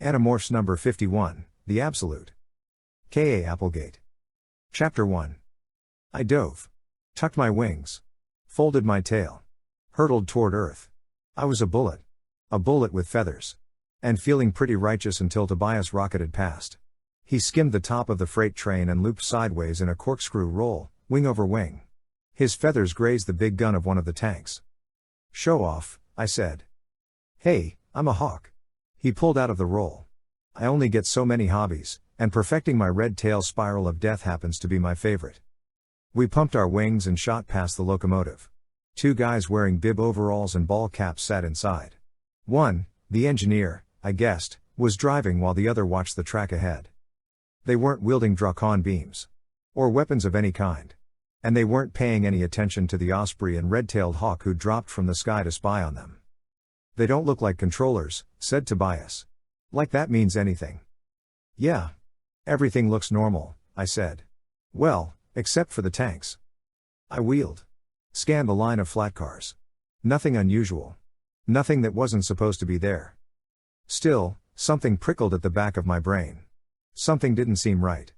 Animorphs number 51, The Absolute. K.A. Applegate. Chapter 1. I dove. Tucked my wings. Folded my tail. Hurtled toward Earth. I was a bullet. A bullet with feathers. And feeling pretty righteous until Tobias rocketed past. He skimmed the top of the freight train and looped sideways in a corkscrew roll, wing over wing. His feathers grazed the big gun of one of the tanks. "Show off," I said. "Hey, I'm a hawk." He pulled out of the roll. "I only get so many hobbies, and perfecting my red tail spiral of death happens to be my favorite." We pumped our wings and shot past the locomotive. Two guys wearing bib overalls and ball caps sat inside. One, the engineer, I guessed, was driving while the other watched the track ahead. They weren't wielding Drakon beams. Or weapons of any kind. And they weren't paying any attention to the osprey and red-tailed hawk who dropped from the sky to spy on them. "They don't look like controllers," said Tobias. "Like that means anything." "Yeah. Everything looks normal," I said. "Well, except for the tanks." I wheeled. Scanned the line of flat cars. Nothing unusual. Nothing that wasn't supposed to be there. Still, something prickled at the back of my brain. Something didn't seem right.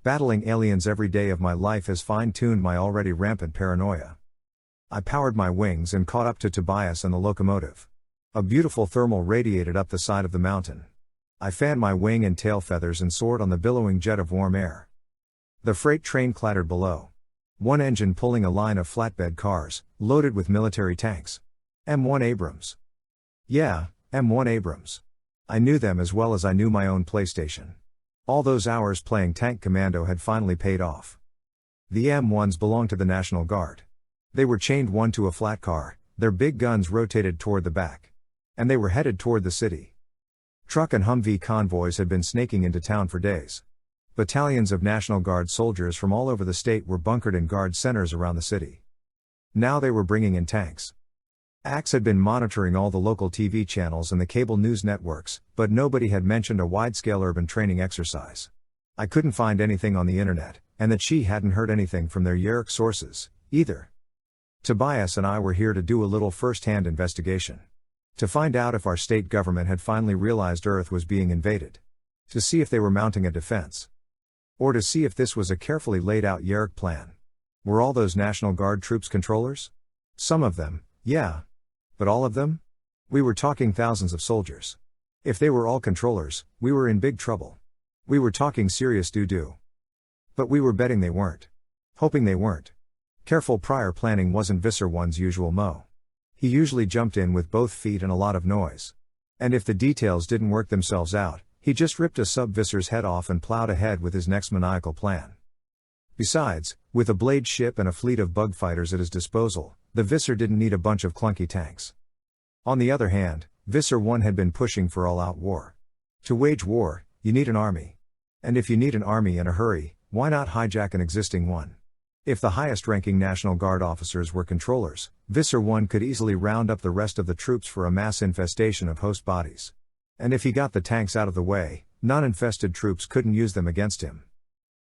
Battling aliens every day of my life has fine-tuned my already rampant paranoia. I powered my wings and caught up to Tobias and the locomotive. A beautiful thermal radiated up the side of the mountain. I fanned my wing and tail feathers and soared on the billowing jet of warm air. The freight train clattered below. One engine pulling a line of flatbed cars, loaded with military tanks. M1 Abrams. Yeah, M1 Abrams. I knew them as well as I knew my own PlayStation. All those hours playing Tank Commando had finally paid off. The M1s belonged to the National Guard. They were chained one to a flat car, their big guns rotated toward the back. And they were headed toward the city. Truck and Humvee convoys had been snaking into town for days. Battalions of National Guard soldiers from all over the state were bunkered in guard centers around the city. Now they were bringing in tanks. Axe had been monitoring all the local TV channels and the cable news networks, but nobody had mentioned a wide-scale urban training exercise. I couldn't find anything on the internet, and that she hadn't heard anything from their Yeerk sources, either. Tobias and I were here to do a little first-hand investigation. To find out if our state government had finally realized Earth was being invaded. To see if they were mounting a defense. Or to see if this was a carefully laid out Yeerk plan. Were all those National Guard troops controllers? Some of them, yeah. But all of them? We were talking thousands of soldiers. If they were all controllers, we were in big trouble. We were talking serious doo-doo. But we were betting they weren't. Hoping they weren't. Careful prior planning wasn't Visser One's usual mo. He usually jumped in with both feet and a lot of noise. And if the details didn't work themselves out, he just ripped a sub-Visser's head off and plowed ahead with his next maniacal plan. Besides, with a blade ship and a fleet of bug fighters at his disposal, the Visser didn't need a bunch of clunky tanks. On the other hand, Visser 1 had been pushing for all-out war. To wage war, you need an army. And if you need an army in a hurry, why not hijack an existing one? If the highest-ranking National Guard officers were controllers, Visser 1 could easily round up the rest of the troops for a mass infestation of host bodies. And if he got the tanks out of the way, non-infested troops couldn't use them against him.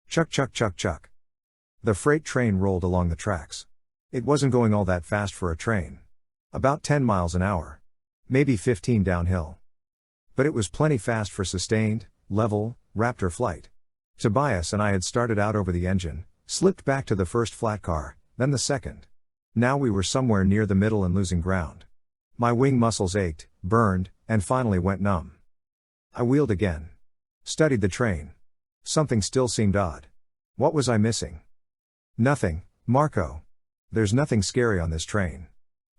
Chuck chuck chuck chuck. The freight train rolled along the tracks. It wasn't going all that fast for a train. About 10 miles an hour. Maybe 15 downhill. But it was plenty fast for sustained, level, Raptor flight. Tobias and I had started out over the engine, slipped back to the first flat car, then the second. Now we were somewhere near the middle and losing ground. My wing muscles ached, burned, and finally went numb. I wheeled again. Studied the train. Something still seemed odd. What was I missing? Nothing, Marco. There's nothing scary on this train.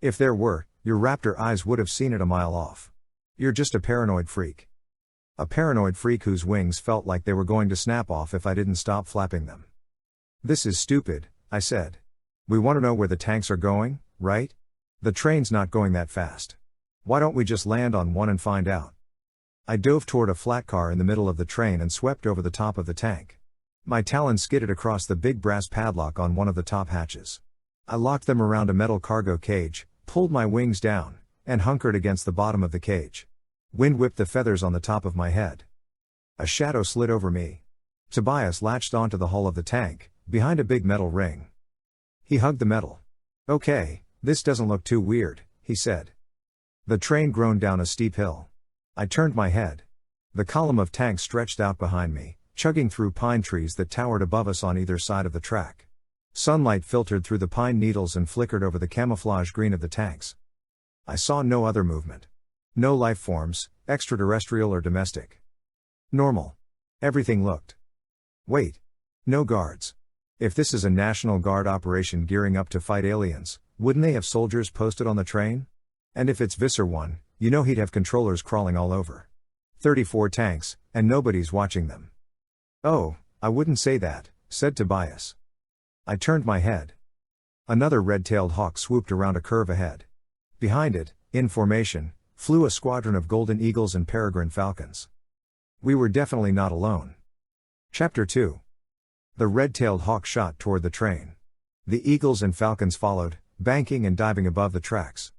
If there were, your raptor eyes would have seen it a mile off. You're just a paranoid freak. A paranoid freak whose wings felt like they were going to snap off if I didn't stop flapping them. This is stupid, I said. We want to know where the tanks are going, right? The train's not going that fast. Why don't we just land on one and find out? I dove toward a flat car in the middle of the train and swept over the top of the tank. My talons skidded across the big brass padlock on one of the top hatches. I locked them around a metal cargo cage, pulled my wings down, and hunkered against the bottom of the cage. Wind whipped the feathers on the top of my head. A shadow slid over me. Tobias latched onto the hull of the tank, behind a big metal ring. He hugged the metal. "Okay, this doesn't look too weird," he said. The train groaned down a steep hill. I turned my head. The column of tanks stretched out behind me, chugging through pine trees that towered above us on either side of the track. Sunlight filtered through the pine needles and flickered over the camouflage green of the tanks. I saw no other movement. No life forms, extraterrestrial or domestic. Normal. Everything looked. Wait. No guards. If this is a National Guard operation gearing up to fight aliens, wouldn't they have soldiers posted on the train? And if it's Visser 1, you know he'd have controllers crawling all over. 34 tanks, and nobody's watching them. Oh, I wouldn't say that, said Tobias. I turned my head. Another red-tailed hawk swooped around a curve ahead. Behind it, in formation, flew a squadron of golden eagles and peregrine falcons. We were definitely not alone. Chapter 2. The red-tailed hawk shot toward the train. The eagles and falcons followed, banking and diving above the tracks.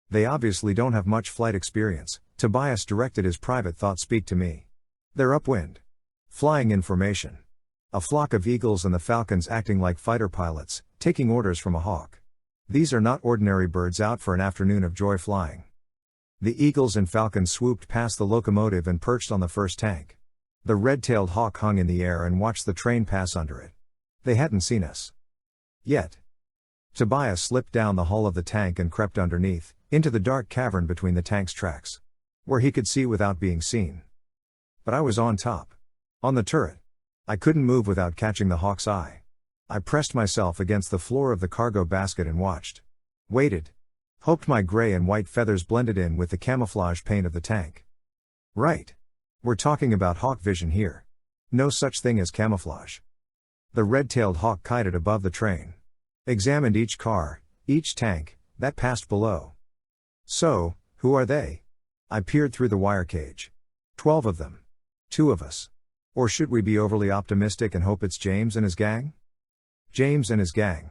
They obviously don't have much flight experience, Tobias directed his private thought speak to me. They're upwind. Flying in formation. A flock of eagles and the falcons acting like fighter pilots, taking orders from a hawk. These are not ordinary birds out for an afternoon of joy flying. The eagles and falcons swooped past the locomotive and perched on the first tank. The red-tailed hawk hung in the air and watched the train pass under it. They hadn't seen us. Yet. Tobias slipped down the hull of the tank and crept underneath, into the dark cavern between the tank's tracks. Where he could see without being seen. But I was on top. On the turret. I couldn't move without catching the hawk's eye. I pressed myself against the floor of the cargo basket and watched. Waited. Hoped my gray and white feathers blended in with the camouflage paint of the tank. Right. We're talking about hawk vision here. No such thing as camouflage. The red-tailed hawk kited above the train. Examined each car, each tank, that passed below. So, who are they? I peered through the wire cage. 12 of them. 2 of us. Or should we be overly optimistic and hope it's James and his gang? James and his gang.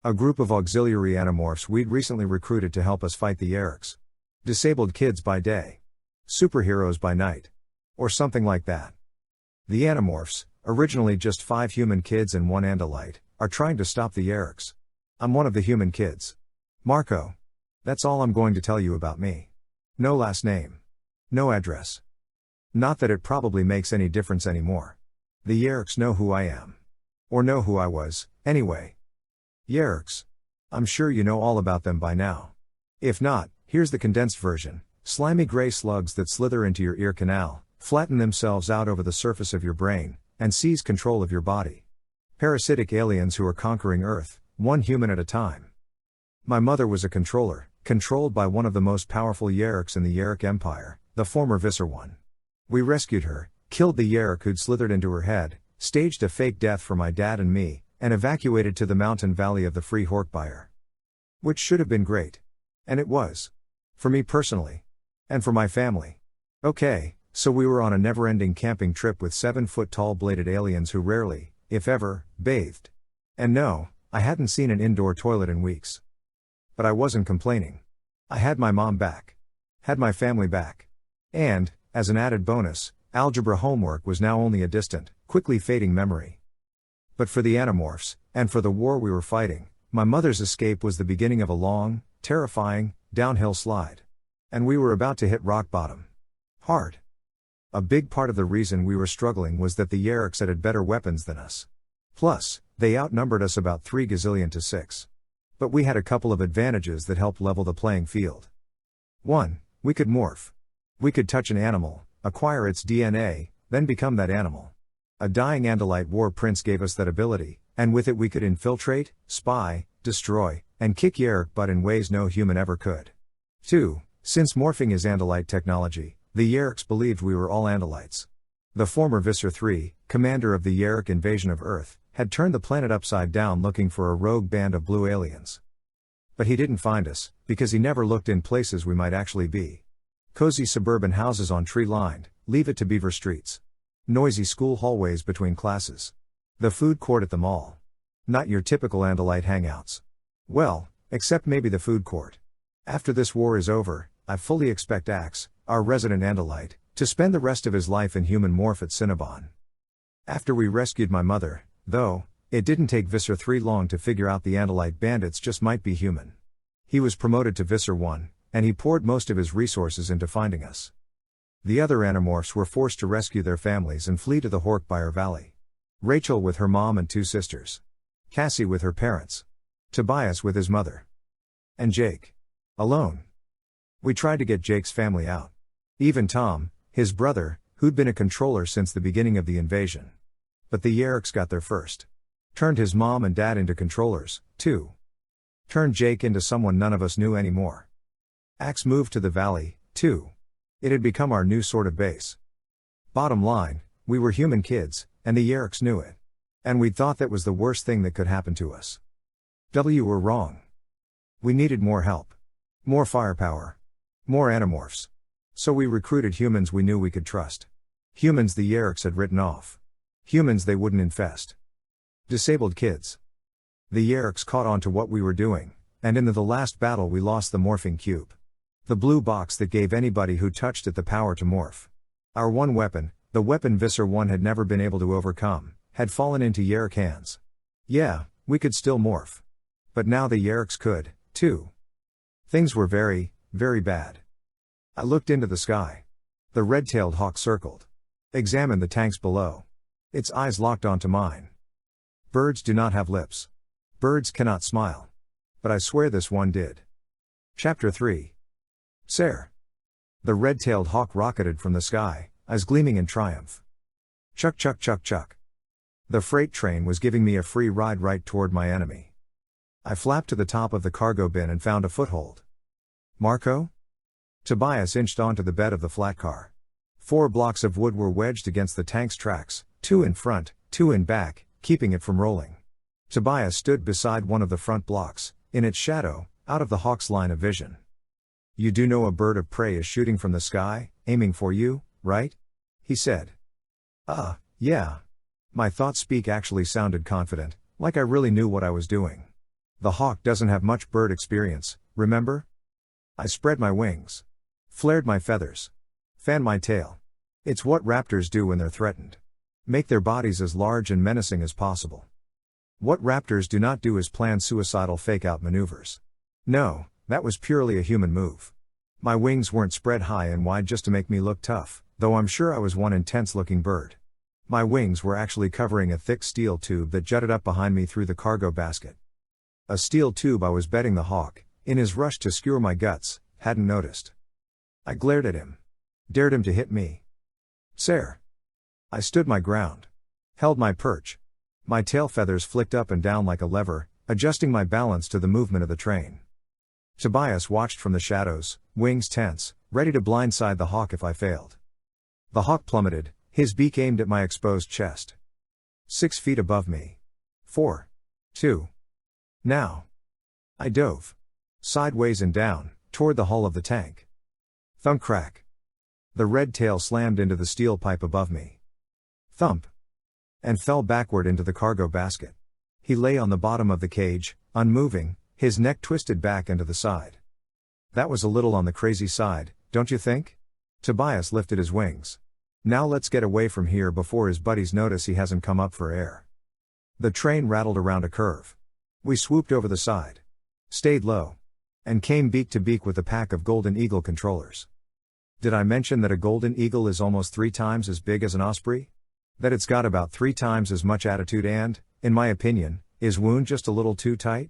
A group of auxiliary Animorphs we'd recently recruited to help us fight the Yeerks. Disabled kids by day. Superheroes by night. Or something like that. The Animorphs, originally just 5 human kids and 1 Andalite, are trying to stop the Yeerks. I'm one of the human kids. Marco. That's all I'm going to tell you about me. No last name. No address. Not that it probably makes any difference anymore. The Yeerks know who I am. Or know who I was, anyway. Yeerks. I'm sure you know all about them by now. If not, here's the condensed version. Slimy gray slugs that slither into your ear canal, flatten themselves out over the surface of your brain, and seize control of your body. Parasitic aliens who are conquering Earth, one human at a time. My mother was a controller, controlled by one of the most powerful Yeerks in the Yeerk Empire, the former Visser 1. We rescued her, killed the Yeerk who'd slithered into her head, staged a fake death for my dad and me, and evacuated to the mountain valley of the free Hork-Bajir. Which should have been great. And it was. For me personally. And for my family. Okay, so we were on a never-ending camping trip with 7-foot-tall bladed aliens who rarely, if ever, bathed. And no, I hadn't seen an indoor toilet in weeks. But I wasn't complaining. I had my mom back. Had my family back. And, as an added bonus, algebra homework was now only a distant, quickly fading memory. But for the Animorphs, and for the war we were fighting, my mother's escape was the beginning of a long, terrifying, downhill slide. And we were about to hit rock bottom. Hard. A big part of the reason we were struggling was that the Yeerks had better weapons than us. Plus, they outnumbered us about 3 gazillion to 6. But we had a couple of advantages that helped level the playing field. 1. We could morph. We could touch an animal, acquire its DNA, then become that animal. A dying Andalite war prince gave us that ability, and with it we could infiltrate, spy, destroy, and kick Yeerk butt in ways no human ever could. 2. Since morphing is Andalite technology, the Yeerks believed we were all Andalites. The former Visser 3, commander of the Yeerk invasion of Earth, had turned the planet upside down looking for a rogue band of blue aliens. But he didn't find us, because he never looked in places we might actually be. Cozy suburban houses on tree-lined, leave it to beaver streets. Noisy school hallways between classes. The food court at the mall. Not your typical Andalite hangouts. Well, except maybe the food court. After this war is over, I fully expect Axe, our resident Andalite, to spend the rest of his life in human morph at Cinnabon. After we rescued my mother, though, it didn't take Visser 3 long to figure out the Andalite bandits just might be human. He was promoted to Visser 1, and he poured most of his resources into finding us. The other Animorphs were forced to rescue their families and flee to the Hork-Bajir Valley. Rachel with her mom and 2 sisters. Cassie with her parents. Tobias with his mother. And Jake. Alone. We tried to get Jake's family out. Even Tom, his brother, who'd been a controller since the beginning of the invasion. But the Yeerks got there first. Turned his mom and dad into controllers, too. Turned Jake into someone none of us knew anymore. Axe moved to the valley, too. It had become our new sort of base. Bottom line, we were human kids, and the Yeerks knew it. And we thought that was the worst thing that could happen to us. We were wrong. We needed more help. More firepower. More Animorphs. So we recruited humans we knew we could trust. Humans the Yeerks had written off. Humans they wouldn't infest. Disabled kids. The Yeerks caught on to what we were doing, and in the last battle we lost the morphing cube. The blue box that gave anybody who touched it the power to morph. Our one weapon, the weapon Visser 1 had never been able to overcome, had fallen into Yeerk hands. Yeah, we could still morph. But now the Yeerks could, too. Things were very, very bad. I looked into the sky. The red-tailed hawk circled. Examined the tanks below. Its eyes locked onto mine. Birds do not have lips. Birds cannot smile. But I swear this one did. Chapter 3. Sir. The red-tailed hawk rocketed from the sky, eyes gleaming in triumph. Chuck chuck chuck chuck. The freight train was giving me a free ride right toward my enemy. I flapped to the top of the cargo bin and found a foothold. Marco? Tobias inched onto the bed of the flat car. 4 blocks of wood were wedged against the tank's tracks, 2 in front, 2 in back, keeping it from rolling. Tobias stood beside one of the front blocks, in its shadow, out of the hawk's line of vision. You do know a bird of prey is shooting from the sky, aiming for you, right? He said. Yeah. My thought-speak actually sounded confident, like I really knew what I was doing. The hawk doesn't have much bird experience, remember? I spread my wings. Flared my feathers. Fanned my tail. It's what raptors do when they're threatened. Make their bodies as large and menacing as possible. What raptors do not do is plan suicidal fake-out maneuvers. No, that was purely a human move. My wings weren't spread high and wide just to make me look tough, though I'm sure I was one intense-looking bird. My wings were actually covering a thick steel tube that jutted up behind me through the cargo basket. A steel tube I was betting the hawk, in his rush to skewer my guts, hadn't noticed. I glared at him. Dared him to hit me. Sir. I stood my ground. Held my perch. My tail feathers flicked up and down like a lever, adjusting my balance to the movement of the train. Tobias watched from the shadows, wings tense, ready to blindside the hawk if I failed. The hawk plummeted, his beak aimed at my exposed chest. 6 feet above me. 4. 2. Now. I dove. Sideways and down, toward the hull of the tank. Thump crack. The red tail slammed into the steel pipe above me. Thump. And fell backward into the cargo basket. He lay on the bottom of the cage, unmoving, his neck twisted back and to the side. That was a little on the crazy side, don't you think? Tobias lifted his wings. Now let's get away from here before his buddies notice he hasn't come up for air. The train rattled around a curve. We swooped over the side. Stayed low. And came beak to beak with a pack of Golden Eagle controllers. Did I mention that a Golden Eagle is almost 3 times as big as an osprey? That it's got about 3 times as much attitude and, in my opinion, is wound just a little too tight?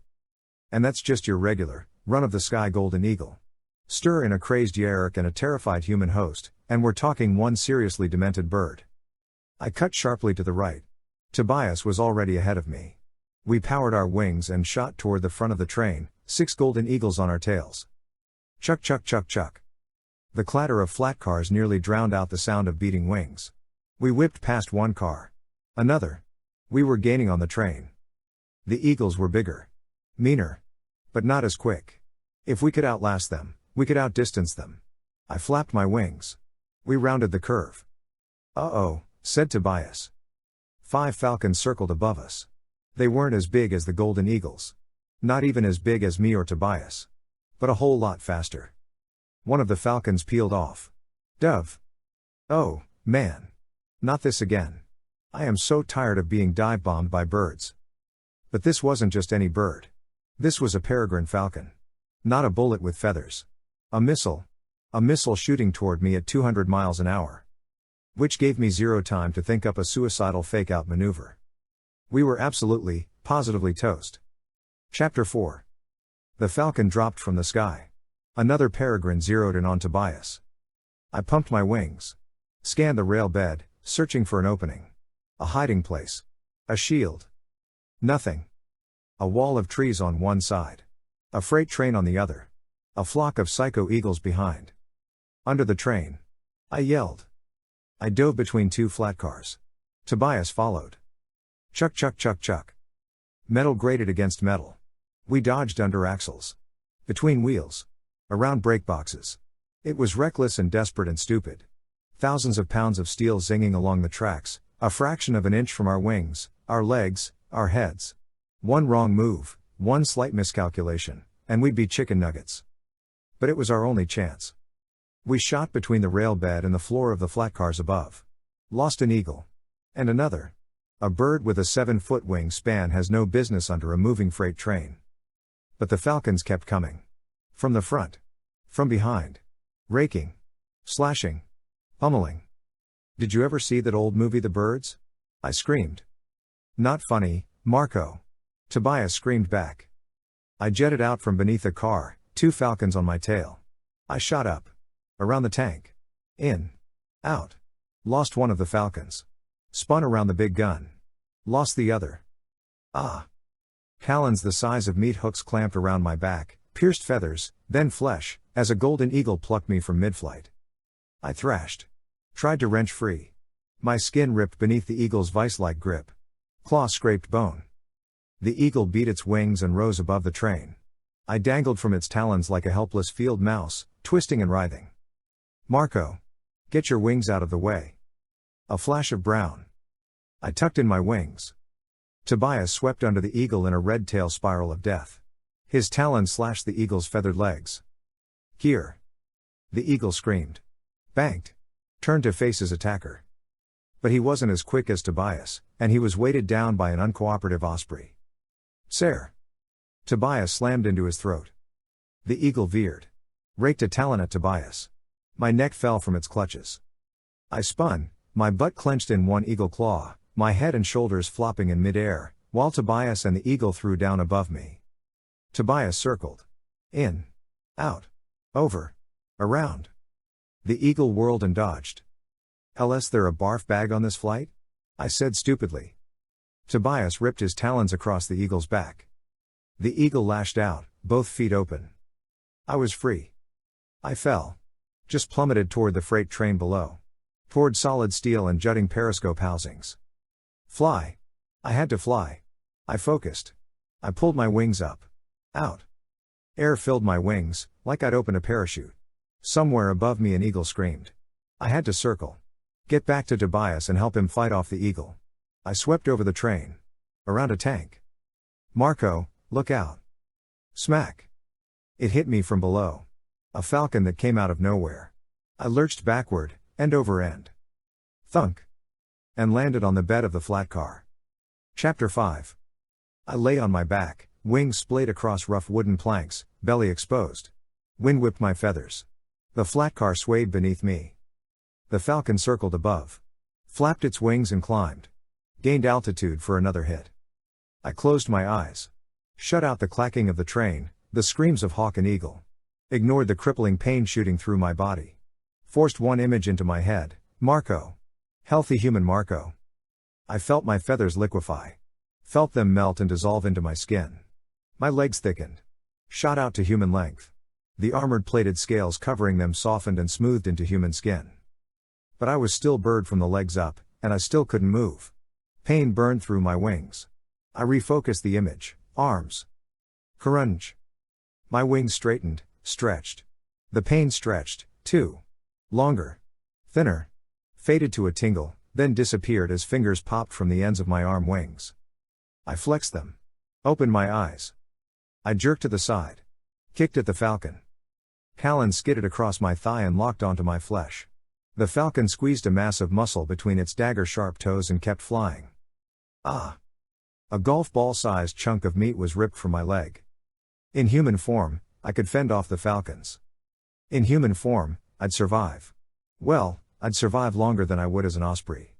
And that's just your regular, run-of-the-sky Golden Eagle. Stir in a crazed Yeerk and a terrified human host, and we're talking one seriously demented bird. I cut sharply to the right. Tobias was already ahead of me. We powered our wings and shot toward the front of the train, 6 Golden Eagles on our tails. Chuck chuck chuck chuck. The clatter of flat cars nearly drowned out the sound of beating wings. We whipped past one car. Another. We were gaining on the train. The Eagles were bigger. Meaner. But not as quick. If we could outlast them, we could outdistance them. I flapped my wings. We rounded the curve. Uh-oh, said Tobias. 5 falcons circled above us. They weren't as big as the Golden Eagles. Not even as big as me or Tobias. But a whole lot faster. One of the falcons peeled off. Dove. Oh, man. Not this again. I am so tired of being dive-bombed by birds. But this wasn't just any bird. This was a peregrine falcon. Not a bullet with feathers. A missile. A missile shooting toward me at 200 miles an hour. Which gave me zero time to think up a suicidal fake-out maneuver. We were absolutely, positively toast. Chapter 4. The Falcon dropped from the sky. Another peregrine zeroed in on Tobias. I pumped my wings. Scanned the rail bed, searching for an opening. A hiding place. A shield. Nothing. A wall of trees on one side. A freight train on the other. A flock of psycho eagles behind. Under the train. I yelled. I dove between two flat cars. Tobias followed. Chuck chuck chuck chuck. Metal grated against metal. We dodged under axles. Between wheels. Around brake boxes. It was reckless and desperate and stupid. Thousands of pounds of steel zinging along the tracks, a fraction of an inch from our wings, our legs, our heads. One wrong move, one slight miscalculation, and we'd be chicken nuggets. But it was our only chance. We shot between the rail bed and the floor of the flat cars above. Lost an eagle. And another. A bird with a 7-foot wingspan has no business under a moving freight train. But the falcons kept coming. From the front. From behind. Raking. Slashing. Pummeling. Did you ever see that old movie The Birds? I screamed. Not funny, Marco. Tobias screamed back. I jetted out from beneath the car, 2 falcons on my tail. I shot up. Around the tank. In. Out. Lost one of the falcons. Spun around the big gun. Lost the other. Ah. Talons the size of meat hooks clamped around my back, pierced feathers, then flesh, as a golden eagle plucked me from mid-flight. I thrashed. Tried to wrench free. My skin ripped beneath the eagle's vice-like grip. Claw scraped bone. The eagle beat its wings and rose above the train. I dangled from its talons like a helpless field mouse, twisting and writhing. Marco. Get your wings out of the way. A flash of brown. I tucked in my wings. Tobias swept under the eagle in a red tail spiral of death. His talons slashed the eagle's feathered legs. Here. The eagle screamed. Banked. Turned to face his attacker. But he wasn't as quick as Tobias, and he was weighted down by an uncooperative osprey. Sare. Tobias slammed into his throat. The eagle veered. Raked a talon at Tobias. My neck fell from its clutches. I spun, my butt clenched in one eagle claw, my head and shoulders flopping in midair, while Tobias and the eagle threw down above me. Tobias circled. In. Out. Over. Around. The eagle whirled and dodged. "Ls there a barf bag on this flight?" I said stupidly. Tobias ripped his talons across the eagle's back. The eagle lashed out, both feet open. I was free. I fell. Just plummeted toward the freight train below. Toward solid steel and jutting periscope housings. Fly. I had to fly. I focused. I pulled my wings up. Out. Air filled my wings, like I'd opened a parachute. Somewhere above me an eagle screamed. I had to circle. Get back to Tobias and help him fight off the eagle. I swept over the train. Around a tank. Marco, look out. Smack. It hit me from below. A falcon that came out of nowhere. I lurched backward, end over end. Thunk. And landed on the bed of the flat car. Chapter 5. I lay on my back, wings splayed across rough wooden planks, belly exposed. Wind whipped my feathers. The flat car swayed beneath me. The falcon circled above. Flapped its wings and climbed. Gained altitude for another hit. I closed my eyes. Shut out the clacking of the train, the screams of hawk and eagle. Ignored the crippling pain shooting through my body. Forced one image into my head, Marco. Healthy human Marco. I felt my feathers liquefy. Felt them melt and dissolve into my skin. My legs thickened. Shot out to human length. The armored plated scales covering them softened and smoothed into human skin. But I was still bird from the legs up, and I still couldn't move. Pain burned through my wings. I refocused the image, arms. Crunch. My wings straightened, stretched. The pain stretched, too. Longer. Thinner. Faded to a tingle, then disappeared as fingers popped from the ends of my arm wings. I flexed them. Opened my eyes. I jerked to the side. Kicked at the falcon. Talons skidded across my thigh and locked onto my flesh. The falcon squeezed a mass of muscle between its dagger-sharp toes and kept flying. Ah! A golf ball-sized chunk of meat was ripped from my leg. In human form, I could fend off the falcons. In human form, I'd survive. Well, I'd survive longer than I would as an osprey.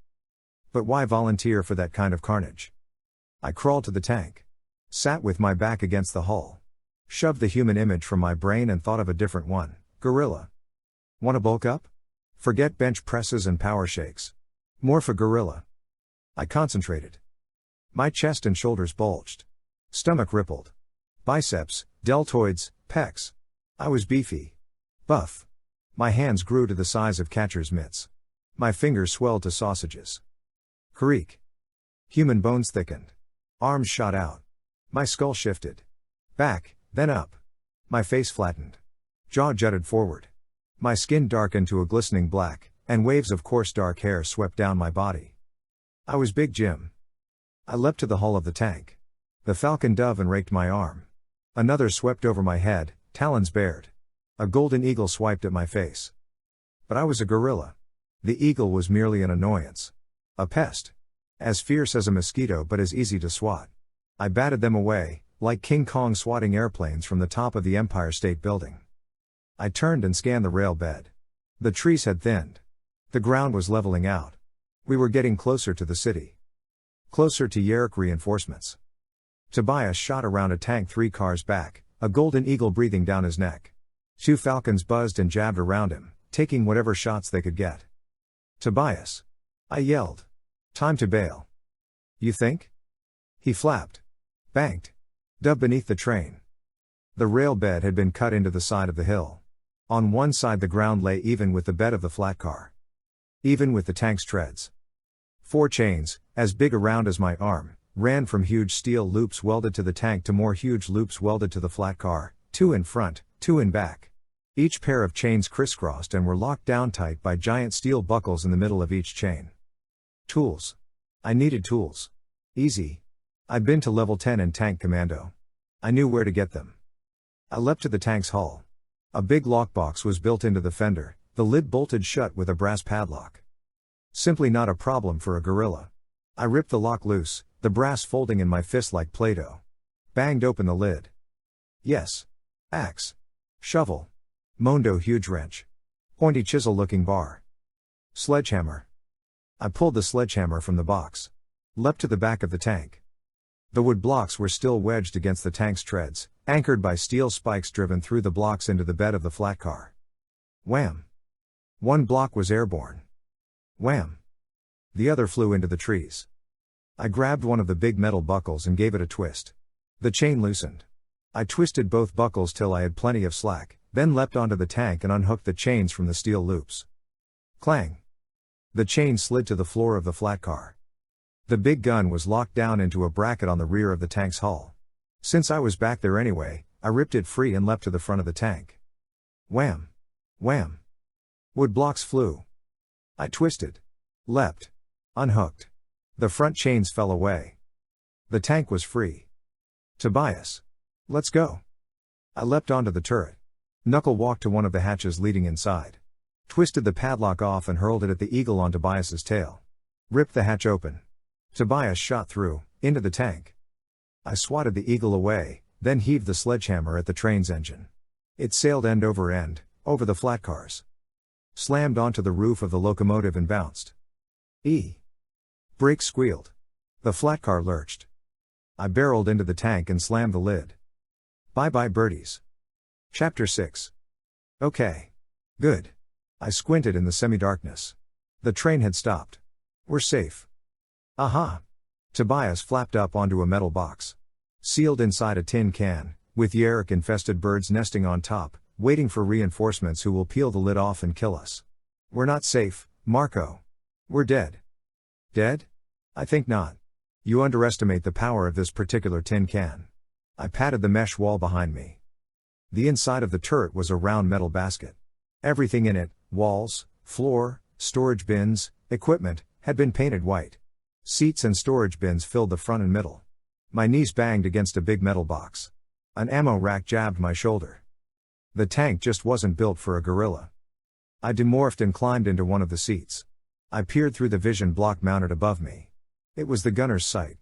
But why volunteer for that kind of carnage? I crawled to the tank. Sat with my back against the hull. Shoved the human image from my brain and thought of a different one. Gorilla. Wanna bulk up? Forget bench presses and power shakes. Morph a gorilla. I concentrated. My chest and shoulders bulged. Stomach rippled. Biceps, deltoids, pecs. I was beefy. Buff. My hands grew to the size of catcher's mitts. My fingers swelled to sausages. Creak. Human bones thickened. Arms shot out. My skull shifted. Back, then up. My face flattened. Jaw jutted forward. My skin darkened to a glistening black, and waves of coarse dark hair swept down my body. I was Big Jim. I leapt to the hull of the tank. The falcon dove and raked my arm. Another swept over my head, talons bared. A golden eagle swiped at my face. But I was a gorilla. The eagle was merely an annoyance. A pest. As fierce as a mosquito but as easy to swat. I batted them away, like King Kong swatting airplanes from the top of the Empire State Building. I turned and scanned the rail bed. The trees had thinned. The ground was leveling out. We were getting closer to the city. Closer to Yeerk reinforcements. Tobias shot around a tank 3 cars back, a golden eagle breathing down his neck. 2 falcons buzzed and jabbed around him, taking whatever shots they could get. Tobias. I yelled. Time to bail. You think? He flapped. Banked. Dug beneath the train. The rail bed had been cut into the side of the hill. On one side the ground lay even with the bed of the flat car. Even with the tank's treads. 4 chains, as big around as my arm, ran from huge steel loops welded to the tank to more huge loops welded to the flat car, 2 in front, 2 in back. Each pair of chains crisscrossed and were locked down tight by giant steel buckles in the middle of each chain. Tools. I needed tools. Easy. I'd been to level 10 in Tank Commando. I knew where to get them. I leapt to the tank's hull. A big lockbox was built into the fender, the lid bolted shut with a brass padlock. Simply not a problem for a gorilla. I ripped the lock loose, the brass folding in my fist like Play-Doh. Banged open the lid. Yes. Axe. Shovel. Mondo huge wrench. Pointy chisel-looking bar. Sledgehammer. I pulled the sledgehammer from the box. Leapt to the back of the tank. The wood blocks were still wedged against the tank's treads, anchored by steel spikes driven through the blocks into the bed of the flat car. Wham! 1 block was airborne. Wham! The other flew into the trees. I grabbed one of the big metal buckles and gave it a twist. The chain loosened. I twisted both buckles till I had plenty of slack, then leapt onto the tank and unhooked the chains from the steel loops. Clang! The chain slid to the floor of the flat car. The big gun was locked down into a bracket on the rear of the tank's hull. Since I was back there anyway, I ripped it free and leapt to the front of the tank. Wham! Wham! Wood blocks flew. I twisted. Leapt. Unhooked. The front chains fell away. The tank was free. Tobias. Let's go. I leapt onto the turret. Knuckle walked to one of the hatches leading inside. Twisted the padlock off and hurled it at the eagle on Tobias's tail. Ripped the hatch open. Tobias shot through, into the tank. I swatted the eagle away, then heaved the sledgehammer at the train's engine. It sailed end over end, over the flat cars. Slammed onto the roof of the locomotive and bounced. Brakes squealed. The flat car lurched. I barreled into the tank and slammed the lid. Bye-bye birdies. Chapter 6. Okay. Good. I squinted in the semi-darkness. The train had stopped. We're safe. Aha! Tobias flapped up onto a metal box. Sealed inside a tin can, with Yeerk-infested birds nesting on top, waiting for reinforcements who will peel the lid off and kill us. We're not safe, Marco. We're dead. Dead? I think not. You underestimate the power of this particular tin can. I patted the mesh wall behind me. The inside of the turret was a round metal basket. Everything in it, walls, floor, storage bins, equipment, had been painted white. Seats and storage bins filled the front and middle. My knees banged against a big metal box. An ammo rack jabbed my shoulder. The tank just wasn't built for a gorilla. I demorphed and climbed into one of the seats. I peered through the vision block mounted above me. It was the gunner's sight.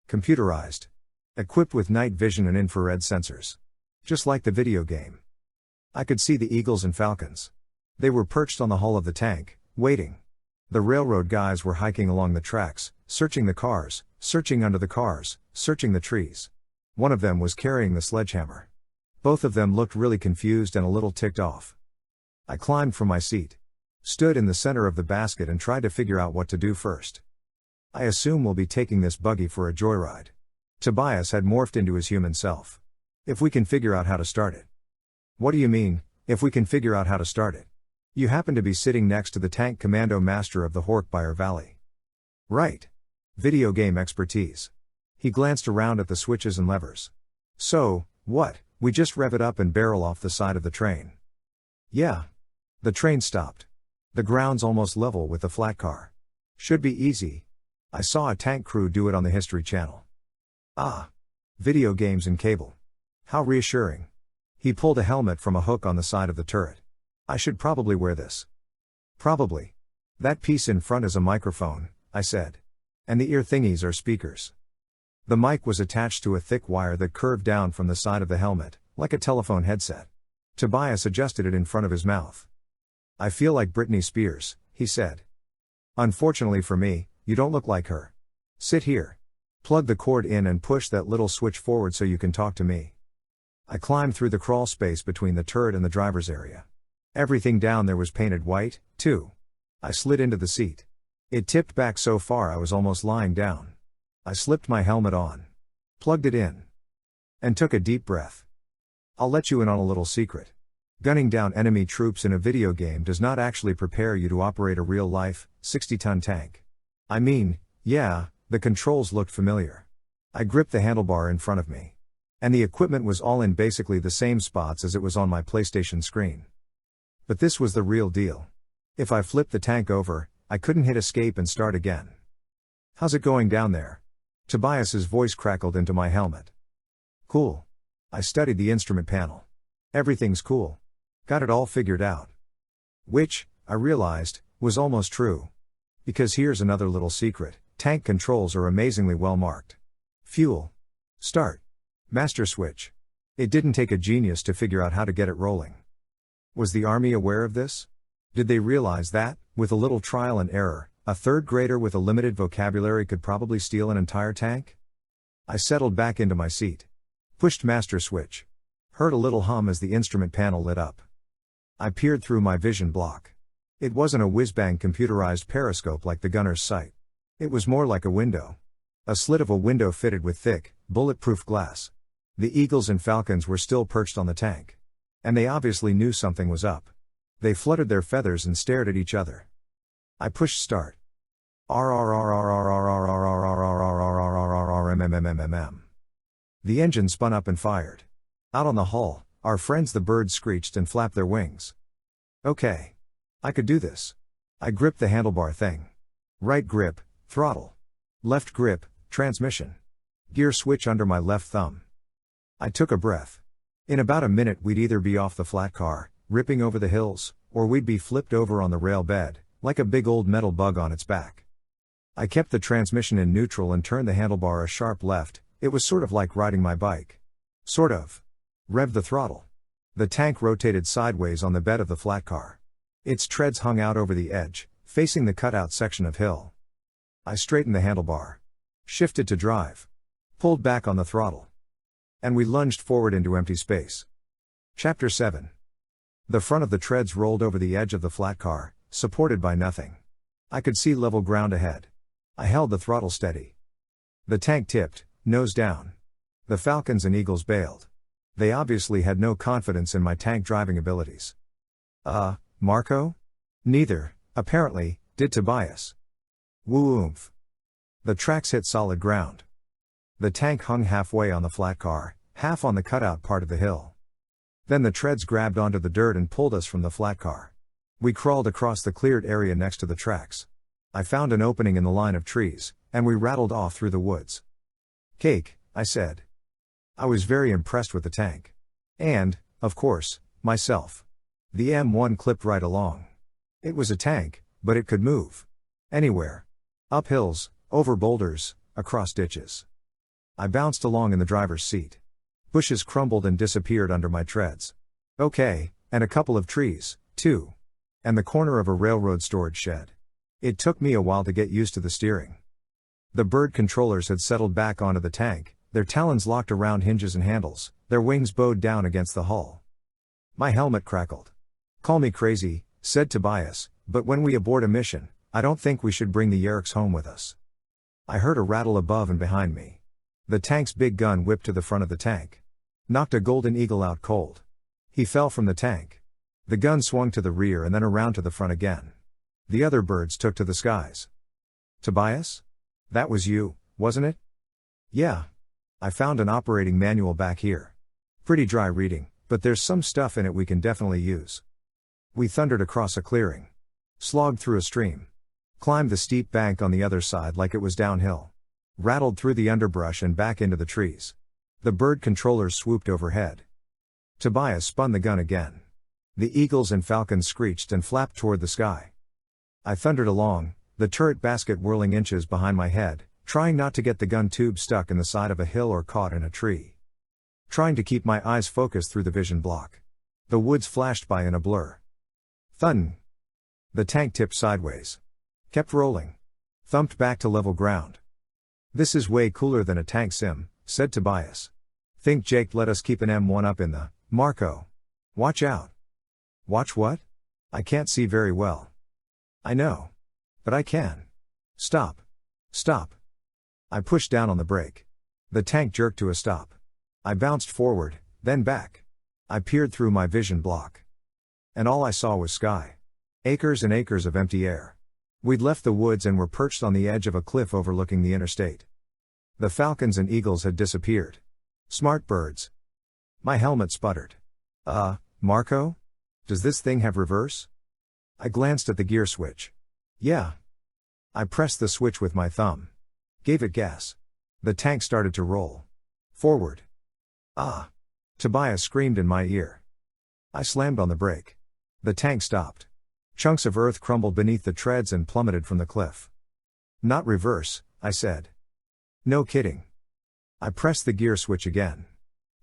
Computerized. Equipped with night vision and infrared sensors. Just like the video game. I could see the eagles and falcons. They were perched on the hull of the tank, waiting. The railroad guys were hiking along the tracks, searching the cars, searching under the cars, searching the trees. One of them was carrying the sledgehammer. Both of them looked really confused and a little ticked off. I climbed from my seat, stood in the center of the basket and tried to figure out what to do first. I assume we'll be taking this buggy for a joyride. Tobias had morphed into his human self. If we can figure out how to start it. What do you mean, if we can figure out how to start it? You happen to be sitting next to the tank commando master of the Hork-Bajir Valley. Right. Video game expertise. He glanced around at the switches and levers. So, what, we just rev it up and barrel off the side of the train? Yeah. The train stopped. The ground's almost level with the flat car. Should be easy. I saw a tank crew do it on the History Channel. Ah. Video games and cable. How reassuring. He pulled a helmet from a hook on the side of the turret. I should probably wear this. Probably. That piece in front is a microphone, I said. And the ear thingies are speakers. The mic was attached to a thick wire that curved down from the side of the helmet, like a telephone headset. Tobias adjusted it in front of his mouth. I feel like Britney Spears, he said. Unfortunately for me, you don't look like her. Sit here. Plug the cord in and push that little switch forward so you can talk to me. I climbed through the crawl space between the turret and the driver's area. Everything down there was painted white, too. I slid into the seat. It tipped back so far I was almost lying down. I slipped my helmet on. Plugged it in. And took a deep breath. I'll let you in on a little secret. Gunning down enemy troops in a video game does not actually prepare you to operate a real-life, 60-ton tank. I mean, yeah, the controls looked familiar. I gripped the handlebar in front of me. And the equipment was all in basically the same spots as it was on my PlayStation screen. But this was the real deal. If I flipped the tank over, I couldn't hit escape and start again. How's it going down there? Tobias's voice crackled into my helmet. Cool. I studied the instrument panel. Everything's cool. Got it all figured out. Which, I realized, was almost true. Because here's another little secret, tank controls are amazingly well marked. Fuel. Start. Master switch. It didn't take a genius to figure out how to get it rolling. Was the army aware of this? Did they realize that, with a little trial and error, a third grader with a limited vocabulary could probably steal an entire tank? I settled back into my seat. Pushed master switch. Heard a little hum as the instrument panel lit up. I peered through my vision block. It wasn't a whiz-bang computerized periscope like the gunner's sight. It was more like a window. A slit of a window fitted with thick, bulletproof glass. The eagles and falcons were still perched on the tank. And they obviously knew something was up. They fluttered their feathers and stared at each other. I pushed start. The engine spun up and fired. Out on the hull, our friends the birds screeched and flapped their wings. Okay. I could do this. I gripped the handlebar thing. Right grip, throttle. Left grip, transmission. Gear switch under my left thumb. I took a breath. In about a minute we'd either be off the flat car, ripping over the hills, or we'd be flipped over on the rail bed, like a big old metal bug on its back. I kept the transmission in neutral and turned the handlebar a sharp left. It was sort of like riding my bike. Sort of. Rev the throttle. The tank rotated sideways on the bed of the flat car. Its treads hung out over the edge, facing the cutout section of hill. I straightened the handlebar. Shifted to drive. Pulled back on the throttle. And we lunged forward into empty space. Chapter 7. The front of the treads rolled over the edge of the flat car, supported by nothing. I could see level ground ahead. I held the throttle steady. The tank tipped, nose down. The falcons and eagles bailed. They obviously had no confidence in my tank driving abilities. Marco? Neither, apparently, did Tobias. Woo-oomph. The tracks hit solid ground. The tank hung halfway on the flat car, half on the cutout part of the hill. Then the treads grabbed onto the dirt and pulled us from the flat car. We crawled across the cleared area next to the tracks. I found an opening in the line of trees, and we rattled off through the woods. Cake, I said. I was very impressed with the tank. And, of course, myself. The M1 clipped right along. It was a tank, but it could move. Anywhere. Up hills, over boulders, across ditches. I bounced along in the driver's seat. Bushes crumbled and disappeared under my treads. Okay, And a couple of trees, too. And the corner of a railroad storage shed. It took me a while to get used to the steering. The bird controllers had settled back onto the tank, their talons locked around hinges and handles, their wings bowed down against the hull. My helmet crackled. "Call me crazy," said Tobias, "but when we abort a mission, I don't think we should bring the Yeerks home with us." I heard a rattle above and behind me. The tank's big gun whipped to the front of the tank. Knocked a golden eagle out cold. He fell from the tank. The gun swung to the rear and then around to the front again. The other birds took to the skies. "Tobias? That was you, wasn't it?" "Yeah. I found an operating manual back here. Pretty dry reading, but there's some stuff in it we can definitely use." We thundered across a clearing. Slogged through a stream. Climbed the steep bank on the other side like it was downhill. Rattled through the underbrush and back into the trees. The bird controllers swooped overhead. Tobias spun the gun again. The eagles and falcons screeched and flapped toward the sky. I thundered along, the turret basket whirling inches behind my head, trying not to get the gun tube stuck in the side of a hill or caught in a tree. Trying to keep my eyes focused through the vision block. The woods flashed by in a blur. Thun! The tank tipped sideways. Kept rolling. Thumped back to level ground. "This is way cooler than a tank sim," said Tobias. "Think Jake let us keep an M1 up in the Marco. Watch out." "Watch what?" "I can't see very well." "I know. But I can." "Stop. Stop." I pushed down on the brake. The tank jerked to a stop. I bounced forward, then back. I peered through my vision block. And all I saw was sky. Acres and acres of empty air. We'd left the woods and were perched on the edge of a cliff overlooking the interstate. The falcons and eagles had disappeared. Smart birds. My helmet sputtered. Marco? Does this thing have reverse?" I glanced at the gear switch. "Yeah." I pressed the switch with my thumb. Gave it gas. The tank started to roll. Forward. "Ah!" Tobias screamed in my ear. I slammed on the brake. The tank stopped. Chunks of earth crumbled beneath the treads and plummeted from the cliff. "Not reverse," I said. "No kidding." I pressed the gear switch again.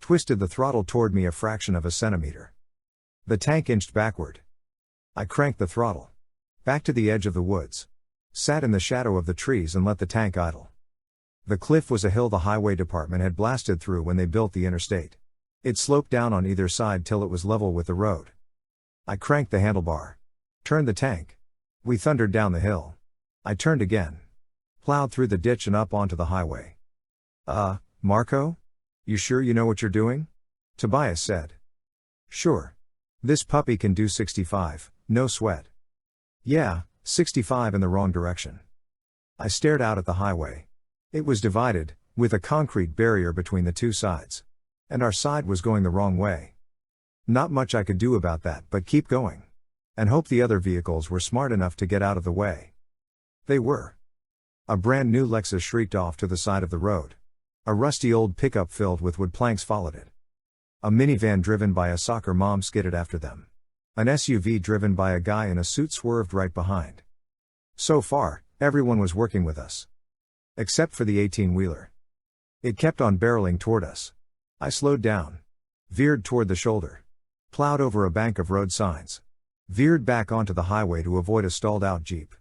Twisted the throttle toward me a fraction of a centimeter. The tank inched backward. I cranked the throttle. Back to the edge of the woods. Sat in the shadow of the trees and let the tank idle. The cliff was a hill the highway department had blasted through when they built the interstate. It sloped down on either side till it was level with the road. I cranked the handlebar. Turned the tank. We thundered down the hill. I turned again. Plowed through the ditch and up onto the highway. Marco? You sure you know what you're doing?" Tobias said. "Sure. This puppy can do 65, no sweat." "Yeah, 65 in the wrong direction." I stared out at the highway. It was divided, with a concrete barrier between the two sides. And our side was going the wrong way. Not much I could do about that but keep going. And hope the other vehicles were smart enough to get out of the way. They were. A brand new Lexus shrieked off to the side of the road. A rusty old pickup filled with wood planks followed it. A minivan driven by a soccer mom skidded after them. An SUV driven by a guy in a suit swerved right behind. So far, everyone was working with us. Except for the 18-wheeler. It kept on barreling toward us. I slowed down. Veered toward the shoulder. Plowed over a bank of road signs. Veered back onto the highway to avoid a stalled-out Jeep.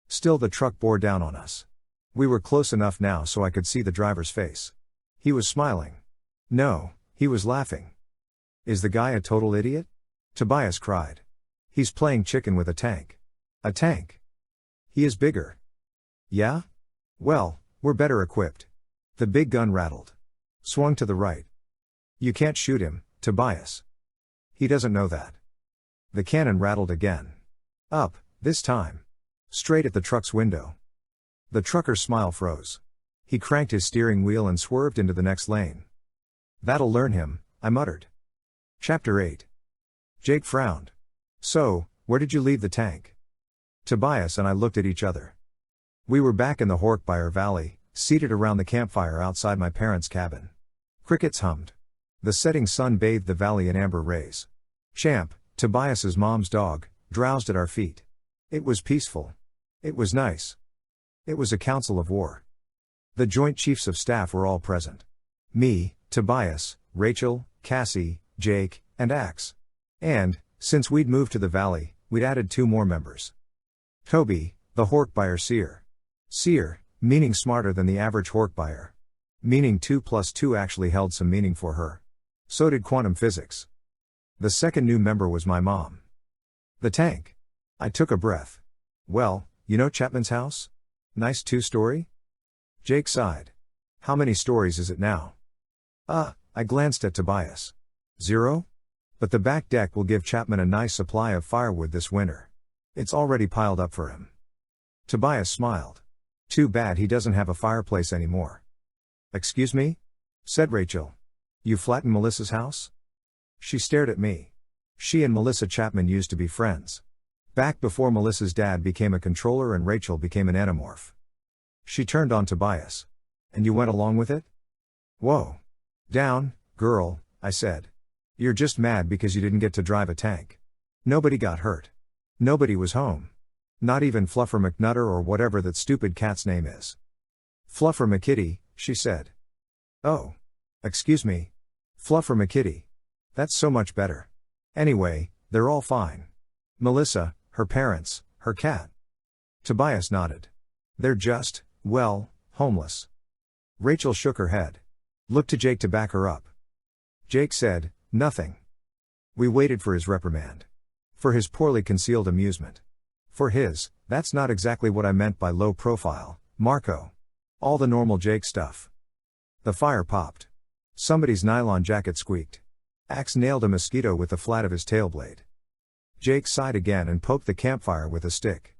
Still the truck bore down on us. We were close enough now so I could see the driver's face. He was smiling. No, he was laughing. "Is the guy a total idiot?" Tobias cried. "He's playing chicken with a tank." "A tank?" "He is bigger." "Yeah? Well, we're better equipped." The big gun rattled. Swung to the right. "You can't shoot him, Tobias." "He doesn't know that." The cannon rattled again. Up, this time. Straight at the truck's window. The trucker's smile froze. He cranked his steering wheel and swerved into the next lane. "That'll learn him," I muttered. Chapter 8. Jake frowned. "So, where did you leave the tank?" Tobias and I looked at each other. We were back in the Hork-Bajir Valley, seated around the campfire outside my parents' cabin. Crickets hummed. The setting sun bathed the valley in amber rays. Champ, Tobias's mom's dog, drowsed at our feet. It was peaceful. It was nice. It was a council of war. The Joint Chiefs of Staff were all present. Me, Tobias, Rachel, Cassie, Jake, and Axe. And, since we'd moved to the valley, we'd added 2 more members. Toby, the Hork-Bajir seer. Seer, meaning smarter than the average Hork-Bajir. Meaning 2 plus 2 actually held some meaning for her. So did quantum physics. The second new member was my mom. The tank. I took a breath. Well, you know Chapman's house? Nice 2-story? Jake sighed. How many stories is it now? I glanced at Tobias. 0? But the back deck will give Chapman a nice supply of firewood this winter. It's already piled up for him. Tobias smiled. Too bad he doesn't have a fireplace anymore. Excuse me? Said Rachel. You flattened Melissa's house? She stared at me. She and Melissa Chapman used to be friends. Back before Melissa's dad became a controller and Rachel became an Animorph. She turned on Tobias. And you went along with it? Whoa. Down, girl, I said. You're just mad because you didn't get to drive a tank. Nobody got hurt. Nobody was home. Not even Fluffer McNutter or whatever that stupid cat's name is. Fluffer McKitty, she said. Oh. Excuse me. Fluffer McKitty. That's so much better. Anyway, they're all fine. Melissa, her parents, her cat. Tobias nodded. They're just, well, homeless. Rachel shook her head. Looked to Jake to back her up. Jake said, nothing. We waited for his reprimand. For his poorly concealed amusement. For his, that's not exactly what I meant by low profile, Marco. All the normal Jake stuff. The fire popped. Somebody's nylon jacket squeaked. Axe nailed a mosquito with the flat of his tail blade. Jake sighed again and poked the campfire with a stick.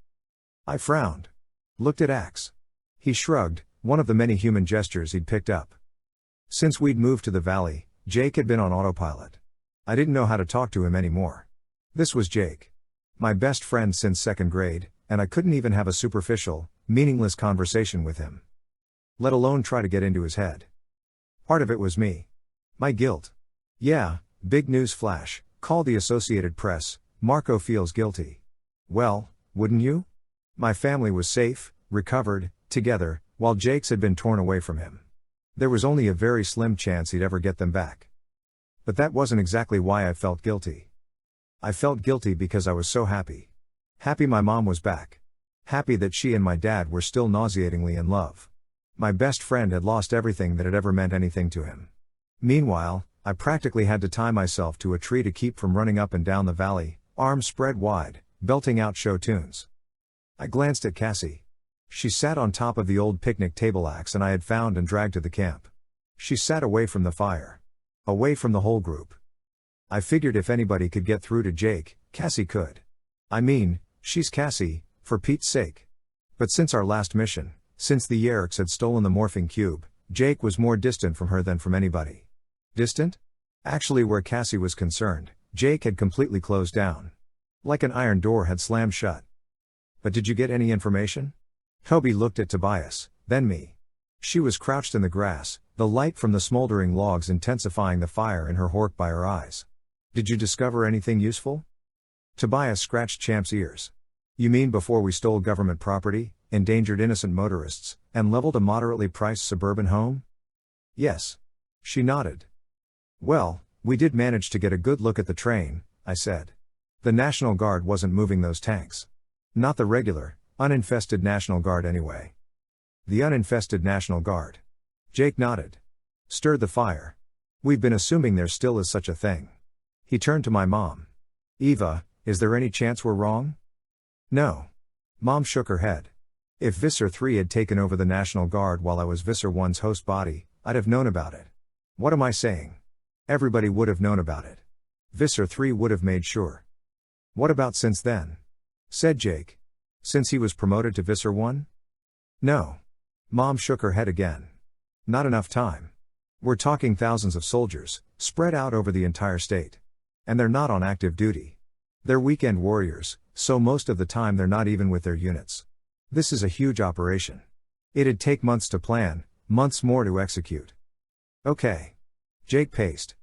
I frowned. Looked at Axe. He shrugged, one of the many human gestures he'd picked up. Since we'd moved to the valley, Jake had been on autopilot. I didn't know how to talk to him anymore. This was Jake. My best friend since 2nd grade, and I couldn't even have a superficial, meaningless conversation with him. Let alone try to get into his head. Part of it was me. My guilt. Yeah, big news flash, call the Associated Press, Marco feels guilty. Well, wouldn't you? My family was safe, recovered, together, while Jake's had been torn away from him. There was only a very slim chance he'd ever get them back. But that wasn't exactly why I felt guilty. I felt guilty because I was so happy. Happy my mom was back. Happy that she and my dad were still nauseatingly in love. My best friend had lost everything that had ever meant anything to him. Meanwhile, I practically had to tie myself to a tree to keep from running up and down the valley, arms spread wide, belting out show tunes. I glanced at Cassie. She sat on top of the old picnic table axe and I had found and dragged to the camp. She sat away from the fire. Away from the whole group. I figured if anybody could get through to Jake, Cassie could. I mean, she's Cassie, for Pete's sake. But since our last mission, since the Yeerks had stolen the morphing cube, Jake was more distant from her than from anybody. Distant? Actually, where Cassie was concerned, Jake had completely closed down. Like an iron door had slammed shut. But did you get any information? Toby looked at Tobias, then me. She was crouched in the grass, the light from the smoldering logs intensifying the fire in her Hork-Bajir eyes. Did you discover anything useful? Tobias scratched Champ's ears. You mean before we stole government property, endangered innocent motorists, and leveled a moderately priced suburban home? Yes. She nodded. Well, we did manage to get a good look at the train, I said. The National Guard wasn't moving those tanks. Not the regular, uninfested National Guard anyway. The uninfested National Guard. Jake nodded. Stirred the fire. We've been assuming there still is such a thing. He turned to my mom. Eva, is there any chance we're wrong? No. Mom shook her head. If Visser 3 had taken over the National Guard while I was Visser 1's host body, I'd have known about it. What am I saying? Everybody would have known about it. Visser 3 would have made sure. What about since then? Said Jake. Since he was promoted to Visser 1? No. Mom shook her head again. Not enough time. We're talking thousands of soldiers, spread out over the entire state. And they're not on active duty. They're weekend warriors, so most of the time they're not even with their units. This is a huge operation. It'd take months to plan, months more to execute. Okay. Jake paced.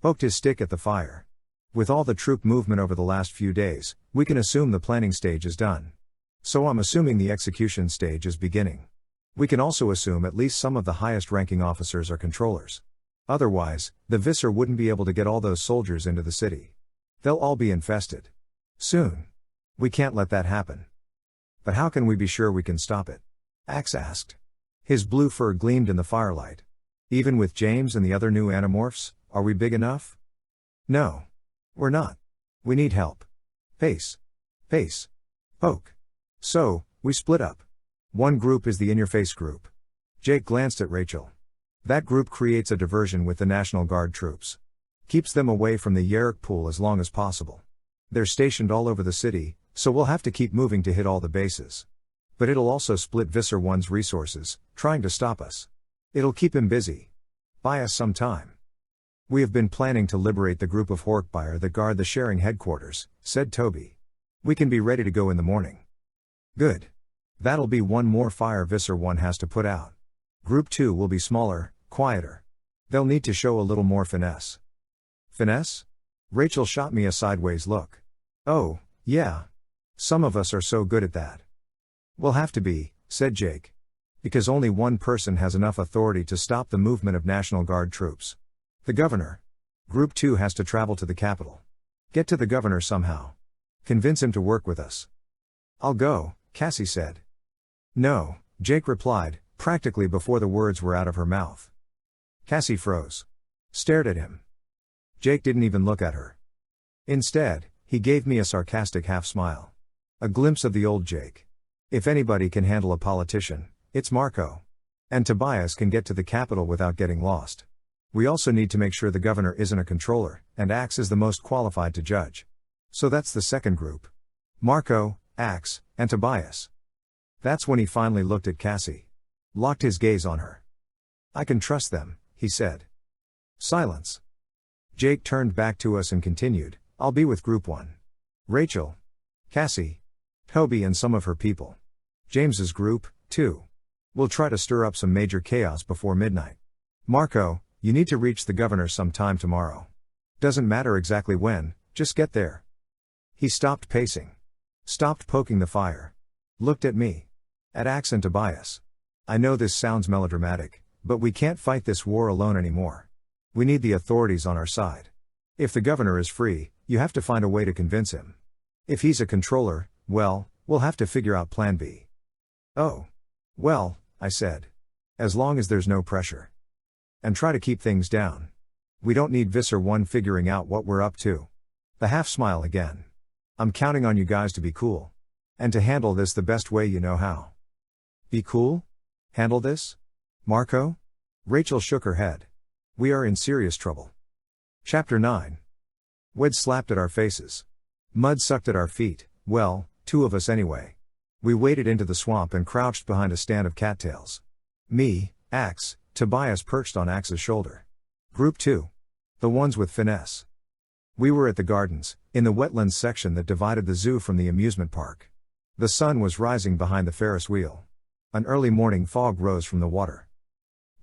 Poked his stick at the fire. With all the troop movement over the last few days, we can assume the planning stage is done. So I'm assuming the execution stage is beginning. We can also assume at least some of the highest ranking officers are controllers. Otherwise, the Visser wouldn't be able to get all those soldiers into the city. They'll all be infested. Soon. We can't let that happen. But how can we be sure we can stop it? Axe asked. His blue fur gleamed in the firelight. Even with James and the other new Animorphs, are we big enough? No. We're not. We need help. Pace. Pace. Poke. So, we split up. One group is the in-your-face group. Jake glanced at Rachel. That group creates a diversion with the National Guard troops. Keeps them away from the Yeerk pool as long as possible. They're stationed all over the city, so we'll have to keep moving to hit all the bases. But it'll also split Visser 1's resources, trying to stop us. It'll keep him busy. Buy us some time. We have been planning to liberate the group of Hork-Bajir that guard the sharing headquarters, said Toby. We can be ready to go in the morning. Good. That'll be one more fire Visser 1 has to put out. Group 2 will be smaller, quieter. They'll need to show a little more finesse. Finesse? Rachel shot me a sideways look. Oh, yeah. Some of us are so good at that. We'll have to be, said Jake. Because only one person has enough authority to stop the movement of National Guard troops. The governor. Group 2 has to travel to the capital. Get to the governor somehow. Convince him to work with us. I'll go, Cassie said. No, Jake replied, practically before the words were out of her mouth. Cassie froze. Stared at him. Jake didn't even look at her. Instead, he gave me a sarcastic half-smile. A glimpse of the old Jake. If anybody can handle a politician, it's Marco. And Tobias can get to the capital without getting lost. We also need to make sure the governor isn't a controller, and Axe is the most qualified to judge. So that's the second group. Marco, Axe, and Tobias. That's when he finally looked at Cassie. Locked his gaze on her. I can trust them, he said. Silence. Jake turned back to us and continued, I'll be with Group 1. Rachel. Cassie. Toby and some of her people. James's group, too. We'll try to stir up some major chaos before midnight. Marco, you need to reach the governor sometime tomorrow. Doesn't matter exactly when, just get there. He stopped pacing. Stopped poking the fire. Looked at me. At Axe and Tobias. I know this sounds melodramatic, but we can't fight this war alone anymore. We need the authorities on our side. If the governor is free, you have to find a way to convince him. If he's a controller, well, we'll have to figure out plan B. Oh. Well, I said. As long as there's no pressure. And try to keep things down. We don't need Visser 1 figuring out what we're up to. The half-smile again. I'm counting on you guys to be cool. And to handle this the best way you know how. Be cool? Handle this? Marco? Rachel shook her head. We are in serious trouble. Chapter 9. Wed slapped at our faces. Mud sucked at our feet, well, 2 of us anyway. We waded into the swamp and crouched behind a stand of cattails. Me, Axe, Tobias perched on Axe's shoulder. Group 2. The ones with finesse. We were at the gardens, in the wetlands section that divided the zoo from the amusement park. The sun was rising behind the Ferris wheel. An early morning fog rose from the water.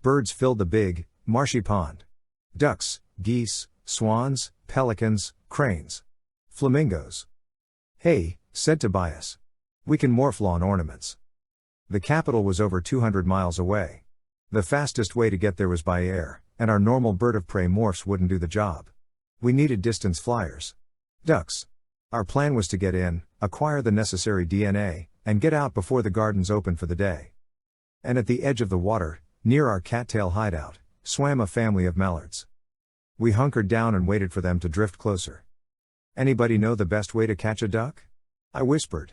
Birds filled the big, marshy pond. Ducks, geese, swans, pelicans, cranes. Flamingos. Hey, said Tobias. We can morph lawn ornaments. The capital was over 200 miles away. The fastest way to get there was by air, and our normal bird of prey morphs wouldn't do the job. We needed distance flyers. Ducks. Our plan was to get in, acquire the necessary DNA, and get out before the gardens opened for the day. And at the edge of the water, near our cattail hideout, swam a family of mallards. We hunkered down and waited for them to drift closer. Anybody know the best way to catch a duck? I whispered.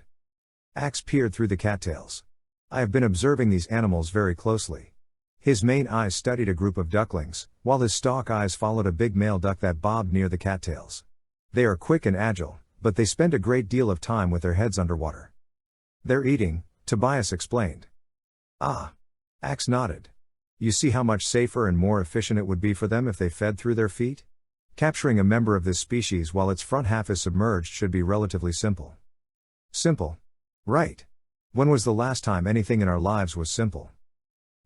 Axe peered through the cattails. I have been observing these animals very closely. His main eyes studied a group of ducklings, while his stalk eyes followed a big male duck that bobbed near the cattails. They are quick and agile, but they spend a great deal of time with their heads underwater. They're eating, Tobias explained. Ah. Axe nodded. You see how much safer and more efficient it would be for them if they fed through their feet? Capturing a member of this species while its front half is submerged should be relatively simple. Simple. Right. When was the last time anything in our lives was simple?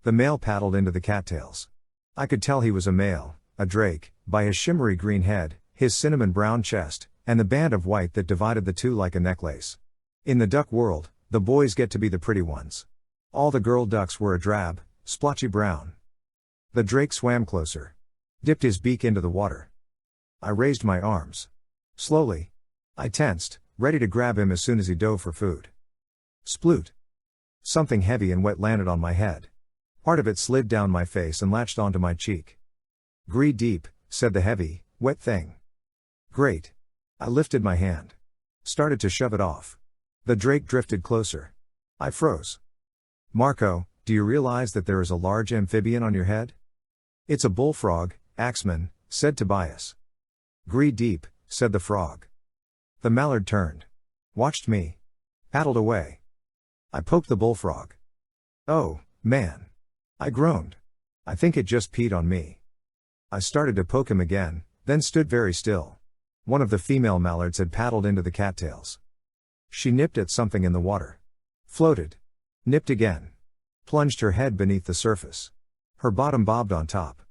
The male paddled into the cattails. I could tell he was a male, a drake, by his shimmery green head, his cinnamon brown chest, and the band of white that divided the two like a necklace. In the duck world, the boys get to be the pretty ones. All the girl ducks were a drab, splotchy brown. The drake swam closer. Dipped his beak into the water. I raised my arms. Slowly. I tensed, ready to grab him as soon as he dove for food. Sploot. Something heavy and wet landed on my head. Part of it slid down my face and latched onto my cheek. "Gree deep," said the heavy, wet thing. "Great." I lifted my hand. Started to shove it off. The drake drifted closer. I froze. "Marco, do you realize that there is a large amphibian on your head?" "It's a bullfrog, Axeman," said Tobias. "Gree deep," said the frog. The mallard turned. Watched me. Paddled away. I poked the bullfrog. "Oh, man." I groaned. "I think it just peed on me." I started to poke him again, then stood very still. One of the female mallards had paddled into the cattails. She nipped at something in the water. Floated. Nipped again. Plunged her head beneath the surface. Her bottom bobbed on top.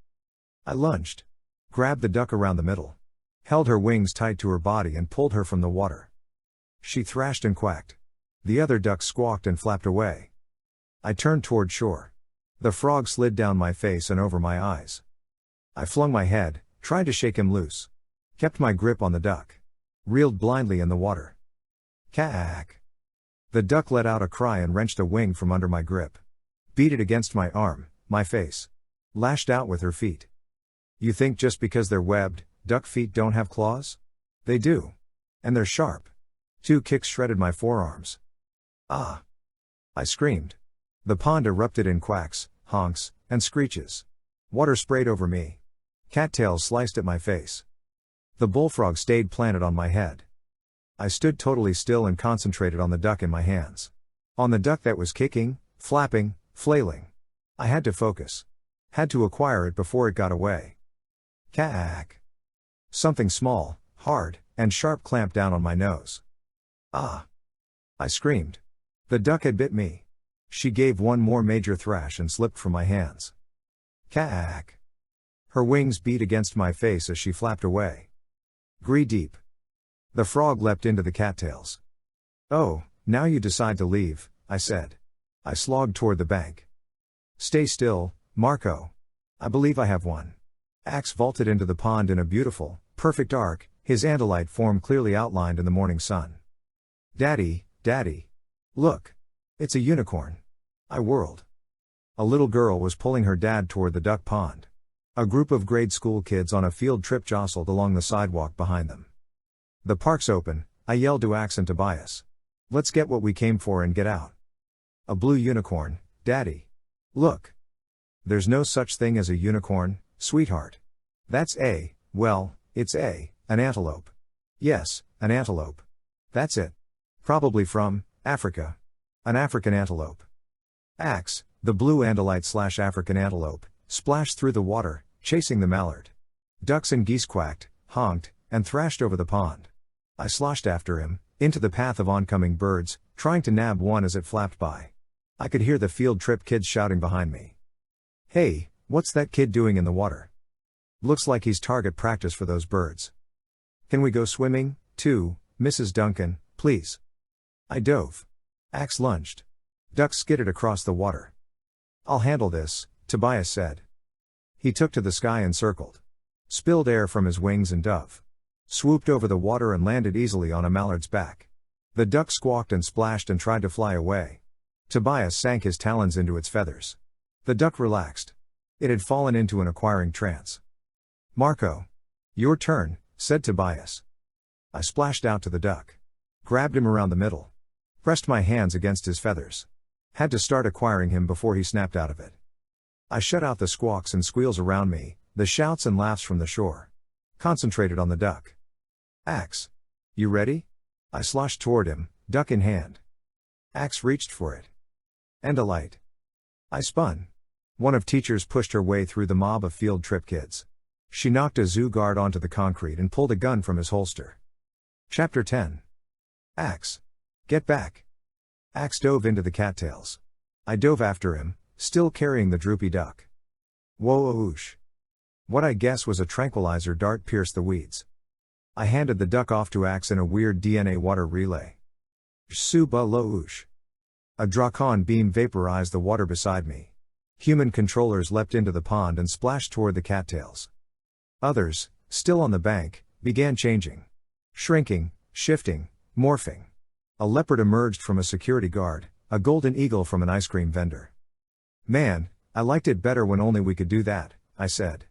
I lunged. Grabbed the duck around the middle. Held her wings tight to her body and pulled her from the water. She thrashed and quacked. The other duck squawked and flapped away. I turned toward shore. The frog slid down my face and over my eyes. I flung my head, tried to shake him loose. Kept my grip on the duck. Reeled blindly in the water. Cack. The duck let out a cry and wrenched a wing from under my grip. Beat it against my arm, my face. Lashed out with her feet. You think just because they're webbed, duck feet don't have claws? They do. And they're sharp. 2 kicks shredded my forearms. Ah! I screamed. The pond erupted in quacks, honks, and screeches. Water sprayed over me. Cattails sliced at my face. The bullfrog stayed planted on my head. I stood totally still and concentrated on the duck in my hands. On the duck that was kicking, flapping, flailing. I had to focus. Had to acquire it before it got away. Cack. Something small, hard, and sharp clamped down on my nose. Ah! I screamed. The duck had bit me. She gave one more major thrash and slipped from my hands. Cack. Her wings beat against my face as she flapped away. Gree deep. The frog leapt into the cattails. "Oh, now you decide to leave," I said. I slogged toward the bank. "Stay still, Marco. I believe I have one." Axe vaulted into the pond in a beautiful, perfect arc, his andalite form clearly outlined in the morning sun. "Daddy, Daddy. Look. It's a unicorn." I whirled. A little girl was pulling her dad toward the duck pond. A group of grade school kids on a field trip jostled along the sidewalk behind them. "The park's open," I yelled to Axe and Tobias. "Let's get what we came for and get out." "A blue unicorn, Daddy. Look." "There's no such thing as a unicorn, sweetheart. That's it's an antelope." "Yes, an antelope. That's it. Probably from Africa. An African antelope." Axe, the blue andalite/African antelope, splashed through the water, chasing the mallard. Ducks and geese quacked, honked, and thrashed over the pond. I sloshed after him, into the path of oncoming birds, trying to nab one as it flapped by. I could hear the field trip kids shouting behind me. "Hey, what's that kid doing in the water? Looks like he's target practice for those birds. Can we go swimming, too, Mrs. Duncan, please?" I dove. Axe lunged. Ducks skidded across the water. "I'll handle this," Tobias said. He took to the sky and circled. Spilled air from his wings and dove. Swooped over the water and landed easily on a mallard's back. The duck squawked and splashed and tried to fly away. Tobias sank his talons into its feathers. The duck relaxed. It had fallen into an acquiring trance. "Marco. Your turn," said Tobias. I splashed out to the duck. Grabbed him around the middle. Pressed my hands against his feathers. Had to start acquiring him before he snapped out of it. I shut out the squawks and squeals around me, the shouts and laughs from the shore. Concentrated on the duck. "Axe. You ready?" I sloshed toward him, duck in hand. Axe reached for it. "And a light." I spun. One of teachers pushed her way through the mob of field trip kids. She knocked a zoo guard onto the concrete and pulled a gun from his holster. Chapter 10. Axe. Get back. Axe dove into the cattails. I dove after him, still carrying the droopy duck. Whoa-oosh. What I guess was a tranquilizer dart pierced the weeds. I handed the duck off to Axe in a weird DNA water relay. Suba-lo-oosh. A Dracon beam vaporized the water beside me. Human controllers leapt into the pond and splashed toward the cattails. Others, still on the bank, began changing. Shrinking, shifting, morphing. A leopard emerged from a security guard, a golden eagle from an ice cream vendor. Man, I liked it better when only we could do that, I said.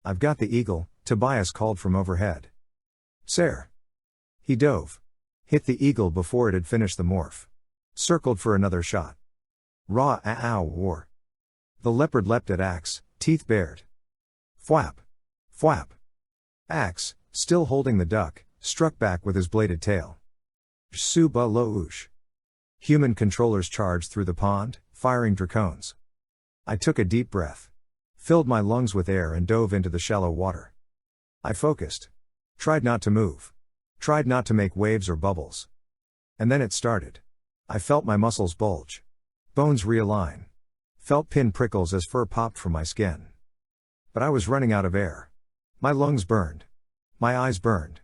I've got the eagle, Tobias called from overhead. Sir. He dove. Hit the eagle before it had finished the morph. Circled for another shot. Raw ow war. The leopard leapt at Axe, teeth bared. Fwap. Fwap. Axe, still holding the duck, struck back with his bladed tail. Suba lo oosh. Human controllers charged through the pond, firing dracones. I took a deep breath. Filled my lungs with air and dove into the shallow water. I focused. Tried not to move. Tried not to make waves or bubbles. And then it started. I felt my muscles bulge. Bones realign. Felt pin prickles as fur popped from my skin. But I was running out of air. My lungs burned. My eyes burned.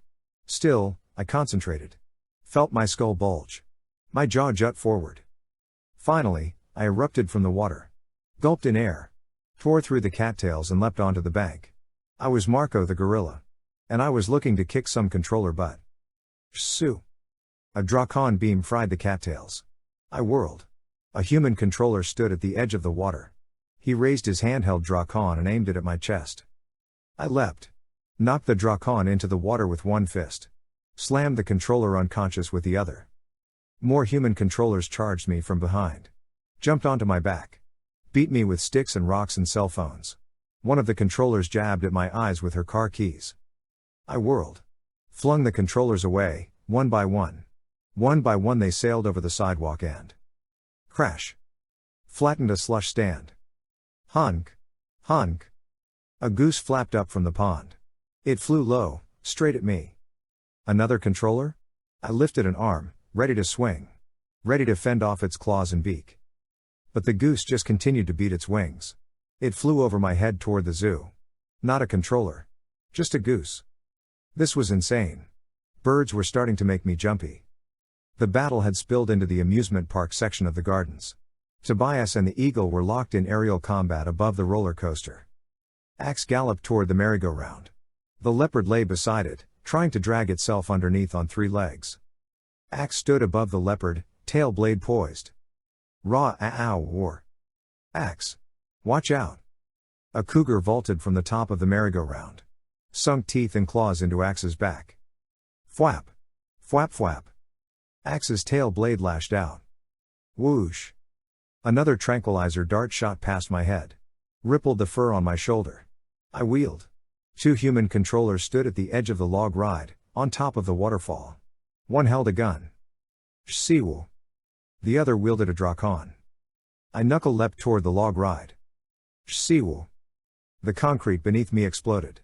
Still, I concentrated. Felt my skull bulge. My jaw jut forward. Finally, I erupted from the water. Gulped in air. Tore through the cattails and leapt onto the bank. I was Marco the gorilla. And I was looking to kick some controller butt. Shoo. A dracon beam fried the cattails. I whirled. A human controller stood at the edge of the water. He raised his handheld dracon and aimed it at my chest. I leapt. Knocked the dracon into the water with one fist. Slammed the controller unconscious with the other. More human controllers charged me from behind. Jumped onto my back. Beat me with sticks and rocks and cell phones. One of the controllers jabbed at my eyes with her car keys. I whirled. Flung the controllers away, one by one. One by one they sailed over the sidewalk and crash. Flattened a slush stand. Honk. Honk. A goose flapped up from the pond. It flew low, straight at me. Another controller? I lifted an arm, ready to swing. Ready to fend off its claws and beak. But the goose just continued to beat its wings. It flew over my head toward the zoo. Not a controller. Just a goose. This was insane. Birds were starting to make me jumpy. The battle had spilled into the amusement park section of the gardens. Tobias and the eagle were locked in aerial combat above the roller coaster. Axe galloped toward the merry-go-round. The leopard lay beside it, trying to drag itself underneath on 3 legs. Axe stood above the leopard, tail blade poised. Raw ow war. Axe. Watch out. A cougar vaulted from the top of the merry-go-round. Sunk teeth and claws into Axe's back. Fwap. Fwap fwap. Axe's tail blade lashed out. Whoosh. Another tranquilizer dart shot past my head. Rippled the fur on my shoulder. I wheeled. 2 human controllers stood at the edge of the log ride, on top of the waterfall. One held a gun. Siwu. The other wielded a dracon. I knuckle leapt toward the log ride. Siwu. The concrete beneath me exploded.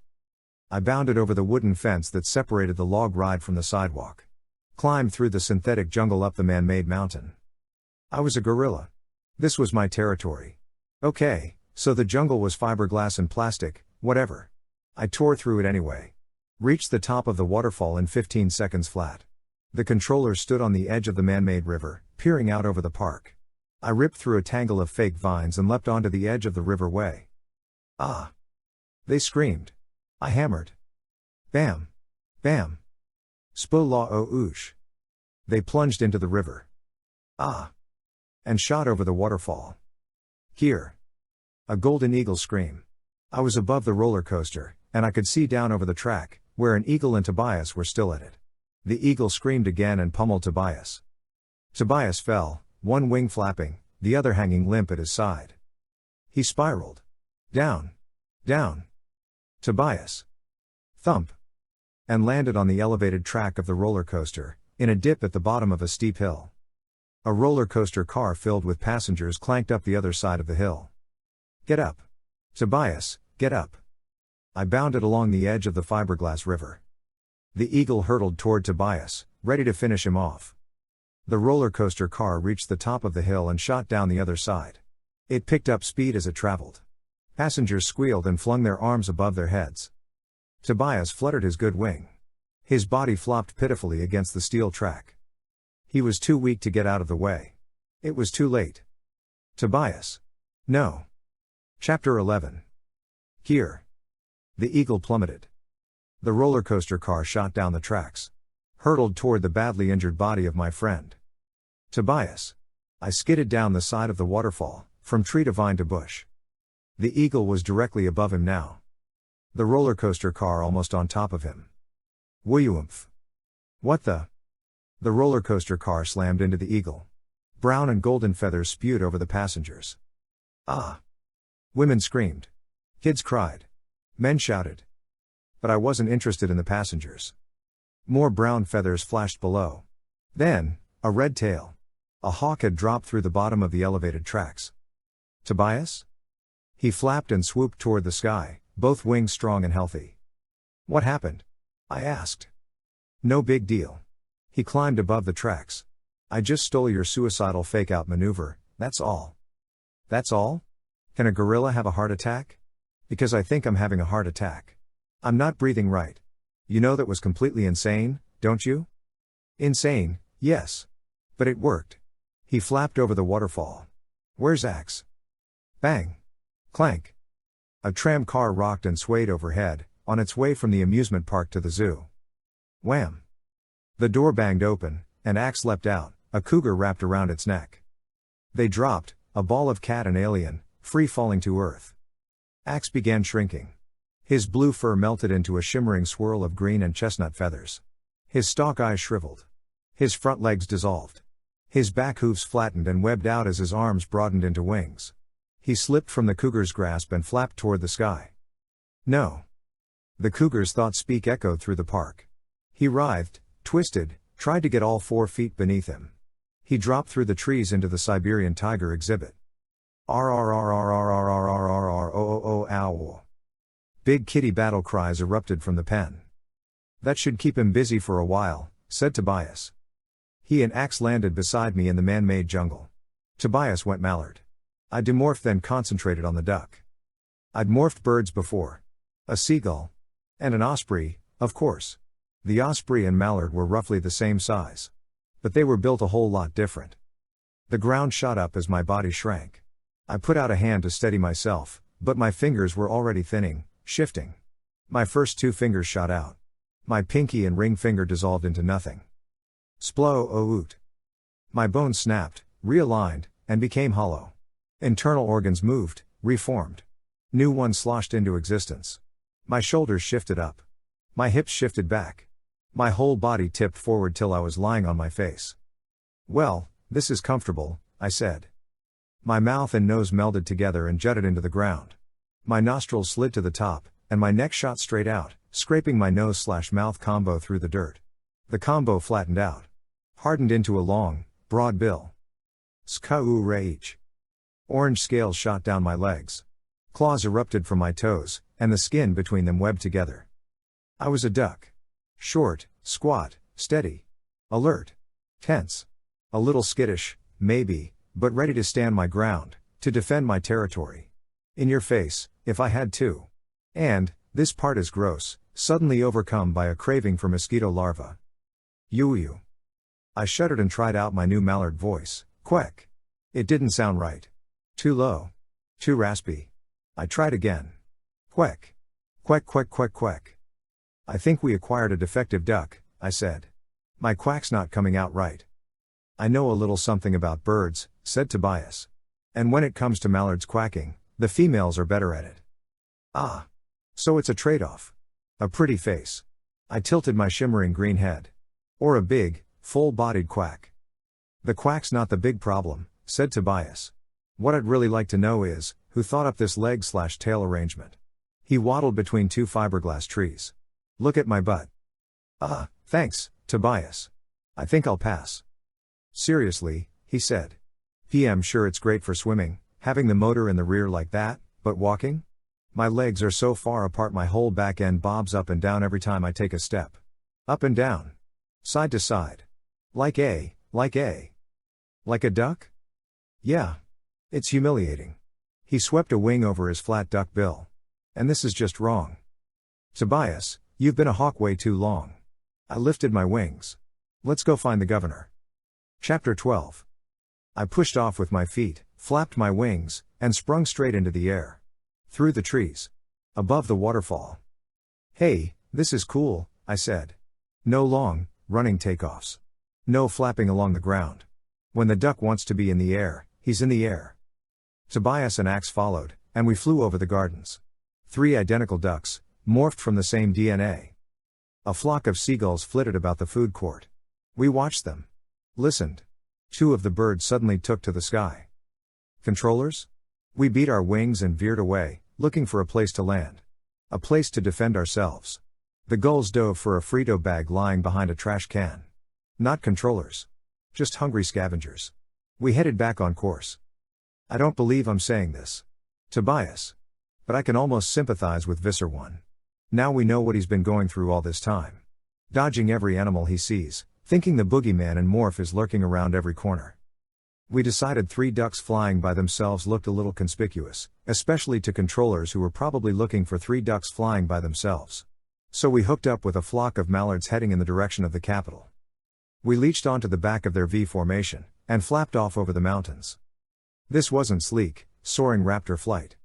I bounded over the wooden fence that separated the log ride from the sidewalk. Climbed through the synthetic jungle up the man-made mountain. I was a gorilla. This was my territory. Okay, so the jungle was fiberglass and plastic, whatever. I tore through it anyway. Reached the top of the waterfall in 15 seconds flat. The controllers stood on the edge of the man-made river, peering out over the park. I ripped through a tangle of fake vines and leapt onto the edge of the river way. Ah! They screamed. I hammered. Bam! Bam! Spo la o oosh. They plunged into the river. Ah! And shot over the waterfall. Here! A golden eagle scream. I was above the roller coaster, and I could see down over the track, where an eagle and Tobias were still at it. The eagle screamed again and pummeled Tobias. Tobias fell, one wing flapping, the other hanging limp at his side. He spiraled. Down. Down. Tobias. Thump. And landed on the elevated track of the roller coaster, in a dip at the bottom of a steep hill. A roller coaster car filled with passengers clanked up the other side of the hill. Get up. Tobias, get up. I bounded along the edge of the fiberglass river. The eagle hurtled toward Tobias, ready to finish him off. The roller coaster car reached the top of the hill and shot down the other side. It picked up speed as it traveled. Passengers squealed and flung their arms above their heads. Tobias fluttered his good wing. His body flopped pitifully against the steel track. He was too weak to get out of the way. It was too late. Tobias. No. Chapter 11. Here. The eagle plummeted. The roller coaster car shot down the tracks. hurtled toward the badly injured body of my friend. Tobias. I skidded down the side of the waterfall, from tree to vine to bush. The eagle was directly above him now. The roller coaster car almost on top of him. Wooyoomph. What the? The roller coaster car slammed into the eagle. Brown and golden feathers spewed over the passengers. Ah! Women screamed. Kids cried. Men shouted. But I wasn't interested in the passengers. More brown feathers flashed below. Then, a red tail. A hawk had dropped through the bottom of the elevated tracks. Tobias? He flapped and swooped toward the sky, both wings strong and healthy. What happened? I asked. No big deal. He climbed above the tracks. I just stole your suicidal fake-out maneuver, that's all. That's all? Can a gorilla have a heart attack? Because I think I'm having a heart attack. I'm not breathing right. You know that was completely insane, don't you? Insane, yes. But it worked. He flapped over the waterfall. Where's Axe? Bang. Clank. A tram car rocked and swayed overhead, on its way from the amusement park to the zoo. Wham! The door banged open, and Axe leapt out, a cougar wrapped around its neck. They dropped, a ball of cat and alien, free falling to earth. Axe began shrinking. His blue fur melted into a shimmering swirl of green and chestnut feathers. His stalk eyes shriveled. His front legs dissolved. His back hooves flattened and webbed out as his arms broadened into wings. He slipped from the cougar's grasp and flapped toward the sky. No. The cougar's thought-speak echoed through the park. He writhed, twisted, tried to get all 4 feet beneath him. He dropped through the trees into the Siberian tiger exhibit. Ow. Big kitty battle cries erupted from the pen. That should keep him busy for a while, said Tobias. He and Axe landed beside me in the man-made jungle. Tobias went mallard. I demorphed, then concentrated on the duck. I'd morphed birds before. A seagull. And an osprey, of course. The osprey and mallard were roughly the same size. But they were built a whole lot different. The ground shot up as my body shrank. I put out a hand to steady myself, but my fingers were already thinning, shifting. My first 2 fingers shot out. My pinky and ring finger dissolved into nothing. Splo-o-oot. My bones snapped, realigned, and became hollow. Internal organs moved, reformed. New ones sloshed into existence. My shoulders shifted up. My hips shifted back. My whole body tipped forward till I was lying on my face. Well, this is comfortable, I said. My mouth and nose melded together and jutted into the ground. My nostrils slid to the top, and my neck shot straight out, scraping my nose/mouth combo through the dirt. The combo flattened out. Hardened into a long, broad bill. Ska-oo-ra-each. Orange scales shot down my legs. Claws erupted from my toes, and the skin between them webbed together. I was a duck. Short, squat, steady. Alert. Tense. A little skittish, maybe, but ready to stand my ground, to defend my territory. In your face, if I had to. And, this part is gross, suddenly overcome by a craving for mosquito larvae. Yoo-yoo. I shuddered and tried out my new mallard voice, quack. It didn't sound right. Too low. Too raspy. I tried again. Quack. Quack quack quack quack. I think we acquired a defective duck, I said. My quack's not coming out right. I know a little something about birds, said Tobias. And when it comes to mallards quacking, the females are better at it. Ah. So it's a trade-off. A pretty face. I tilted my shimmering green head. Or a big, full-bodied quack. The quack's not the big problem, said Tobias. What I'd really like to know is, who thought up this leg/tail arrangement? He waddled between 2 fiberglass trees. Look at my butt. Ah, thanks, Tobias. I think I'll pass. Seriously, he said. I'm sure it's great for swimming, having the motor in the rear like that, but walking? My legs are so far apart my whole back end bobs up and down every time I take a step. Up and down. Side to side. Like a duck? Yeah. It's humiliating. He swept a wing over his flat duck bill. And this is just wrong. Tobias, you've been a hawk way too long. I lifted my wings. Let's go find the governor. Chapter 12. I pushed off with my feet, flapped my wings, and sprung straight into the air. Through the trees. Above the waterfall. Hey, this is cool, I said. No long, running takeoffs. No flapping along the ground. When the duck wants to be in the air, he's in the air. Tobias and Axe followed, and we flew over the gardens. 3 identical ducks, morphed from the same DNA. A flock of seagulls flitted about the food court. We watched them. Listened. 2 of the birds suddenly took to the sky. Controllers? We beat our wings and veered away, looking for a place to land. A place to defend ourselves. The gulls dove for a Frito bag lying behind a trash can. Not controllers. Just hungry scavengers. We headed back on course. I don't believe I'm saying this, Tobias. But I can almost sympathize with Visser 1. Now we know what he's been going through all this time. Dodging every animal he sees, thinking the boogeyman and morph is lurking around every corner. We decided 3 ducks flying by themselves looked a little conspicuous, especially to controllers who were probably looking for 3 ducks flying by themselves. So we hooked up with a flock of mallards heading in the direction of the capital. We leached onto the back of their V formation, and flapped off over the mountains. This wasn't sleek, soaring raptor flight.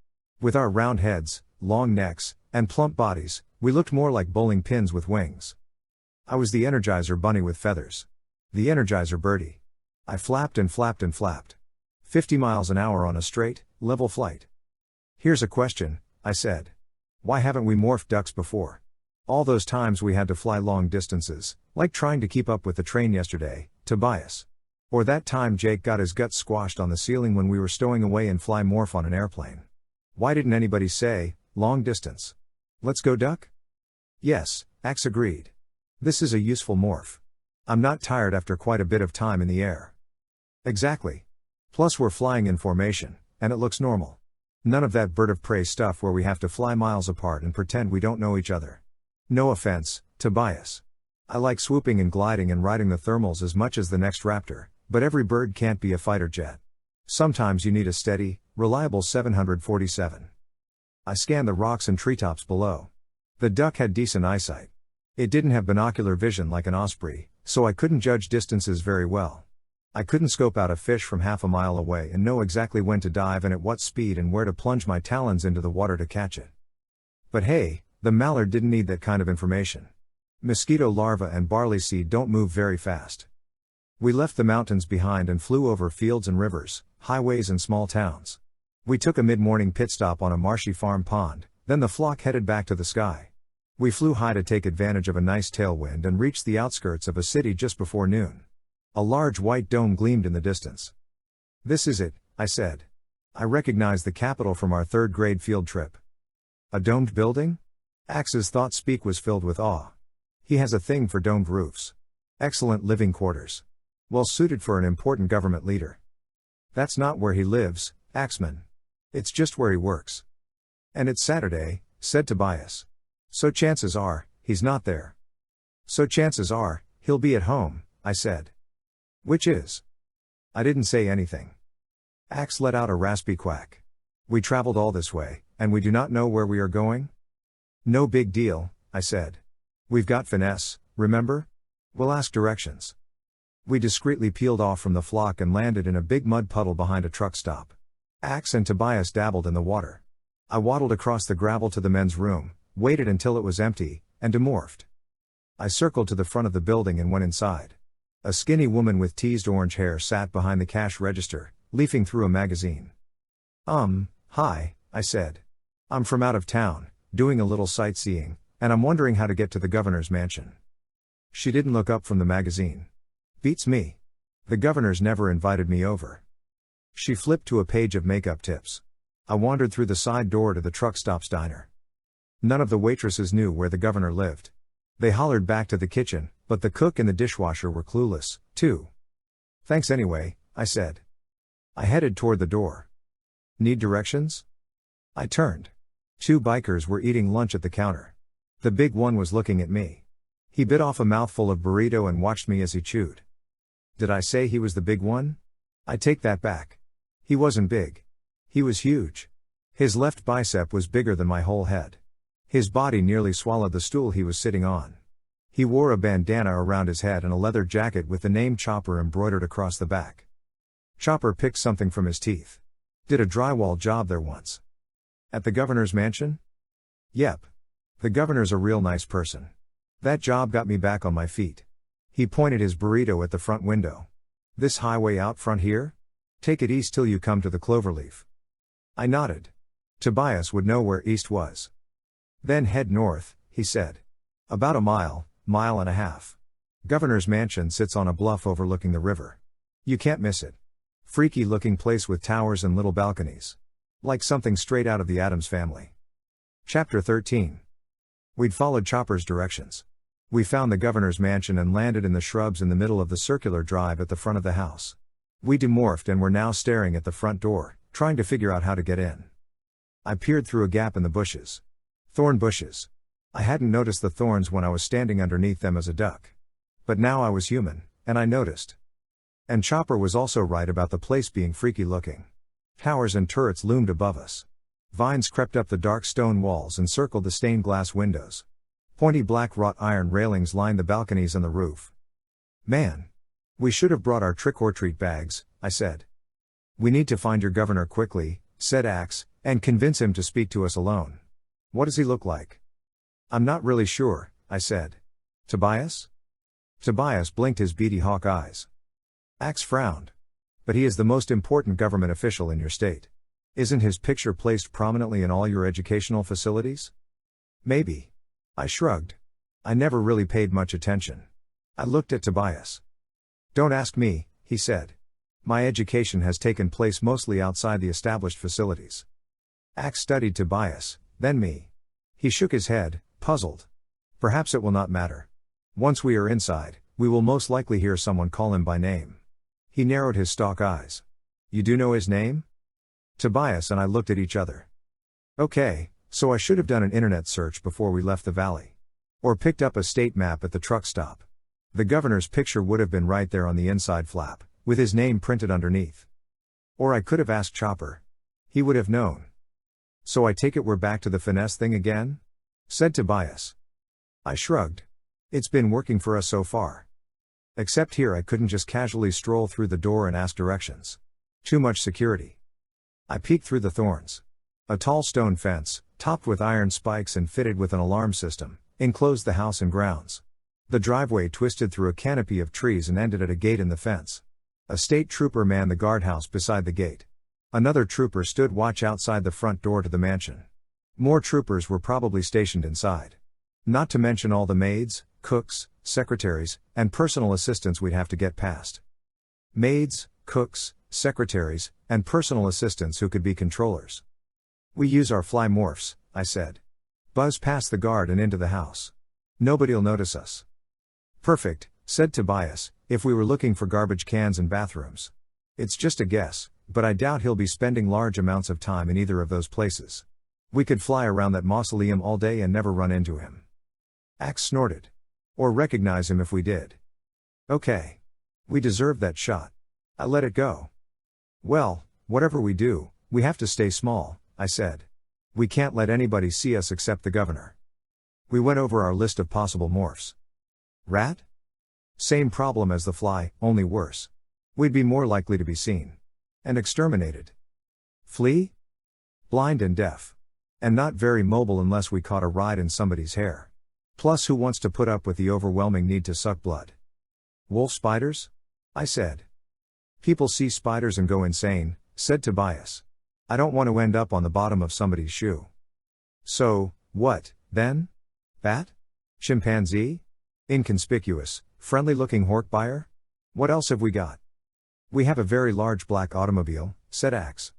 With our round heads, long necks, and plump bodies, we looked more like bowling pins with wings. I was the Energizer bunny with feathers. The Energizer birdie. I flapped and flapped and flapped. 50 miles an hour on a straight, level flight. Here's a question, I said. Why haven't we morphed ducks before? All those times we had to fly long distances, like trying to keep up with the train yesterday, Tobias. Or that time Jake got his guts squashed on the ceiling when we were stowing away in fly morph on an airplane. Why didn't anybody say, long distance? Let's go duck? Yes, Axe agreed. This is a useful morph. I'm not tired after quite a bit of time in the air. Exactly. Plus we're flying in formation, and it looks normal. None of that bird of prey stuff where we have to fly miles apart and pretend we don't know each other. No offense, Tobias. I like swooping and gliding and riding the thermals as much as the next raptor, but every bird can't be a fighter jet. Sometimes you need a steady, reliable 747. I scanned the rocks and treetops below. The duck had decent eyesight. It didn't have binocular vision like an osprey, so I couldn't judge distances very well. I couldn't scope out a fish from half a mile away and know exactly when to dive and at what speed and where to plunge my talons into the water to catch it. But hey, the mallard didn't need that kind of information. Mosquito larvae and barley seed don't move very fast. We left the mountains behind and flew over fields and rivers, highways and small towns. We took a mid-morning pit stop on a marshy farm pond, then the flock headed back to the sky. We flew high to take advantage of a nice tailwind and reached the outskirts of a city just before noon. A large white dome gleamed in the distance. This is it, I said. I recognized the capital from our 3rd grade field trip. A domed building? Axe's thought speak was filled with awe. He has a thing for domed roofs. Excellent living quarters. Well suited for an important government leader. That's not where he lives, Axeman. It's just where he works. And it's Saturday, said Tobias. So chances are, he's not there. So chances are, he'll be at home, I said. Which is? I didn't say anything. Axe let out a raspy quack. We traveled all this way, and we do not know where we are going? No big deal, I said. We've got finesse, remember? We'll ask directions. We discreetly peeled off from the flock and landed in a big mud puddle behind a truck stop. Axe and Tobias dabbled in the water. I waddled across the gravel to the men's room, waited until it was empty, and demorphed. I circled to the front of the building and went inside. A skinny woman with teased orange hair sat behind the cash register, leafing through a magazine. Hi, I said. I'm from out of town, doing a little sightseeing, and I'm wondering how to get to the governor's mansion. She didn't look up from the magazine. Beats me. The governor's never invited me over. She flipped to a page of makeup tips. I wandered through the side door to the truck stop's diner. None of the waitresses knew where the governor lived. They hollered back to the kitchen, but the cook and the dishwasher were clueless, too. Thanks anyway, I said. I headed toward the door. Need directions? I turned. 2 bikers were eating lunch at the counter. The big one was looking at me. He bit off a mouthful of burrito and watched me as he chewed. Did I say he was the big one? I take that back. He wasn't big. He was huge. His left bicep was bigger than my whole head. His body nearly swallowed the stool he was sitting on. He wore a bandana around his head and a leather jacket with the name Chopper embroidered across the back. Chopper picked something from his teeth. Did a drywall job there once. At the governor's mansion? Yep. The governor's a real nice person. That job got me back on my feet. He pointed his burrito at the front window. This highway out front here? Take it east till you come to the cloverleaf. I nodded. Tobias would know where east was. Then head north, he said. About a mile and a half. Governor's mansion sits on a bluff overlooking the river. You can't miss it. Freaky looking place with towers and little balconies. Like something straight out of the Addams Family. Chapter 13. We'd followed Chopper's directions. We found the governor's mansion and landed in the shrubs in the middle of the circular drive at the front of the house. We demorphed and were now staring at the front door, trying to figure out how to get in. I peered through a gap in the bushes. Thorn bushes. I hadn't noticed the thorns when I was standing underneath them as a duck. But now I was human, and I noticed. And Chopper was also right about the place being freaky looking. Towers and turrets loomed above us. Vines crept up the dark stone walls and circled the stained glass windows. Pointy black wrought iron railings lined the balconies and the roof. Man! We should have brought our trick-or-treat bags, I said. We need to find your governor quickly, said Axe, and convince him to speak to us alone. What does he look like? I'm not really sure, I said. Tobias? Tobias blinked his beady hawk eyes. Axe frowned. But he is the most important government official in your state. Isn't his picture placed prominently in all your educational facilities? Maybe. I shrugged. I never really paid much attention. I looked at Tobias. Don't ask me, he said. My education has taken place mostly outside the established facilities. Axe studied Tobias, then me. He shook his head, puzzled. Perhaps it will not matter. Once we are inside, we will most likely hear someone call him by name. He narrowed his stalk eyes. You do know his name? Tobias and I looked at each other. Okay, so I should have done an internet search before we left the valley. Or picked up a state map at the truck stop. The governor's picture would have been right there on the inside flap, with his name printed underneath. Or I could have asked Chopper. He would have known. So I take it we're back to the finesse thing again? Said Tobias. I shrugged. It's been working for us so far. Except here I couldn't just casually stroll through the door and ask directions. Too much security. I peeked through the thorns. A tall stone fence, topped with iron spikes and fitted with an alarm system, enclosed the house and grounds. The driveway twisted through a canopy of trees and ended at a gate in the fence. A state trooper manned the guardhouse beside the gate. Another trooper stood watch outside the front door to the mansion. More troopers were probably stationed inside. Not to mention all the maids, cooks, secretaries, and personal assistants we'd have to get past. Maids, cooks, secretaries, and personal assistants who could be controllers. We use our fly morphs, I said. Buzz past the guard and into the house. Nobody'll notice us. Perfect, said Tobias, if we were looking for garbage cans and bathrooms. It's just a guess, but I doubt he'll be spending large amounts of time in either of those places. We could fly around that mausoleum all day and never run into him. Axe snorted. Or recognize him if we did. Okay. We deserved that shot. I let it go. Well, whatever we do, we have to stay small, I said. We can't let anybody see us except the governor. We went over our list of possible morphs. Rat? Same problem as the fly, only worse. We'd be more likely to be seen. And exterminated. Flea? Blind and deaf. And not very mobile unless we caught a ride in somebody's hair. Plus who wants to put up with the overwhelming need to suck blood? Wolf spiders? I said. People see spiders and go insane, said Tobias. I don't want to end up on the bottom of somebody's shoe. So, what, then? Bat? Chimpanzee? Inconspicuous, friendly-looking Hork-Bajir? What else have we got? We have a very large black automobile, said Axe.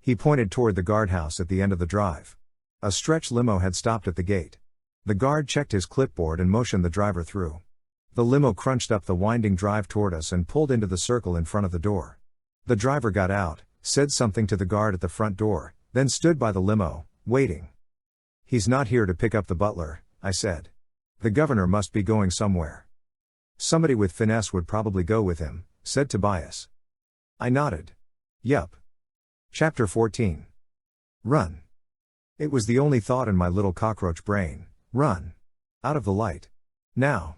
He pointed toward the guardhouse at the end of the drive. A stretch limo had stopped at the gate. The guard checked his clipboard and motioned the driver through. The limo crunched up the winding drive toward us and pulled into the circle in front of the door. The driver got out, said something to the guard at the front door, then stood by the limo, waiting. He's not here to pick up the butler, I said. The governor must be going somewhere. Somebody with finesse would probably go with him, said Tobias. I nodded. Yup. Chapter 14. Run. It was the only thought in my little cockroach brain. Run. Out of the light. Now.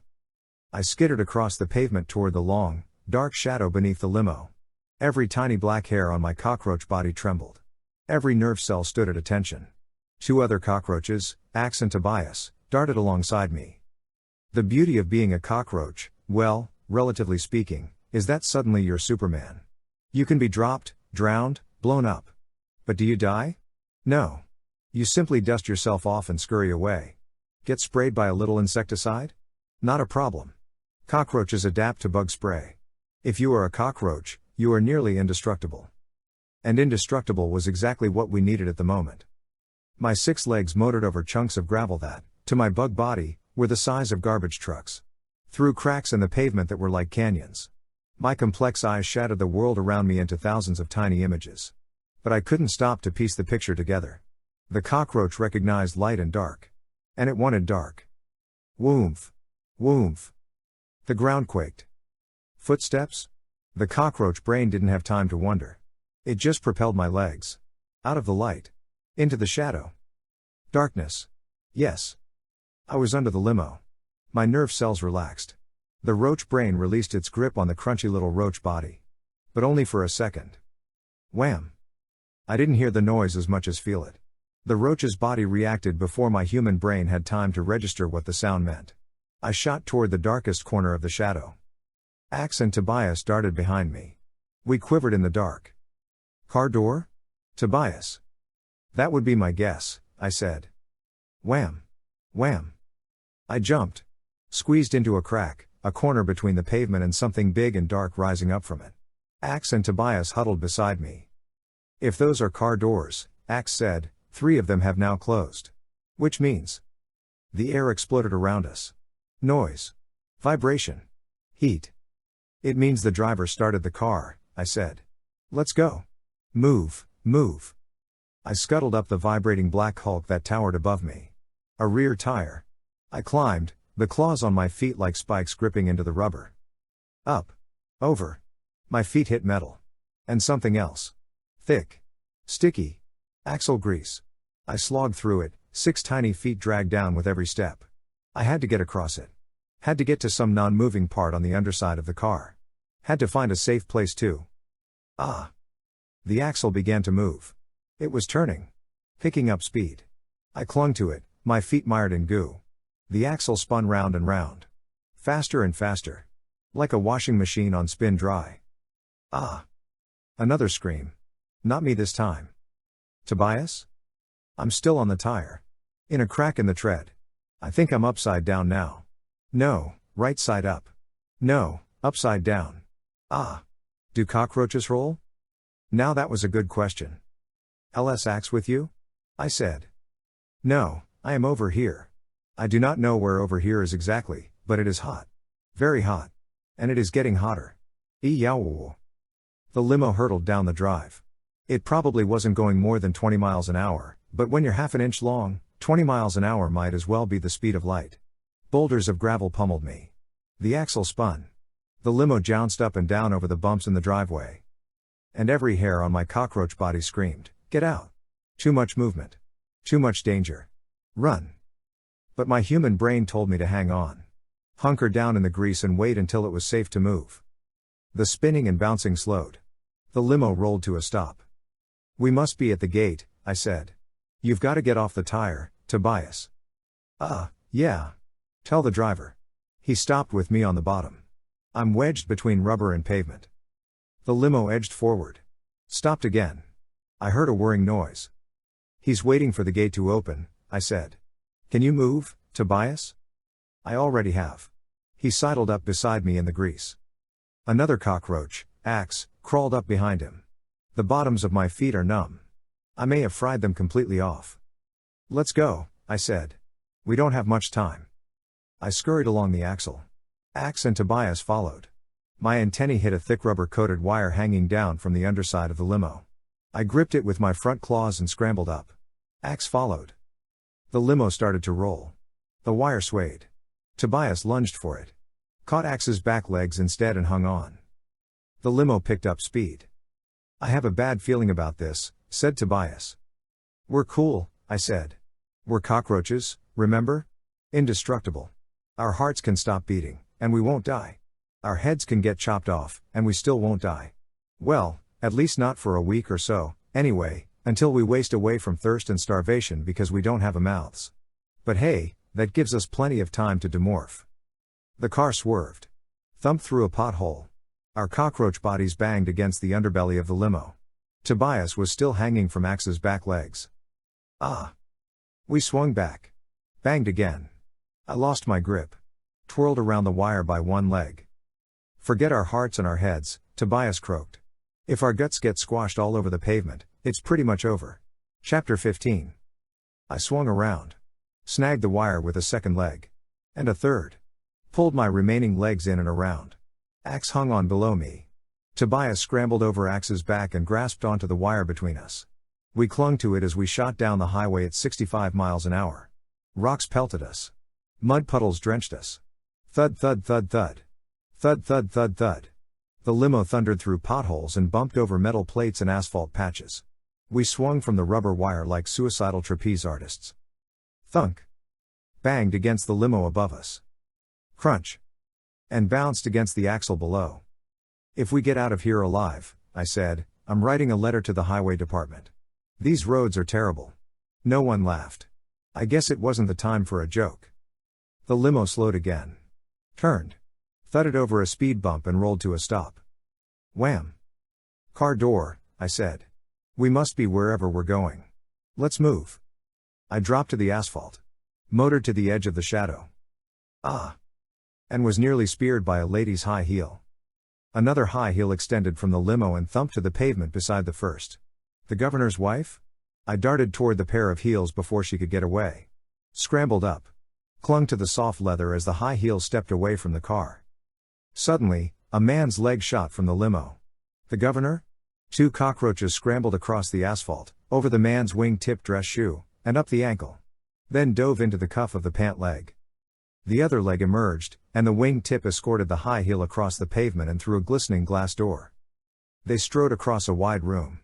I skittered across the pavement toward the long, dark shadow beneath the limo. Every tiny black hair on my cockroach body trembled. Every nerve cell stood at attention. 2 other cockroaches, Axe and Tobias, darted alongside me. The beauty of being a cockroach, well, relatively speaking, is that suddenly you're Superman. You can be dropped, drowned, blown up. But do you die? No. You simply dust yourself off and scurry away. Get sprayed by a little insecticide? Not a problem. Cockroaches adapt to bug spray. If you are a cockroach, you are nearly indestructible. And indestructible was exactly what we needed at the moment. My 6 legs motored over chunks of gravel that, to my bug body, were the size of garbage trucks. Through cracks in the pavement that were like canyons. My complex eyes shattered the world around me into thousands of tiny images. But I couldn't stop to piece the picture together. The cockroach recognized light and dark. And it wanted dark. Woomph. Woomph. The ground quaked. Footsteps? The cockroach brain didn't have time to wonder. It just propelled my legs. Out of the light. Into the shadow. Darkness. Yes. I was under the limo. My nerve cells relaxed. The roach brain released its grip on the crunchy little roach body. But only for a second. Wham! I didn't hear the noise as much as feel it. The roach's body reacted before my human brain had time to register what the sound meant. I shot toward the darkest corner of the shadow. Axe and Tobias darted behind me. We quivered in the dark. Car door? Tobias. That would be my guess, I said. Wham! Wham! I jumped. Squeezed into a crack, a corner between the pavement and something big and dark rising up from it. Axe and Tobias huddled beside me. If those are car doors, Axe said, 3 of them have now closed. Which means? The air exploded around us. Noise. Vibration. Heat. It means the driver started the car, I said. Let's go. Move, move. I scuttled up the vibrating black hulk that towered above me. A rear tire. I climbed, the claws on my feet like spikes gripping into the rubber. Up. Over. My feet hit metal. And something else. Thick. Sticky. Axle grease. I slogged through it, 6 tiny feet dragged down with every step. I had to get across it. Had to get to some non-moving part on the underside of the car. Had to find a safe place too. Ah. The axle began to move. It was turning. Picking up speed. I clung to it, my feet mired in goo. The axle spun round and round. Faster and faster. Like a washing machine on spin dry. Ah. Another scream. Not me this time. Tobias? I'm still on the tire. In a crack in the tread. I think I'm upside down now. No, right side up. No, upside down. Ah. Do cockroaches roll? Now that was a good question. LS Axe with you? I said. No, I am over here. I do not know where over here is exactly, but it is hot. Very hot. And it is getting hotter. Yow. The limo hurtled down the drive. It probably wasn't going more than 20 miles an hour, but when you're half an inch long, 20 miles an hour might as well be the speed of light. Boulders of gravel pummeled me. The axle spun. The limo jounced up and down over the bumps in the driveway. And every hair on my cockroach body screamed, "Get out! Too much movement. Too much danger. Run!" But my human brain told me to hang on. Hunker down in the grease and wait until it was safe to move. The spinning and bouncing slowed. The limo rolled to a stop. We must be at the gate, I said. You've got to get off the tire, Tobias. Yeah. Tell the driver. He stopped with me on the bottom. I'm wedged between rubber and pavement. The limo edged forward. Stopped again. I heard a whirring noise. He's waiting for the gate to open, I said. Can you move, Tobias? I already have. He sidled up beside me in the grease. Another cockroach, Axe, crawled up behind him. The bottoms of my feet are numb. I may have fried them completely off. Let's go, I said. We don't have much time. I scurried along the axle. Axe and Tobias followed. My antennae hit a thick rubber-coated wire hanging down from the underside of the limo. I gripped it with my front claws and scrambled up. Axe followed. The limo started to roll. The wire swayed. Tobias lunged for it. Caught Axe's back legs instead and hung on. The limo picked up speed. I have a bad feeling about this, said Tobias. We're cool, I said. We're cockroaches, remember? Indestructible. Our hearts can stop beating, and we won't die. Our heads can get chopped off, and we still won't die. Well, at least not for a week or so, anyway, until we waste away from thirst and starvation because we don't have a mouths. But hey, that gives us plenty of time to demorph. The car swerved. thumped through a pothole. Our cockroach bodies banged against the underbelly of the limo. Tobias was still hanging from Axe's back legs. Ah! We swung back. Banged again. I lost my grip. Twirled around the wire by one leg. Forget our hearts and our heads, Tobias croaked. If our guts get squashed all over the pavement, it's pretty much over. Chapter 15. I swung around. Snagged the wire with a second leg. And a third. Pulled my remaining legs in and around. Axe hung on below me. Tobias scrambled over Axe's back and grasped onto the wire between us. We clung to it as we shot down the highway at 65 miles an hour. Rocks pelted us. Mud puddles drenched us. Thud thud thud thud. Thud thud thud thud. The limo thundered through potholes and bumped over metal plates and asphalt patches. We swung from the rubber wire like suicidal trapeze artists. Thunk. Banged against the limo above us. Crunch. And bounced against the axle below. If we get out of here alive, I said, I'm writing a letter to the highway department. These roads are terrible. No one laughed. I guess it wasn't the time for a joke. The limo slowed again. Turned. Thudded over a speed bump and rolled to a stop. Wham! Car door, I said. We must be wherever we're going. Let's move. I dropped to the asphalt. Motored to the edge of the shadow. Ah! And was nearly speared by a lady's high heel. Another high heel extended from the limo and thumped to the pavement beside the first. The governor's wife? I darted toward the pair of heels before she could get away. Scrambled up. Clung to the soft leather as the high heel stepped away from the car. Suddenly, a man's leg shot from the limo. The governor? Two cockroaches scrambled across the asphalt, over the man's wing-tip dress shoe, and up the ankle. Then dove into the cuff of the pant leg. The other leg emerged, and the wing-tip escorted the high heel across the pavement and through a glistening glass door. They strode across a wide room.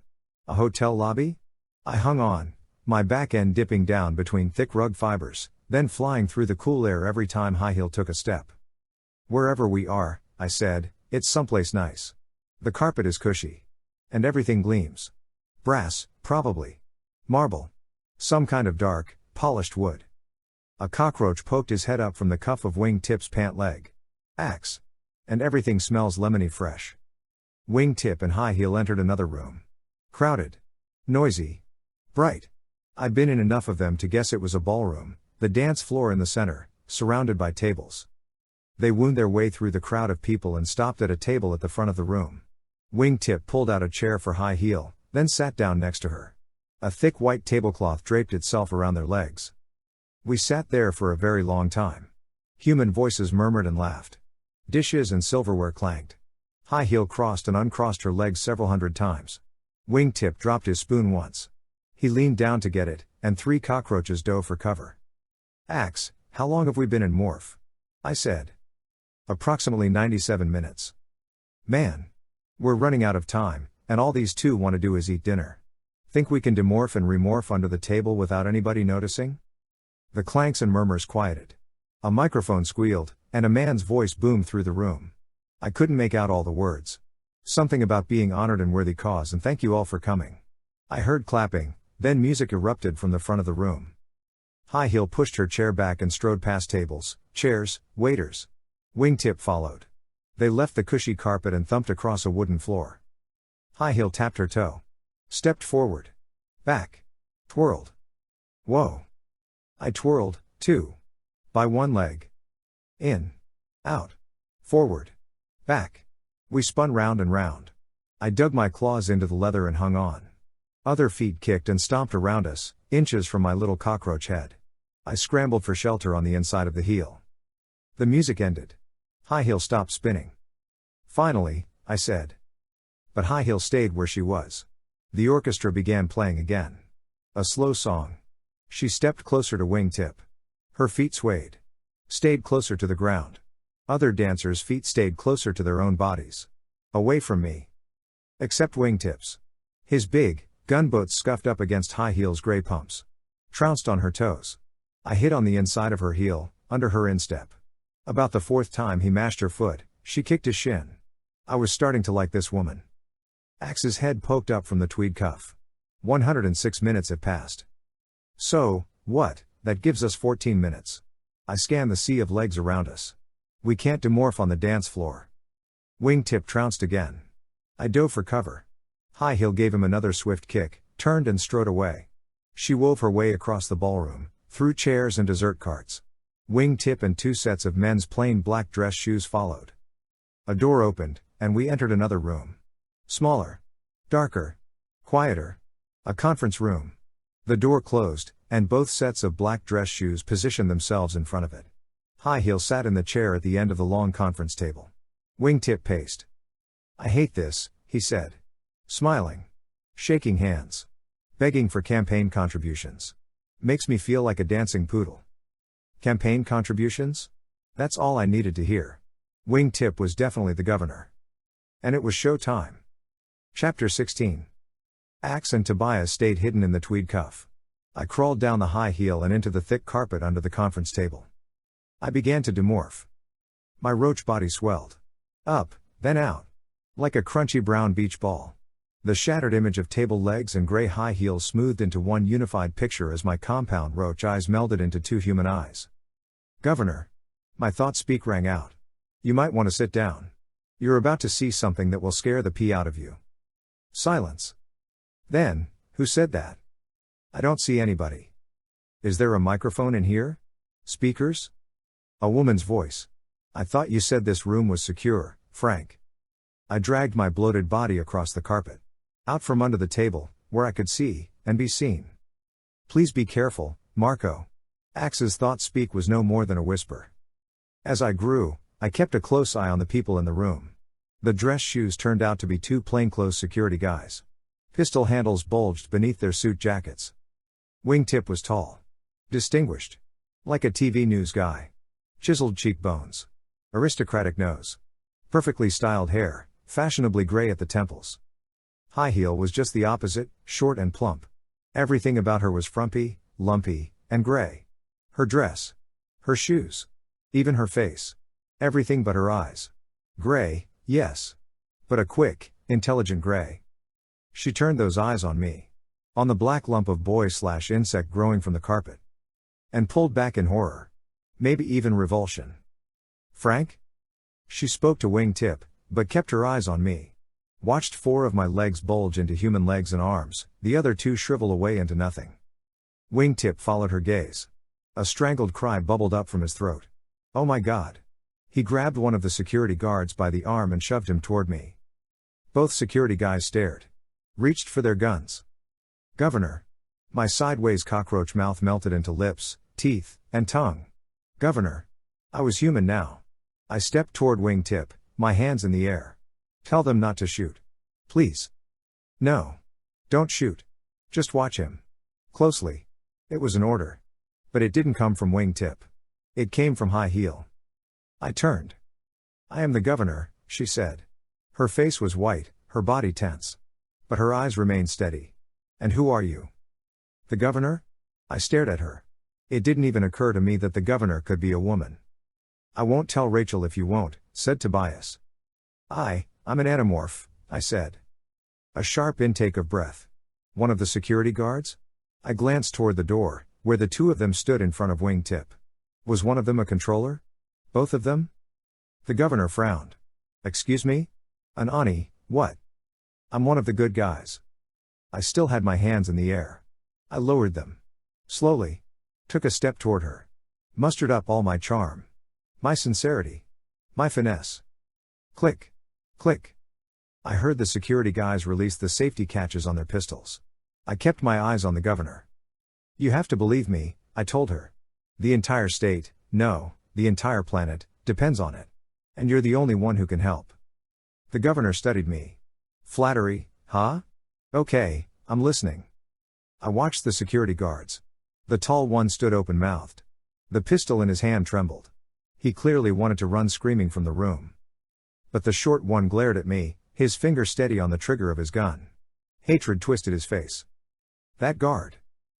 A hotel lobby? I hung on, my back end dipping down between thick rug fibers, then flying through the cool air every time high heel took a step. Wherever we are, I said, it's someplace nice. The carpet is cushy. And everything gleams. Brass, probably. Marble. Some kind of dark, polished wood. A cockroach poked his head up from the cuff of wing-tip's pant leg. Axe. And everything smells lemony fresh. Wing-tip and high heel entered another room. Crowded. Noisy. Bright. I'd been in enough of them to guess it was a ballroom, the dance floor in the center, surrounded by tables. They wound their way through the crowd of people and stopped at a table at the front of the room. Wingtip pulled out a chair for high heel, then sat down next to her. A thick white tablecloth draped itself around their legs. We sat there for a very long time. Human voices murmured and laughed. Dishes and silverware clanked. High heel crossed and uncrossed her legs several hundred times. Wingtip dropped his spoon once. He leaned down to get it, and 3 cockroaches dove for cover. Axe, how long have we been in Morph? I said. Approximately 97 minutes. Man. We're running out of time, and all these two want to do is eat dinner. Think we can demorph and remorph under the table without anybody noticing? The clanks and murmurs quieted. A microphone squealed, and a man's voice boomed through the room. I couldn't make out all the words. Something about being honored and worthy cause and thank you all for coming. I heard clapping, then music erupted from the front of the room. High heel pushed her chair back and strode past tables, chairs, waiters. Wingtip followed. They left the cushy carpet and thumped across a wooden floor. High heel tapped her toe. Stepped forward. Back. Twirled. Whoa. I twirled, too. By one leg. In. Out. Forward. Back. We spun round and round. I dug my claws into the leather and hung on. Other feet kicked and stomped around us, inches from my little cockroach head. I scrambled for shelter on the inside of the heel. The music ended. High heel stopped spinning. Finally, I said. But high heel stayed where she was. The orchestra began playing again. A slow song. She stepped closer to Wingtip. Her feet swayed. Stayed closer to the ground. Other dancers' feet stayed closer to their own bodies. Away from me. Except Wingtip's. His big, gunboats scuffed up against high heel's gray pumps. Trounced on her toes. I hit on the inside of her heel, under her instep. About the 4th time he mashed her foot, she kicked his shin. I was starting to like this woman. Axe's head poked up from the tweed cuff. 106 minutes have passed. So, what, that gives us 14 minutes. I scanned the sea of legs around us. We can't demorph on the dance floor. Wingtip trounced again. I dove for cover. High Heel gave him another swift kick, turned and strode away. She wove her way across the ballroom, through chairs and dessert carts. Wingtip and 2 sets of men's plain black dress shoes followed. A door opened, and we entered another room. Smaller. Darker. Quieter. A conference room. The door closed, and both sets of black dress shoes positioned themselves in front of it. High Heel sat in the chair at the end of the long conference table. Wingtip paced. I hate this, he said. Smiling. Shaking hands. Begging for campaign contributions. Makes me feel like a dancing poodle. Campaign contributions? That's all I needed to hear. Wingtip was definitely the governor. And it was show time. Chapter 16. Axe and Tobias stayed hidden in the tweed cuff. I crawled down the high heel and into the thick carpet under the conference table. I began to demorph. My roach body swelled. Up, then out. Like a crunchy brown beach ball. The shattered image of table legs and gray high heels smoothed into one unified picture as my compound roach eyes melded into 2 human eyes. Governor. My thought-speak rang out. You might want to sit down. You're about to see something that will scare the pee out of you. Silence. Then, who said that? I don't see anybody. Is there a microphone in here? Speakers? A woman's voice. I thought you said this room was secure, Frank. I dragged my bloated body across the carpet. Out from under the table, where I could see, and be seen. Please be careful, Marco. Axe's thought-speak was no more than a whisper. As I grew, I kept a close eye on the people in the room. The dress shoes turned out to be 2 plainclothes security guys. Pistol handles bulged beneath their suit jackets. Wingtip was tall. Distinguished. Like a TV news guy. Chiseled cheekbones. Aristocratic nose. Perfectly styled hair, fashionably gray at the temples. High Heel was just the opposite, short and plump. Everything about her was frumpy, lumpy, and gray. Her dress. Her shoes. Even her face. Everything but her eyes. Gray, yes. But a quick, intelligent gray. She turned those eyes on me. On the black lump of boy/insect growing from the carpet. And pulled back in horror. Maybe even revulsion. Frank? She spoke to Wingtip, but kept her eyes on me. Watched 4 of my legs bulge into human legs and arms, the other 2 shrivel away into nothing. Wingtip followed her gaze. A strangled cry bubbled up from his throat. Oh my God. He grabbed one of the security guards by the arm and shoved him toward me. Both security guys stared. Reached for their guns. Governor. My sideways cockroach mouth melted into lips, teeth, and tongue. Governor. I was human now. I stepped toward Wingtip, my hands in the air. Tell them not to shoot. Please. No. Don't shoot. Just watch him. Closely. It was an order. But it didn't come from Wingtip. It came from High Heel. I turned. I am the governor, she said. Her face was white, her body tense. But her eyes remained steady. And who are you? The governor? I stared at her. It didn't even occur to me that the governor could be a woman. I won't tell Rachel if you won't, said Tobias. I'm an Animorph, I said. A sharp intake of breath. One of the security guards? I glanced toward the door, where the 2 of them stood in front of Wingtip. Was one of them a controller? Both of them? The governor frowned. Excuse me? An Ani, what? I'm one of the good guys. I still had my hands in the air. I lowered them. Slowly. Took a step toward her. Mustered up all my charm. My sincerity. My finesse. Click. Click. I heard the security guys release the safety catches on their pistols. I kept my eyes on the governor. You have to believe me, I told her. The entire state, no, the entire planet, depends on it. And you're the only one who can help. The governor studied me. Flattery, huh? Okay, I'm listening. I watched the security guards. The tall one stood open-mouthed. The pistol in his hand trembled. He clearly wanted to run screaming from the room. But the short one glared at me, his finger steady on the trigger of his gun. Hatred twisted his face. That guard.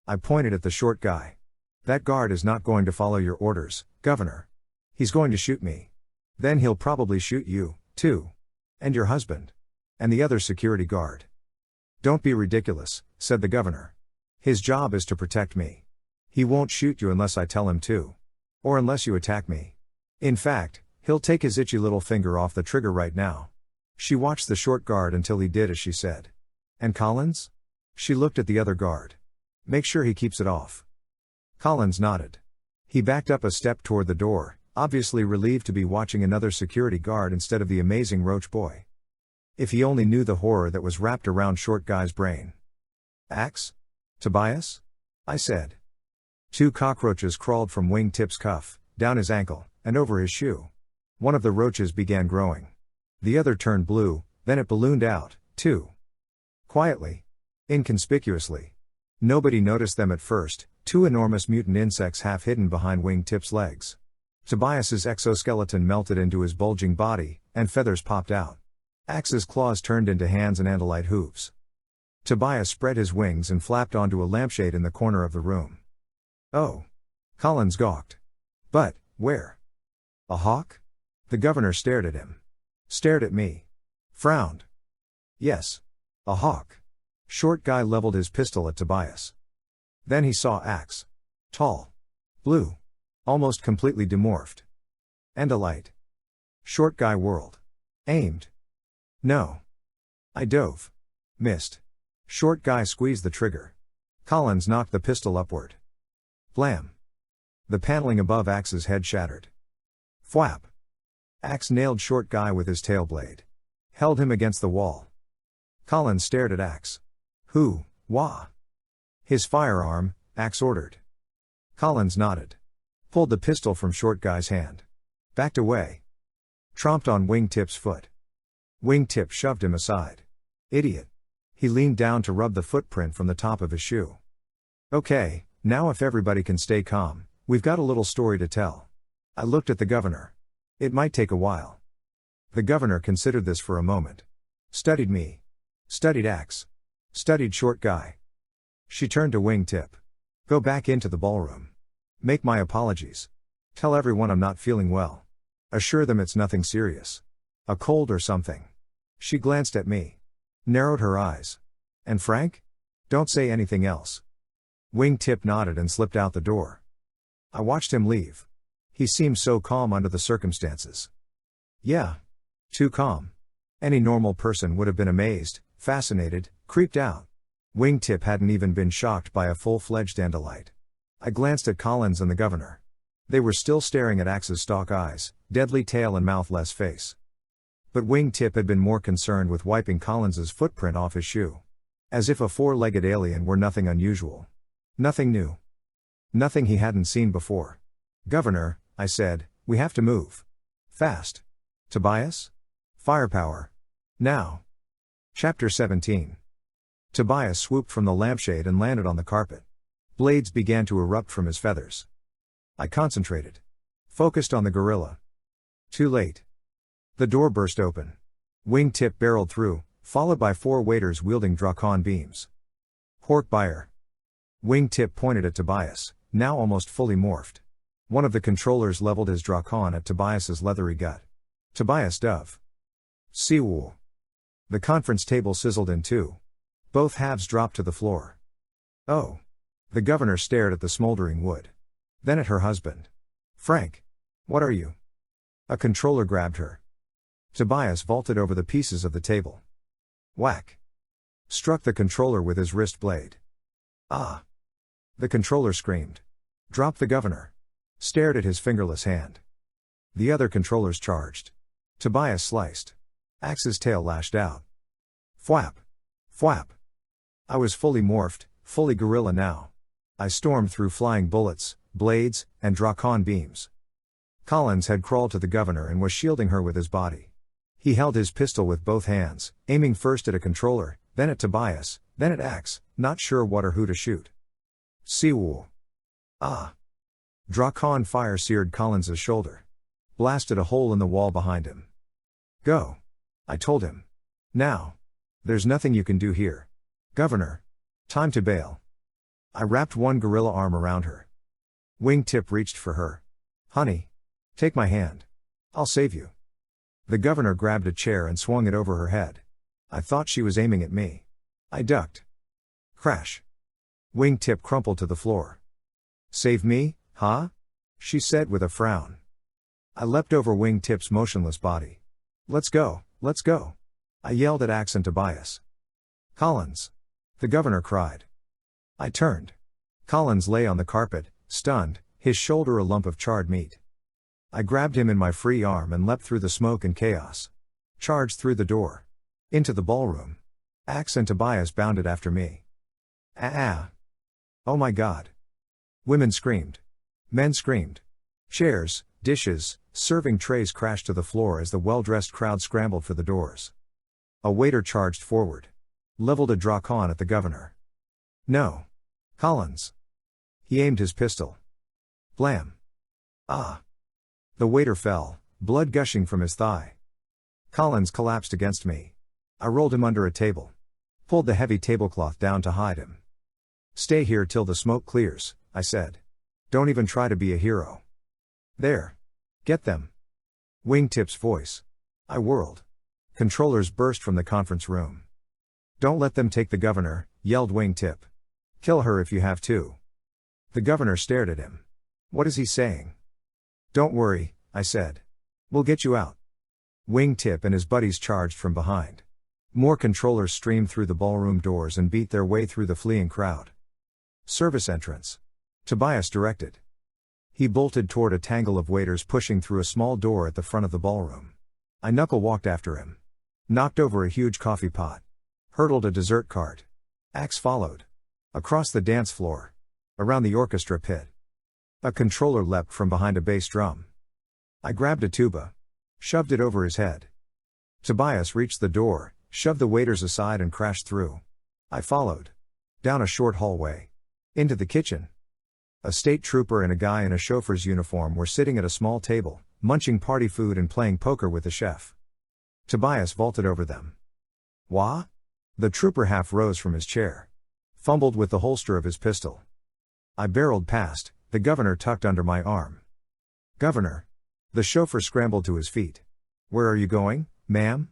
I pointed at the short guy. That guard is not going to follow your orders, Governor. He's going to shoot me. Then he'll probably shoot you, too. And your husband. And the other security guard. Don't be ridiculous, said the governor. His job is to protect me. He won't shoot you unless I tell him to. Or unless you attack me. In fact, He'll take his itchy little finger off the trigger right now. She watched the short guard until he did as she said. And Collins? She looked at the other guard. Make sure he keeps it off. Collins nodded. He backed up a step toward the door, obviously relieved to be watching another security guard instead of the amazing roach boy. If he only knew the horror that was wrapped around short guy's brain. Axe? Tobias? I said. 2 cockroaches crawled from Wingtip's cuff, down his ankle, and over his shoe. One of the roaches began growing. The other turned blue, then it ballooned out, too. Quietly. Inconspicuously. Nobody noticed them at first, 2 enormous mutant insects half hidden behind Wingtip's legs. Tobias's exoskeleton melted into his bulging body, and feathers popped out. Axe's claws turned into hands and Andalite hooves. Tobias spread his wings and flapped onto a lampshade in the corner of the room. Oh. Collins gawked. But, where? A hawk? The governor stared at him. Stared at me. Frowned. Yes. A hawk. Short guy leveled his pistol at Tobias. Then he saw Axe. Tall. Blue. Almost completely demorphed. Andalite. Short guy whirled. Aimed. No. I dove. Missed. Short guy squeezed the trigger. Collins knocked the pistol upward. Blam. The paneling above Axe's head shattered. Thwap. Axe nailed short guy with his tail blade. Held him against the wall. Collins stared at Axe. Who, wah? His firearm, Axe ordered. Collins nodded. Pulled the pistol from short guy's hand. Backed away. Tromped on Wingtip's foot. Wingtip shoved him aside. Idiot. He leaned down to rub the footprint from the top of his shoe. Okay, now if everybody can stay calm, we've got a little story to tell. I looked at the governor. It might take a while. The governor considered this for a moment. Studied me. Studied Axe. Studied short guy. She turned to Wingtip. Go back into the ballroom. Make my apologies. Tell everyone I'm not feeling well. Assure them it's nothing serious. A cold or something. She glanced at me. Narrowed her eyes. And Frank? Don't say anything else. Wingtip nodded and slipped out the door. I watched him leave. He seemed so calm under the circumstances. Yeah. Too calm. Any normal person would have been amazed, fascinated, creeped out. Wingtip hadn't even been shocked by a full-fledged Andalite. I glanced at Collins and the governor. They were still staring at Axe's stalk eyes, deadly tail and mouthless face. But Wingtip had been more concerned with wiping Collins's footprint off his shoe. As if a 4-legged alien were nothing unusual. Nothing new. Nothing he hadn't seen before. Governor, I said, we have to move. Fast. Tobias? Firepower. Now. Chapter 17. Tobias swooped from the lampshade and landed on the carpet. Blades began to erupt from his feathers. I concentrated. Focused on the gorilla. Too late. The door burst open. Wingtip barreled through, followed by 4 waiters wielding Drakon beams. Hork-Bajir. Wingtip pointed at Tobias, now almost fully morphed. One of the controllers leveled his Drakon at Tobias's leathery gut. Tobias dove. Seawool. The conference table sizzled in 2. Both halves dropped to the floor. Oh. The governor stared at the smoldering wood. Then at her husband. Frank. What are you? A controller grabbed her. Tobias vaulted over the pieces of the table. Whack. Struck the controller with his wrist blade. Ah. The controller screamed. Dropped the governor. Stared at his fingerless hand. The other controllers charged. Tobias sliced. Axe's tail lashed out. Thwap. Thwap. I was fully morphed, fully gorilla now. I stormed through flying bullets, blades, and Drakon beams. Collins had crawled to the governor and was shielding her with his body. He held his pistol with both hands, aiming first at a controller, then at Tobias, then at Axe, not sure what or who to shoot. Seawool. Ah. Drakon fire seared Collins's shoulder. Blasted a hole in the wall behind him. Go. I told him. Now. There's nothing you can do here. Governor. Time to bail. I wrapped one gorilla arm around her. Wingtip reached for her. Honey. Take my hand. I'll save you. The governor grabbed a chair and swung it over her head. I thought she was aiming at me. I ducked. Crash. Wingtip crumpled to the floor. Save me, huh? She said with a frown. I leapt over Wingtip's motionless body. Let's go, let's go. I yelled at Axe and Tobias. Collins! The governor cried. I turned. Collins lay on the carpet, stunned, his shoulder a lump of charred meat. I grabbed him in my free arm and leapt through the smoke and chaos. Charged through the door. Into the ballroom. Axe and Tobias bounded after me. Ah! Oh my God! Women screamed. Men screamed. Chairs, dishes, serving trays crashed to the floor as the well-dressed crowd scrambled for the doors. A waiter charged forward. Leveled a Drakon at the governor. No. Collins. He aimed his pistol. Blam. Ah. The waiter fell, blood gushing from his thigh. Collins collapsed against me. I rolled him under a table. Pulled the heavy tablecloth down to hide him. Stay here till the smoke clears, I said. Don't even try to be a hero. There. Get them. Wingtip's voice. I whirled. Controllers burst from the conference room. Don't let them take the governor, yelled Wingtip. Kill her if you have to. The governor stared at him. What is he saying? Don't worry, I said. We'll get you out. Wingtip and his buddies charged from behind. More controllers streamed through the ballroom doors and beat their way through the fleeing crowd. Service entrance. Tobias directed. He bolted toward a tangle of waiters pushing through a small door at the front of the ballroom. I knuckle-walked after him. Knocked over a huge coffee pot. Hurdled a dessert cart. Axe followed. Across the dance floor. Around the orchestra pit. A controller leapt from behind a bass drum. I grabbed a tuba. Shoved it over his head. Tobias reached the door, shoved the waiters aside and crashed through. I followed. Down a short hallway. Into the kitchen. A state trooper and a guy in a chauffeur's uniform were sitting at a small table, munching party food and playing poker with the chef. Tobias vaulted over them. Wah? The trooper half rose from his chair. Fumbled with the holster of his pistol. I barreled past, the governor tucked under my arm. Governor. The chauffeur scrambled to his feet. Where are you going, ma'am?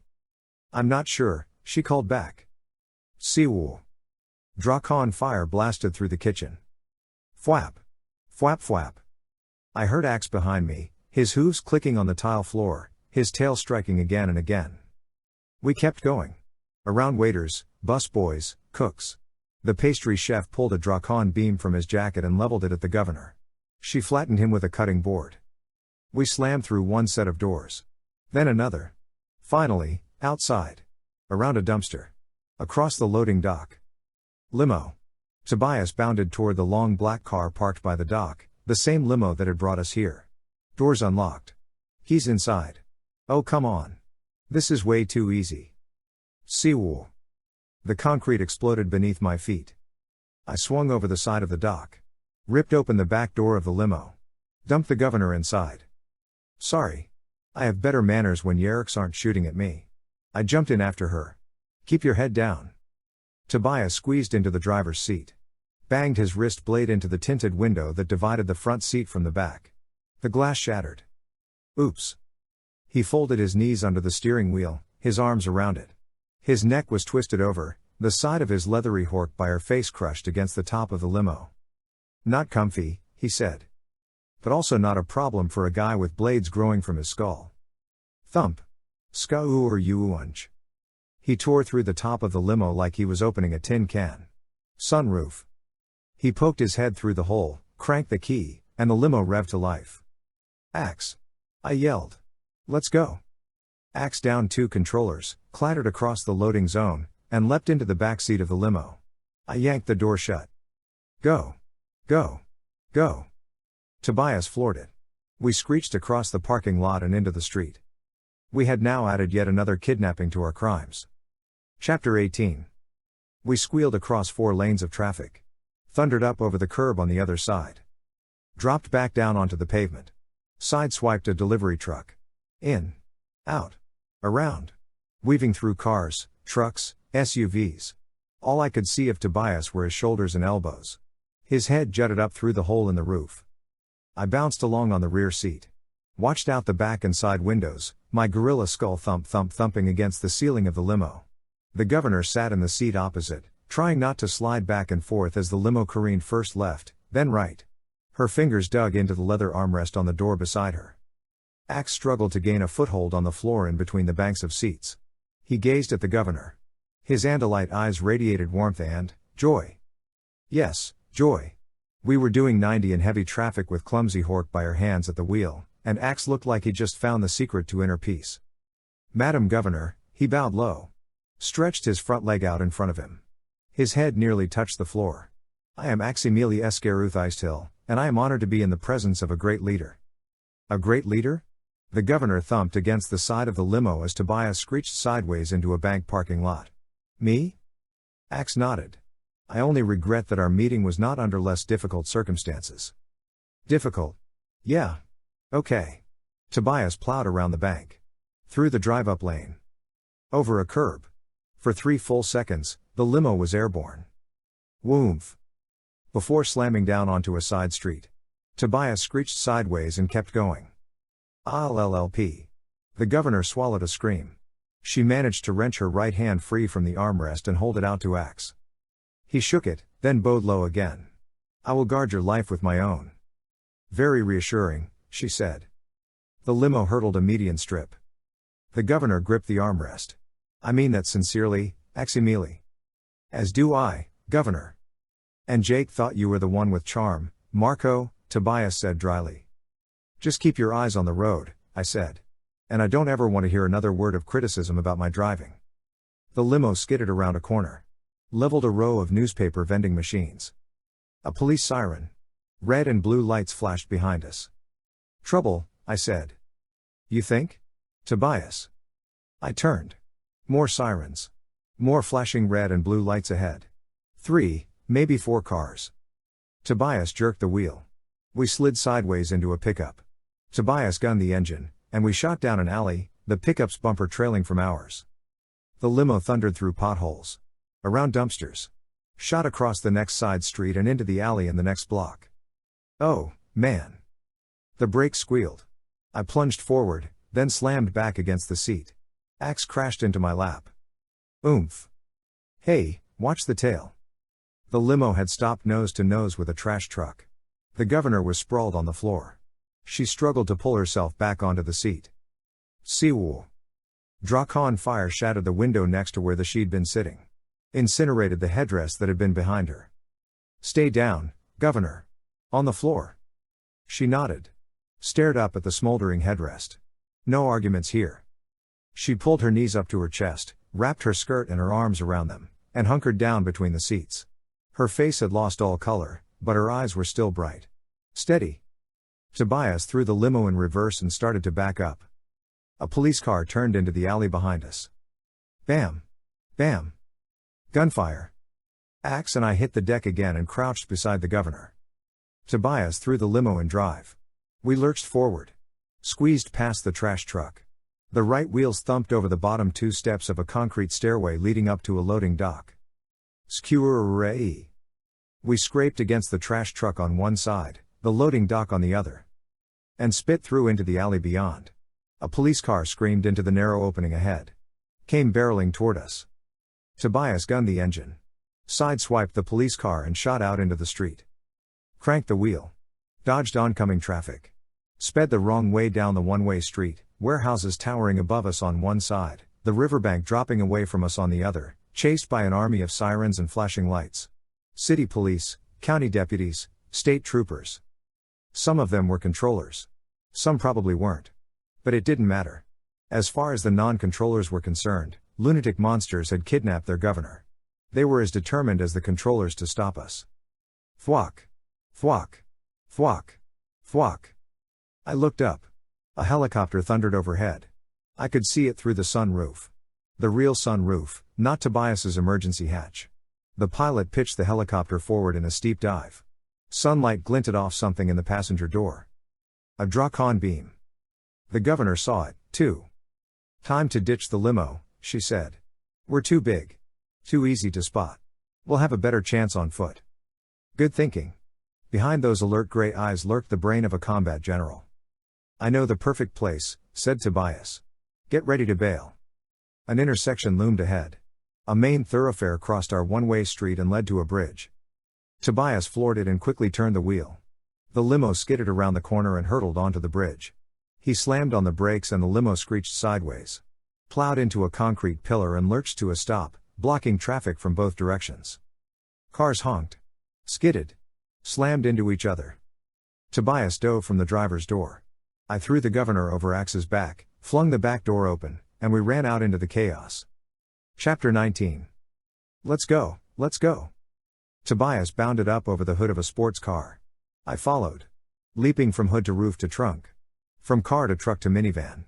I'm not sure, she called back. Seawoo. Drakon fire blasted through the kitchen. Fwap. Fwap fwap. I heard Axe behind me, his hooves clicking on the tile floor, his tail striking again and again. We kept going. Around waiters, busboys, cooks. The pastry chef pulled a Drakon beam from his jacket and leveled it at the governor. She flattened him with a cutting board. We slammed through one set of doors. Then another. Finally, outside. Around a dumpster. Across the loading dock. Limo. Tobias bounded toward the long black car parked by the dock, the same limo that had brought us here. Doors unlocked. He's inside. Oh come on. This is way too easy. Seawoo. The concrete exploded beneath my feet. I swung over the side of the dock. Ripped open the back door of the limo. Dumped the governor inside. Sorry. I have better manners when Yeerks aren't shooting at me. I jumped in after her. Keep your head down. Tobias squeezed into the driver's seat. Banged his wrist blade into the tinted window that divided the front seat from the back. The glass shattered. Oops. He folded his knees under the steering wheel, his arms around it. His neck was twisted over, the side of his leathery Hork-Bajir face crushed against the top of the limo. Not comfy, he said. But also not a problem for a guy with blades growing from his skull. Thump. Ska-oo or you-unch. He tore through the top of the limo like he was opening a tin can. Sunroof. He poked his head through the hole, cranked the key, and the limo revved to life. Axe. I yelled. Let's go. Axe downed two controllers, clattered across the loading zone, and leapt into the back seat of the limo. I yanked the door shut. Go. Go. Go. Tobias floored it. We screeched across the parking lot and into the street. We had now added yet another kidnapping to our crimes. Chapter 18. We squealed across 4 lanes of traffic. Thundered up over the curb on the other side. Dropped back down onto the pavement. Sideswiped a delivery truck. In. Out. Around. Weaving through cars, trucks, SUVs. All I could see of Tobias were his shoulders and elbows. His head jutted up through the hole in the roof. I bounced along on the rear seat. Watched out the back and side windows, my gorilla skull thumping against the ceiling of the limo. The governor sat in the seat opposite, trying not to slide back and forth as the limo careened first left, then right. Her fingers dug into the leather armrest on the door beside her. Axe struggled to gain a foothold on the floor in between the banks of seats. He gazed at the governor. His Andalite eyes radiated warmth and joy. Yes, joy. We were doing 90 in heavy traffic with clumsy Hork-Bajir hands at the wheel, and Axe looked like he'd just found the secret to inner peace. Madam Governor, he bowed low. Stretched his front leg out in front of him. His head nearly touched the floor. I am Aximili Escaruthistil, and I am honored to be in the presence of a great leader. A great leader? The governor thumped against the side of the limo as Tobias screeched sideways into a bank parking lot. Me? Axe nodded. I only regret that our meeting was not under less difficult circumstances. Difficult? Yeah. Okay. Tobias plowed around the bank. Through the drive-up lane. Over a curb. For 3 full seconds, the limo was airborne. Woomph. Before slamming down onto a side street. Tobias screeched sideways and kept going. LLP. The governor swallowed a scream. She managed to wrench her right hand free from the armrest and hold it out to Axe. He shook it, then bowed low again. I will guard your life with my own. Very reassuring, she said. The limo hurtled a median strip. The governor gripped the armrest. I mean that sincerely, Aximili. As do I, Governor. And Jake thought you were the one with charm, Marco, Tobias said dryly. Just keep your eyes on the road, I said. And I don't ever want to hear another word of criticism about my driving. The limo skidded around a corner. Leveled a row of newspaper vending machines. A police siren. Red and blue lights flashed behind us. Trouble, I said. You think? Tobias. I turned. More sirens. More flashing red and blue lights ahead. 3, maybe 4 cars. Tobias jerked the wheel. We slid sideways into a pickup. Tobias gunned the engine, and we shot down an alley, the pickup's bumper trailing from ours. The limo thundered through potholes. Around dumpsters. Shot across the next side street and into the alley in the next block. Oh, man. The brakes squealed. I plunged forward, then slammed back against the seat. Axe crashed into my lap. Oomph. Hey, watch the tail. The limo had stopped nose to nose with a trash truck. The governor was sprawled on the floor. She struggled to pull herself back onto the seat. Seawool. Drakon fire shattered the window next to where she'd been sitting. Incinerated the headdress that had been behind her. Stay down, Governor. On the floor. She nodded. Stared up at the smoldering headrest. No arguments here. She pulled her knees up to her chest, wrapped her skirt and her arms around them, and hunkered down between the seats. Her face had lost all color, but her eyes were still bright. Steady. Tobias threw the limo in reverse and started to back up. A police car turned into the alley behind us. Bam. Bam. Gunfire. Axe and I hit the deck again and crouched beside the governor. Tobias threw the limo in drive. We lurched forward. Squeezed past the trash truck. The right wheels thumped over the bottom 2 steps of a concrete stairway leading up to a loading dock. Skewer-ray. We scraped against the trash truck on one side, the loading dock on the other. And spit through into the alley beyond. A police car screamed into the narrow opening ahead. Came barreling toward us. Tobias gunned the engine. Sideswiped the police car and shot out into the street. Cranked the wheel. Dodged oncoming traffic. Sped the wrong way down the one-way street, warehouses towering above us on one side, the riverbank dropping away from us on the other, chased by an army of sirens and flashing lights. City police, county deputies, state troopers. Some of them were controllers. Some probably weren't. But it didn't matter. As far as the non-controllers were concerned, lunatic monsters had kidnapped their governor. They were as determined as the controllers to stop us. Thwack. Thwack. Thwack. Thwack. I looked up. A helicopter thundered overhead. I could see it through the sunroof. The real sunroof, not Tobias's emergency hatch. The pilot pitched the helicopter forward in a steep dive. Sunlight glinted off something in the passenger door. A Drakon beam. The governor saw it, too. Time to ditch the limo, she said. We're too big. Too easy to spot. We'll have a better chance on foot. Good thinking. Behind those alert gray eyes lurked the brain of a combat general. I know the perfect place, said Tobias. Get ready to bail. An intersection loomed ahead. A main thoroughfare crossed our one-way street and led to a bridge. Tobias floored it and quickly turned the wheel. The limo skidded around the corner and hurtled onto the bridge. He slammed on the brakes and the limo screeched sideways. Plowed into a concrete pillar and lurched to a stop, blocking traffic from both directions. Cars honked. Skidded. Slammed into each other. Tobias dove from the driver's door. I threw the governor over Axe's back, flung the back door open, and we ran out into the chaos. Chapter 19. Let's go, let's go. Tobias bounded up over the hood of a sports car. I followed. Leaping from hood to roof to trunk. From car to truck to minivan.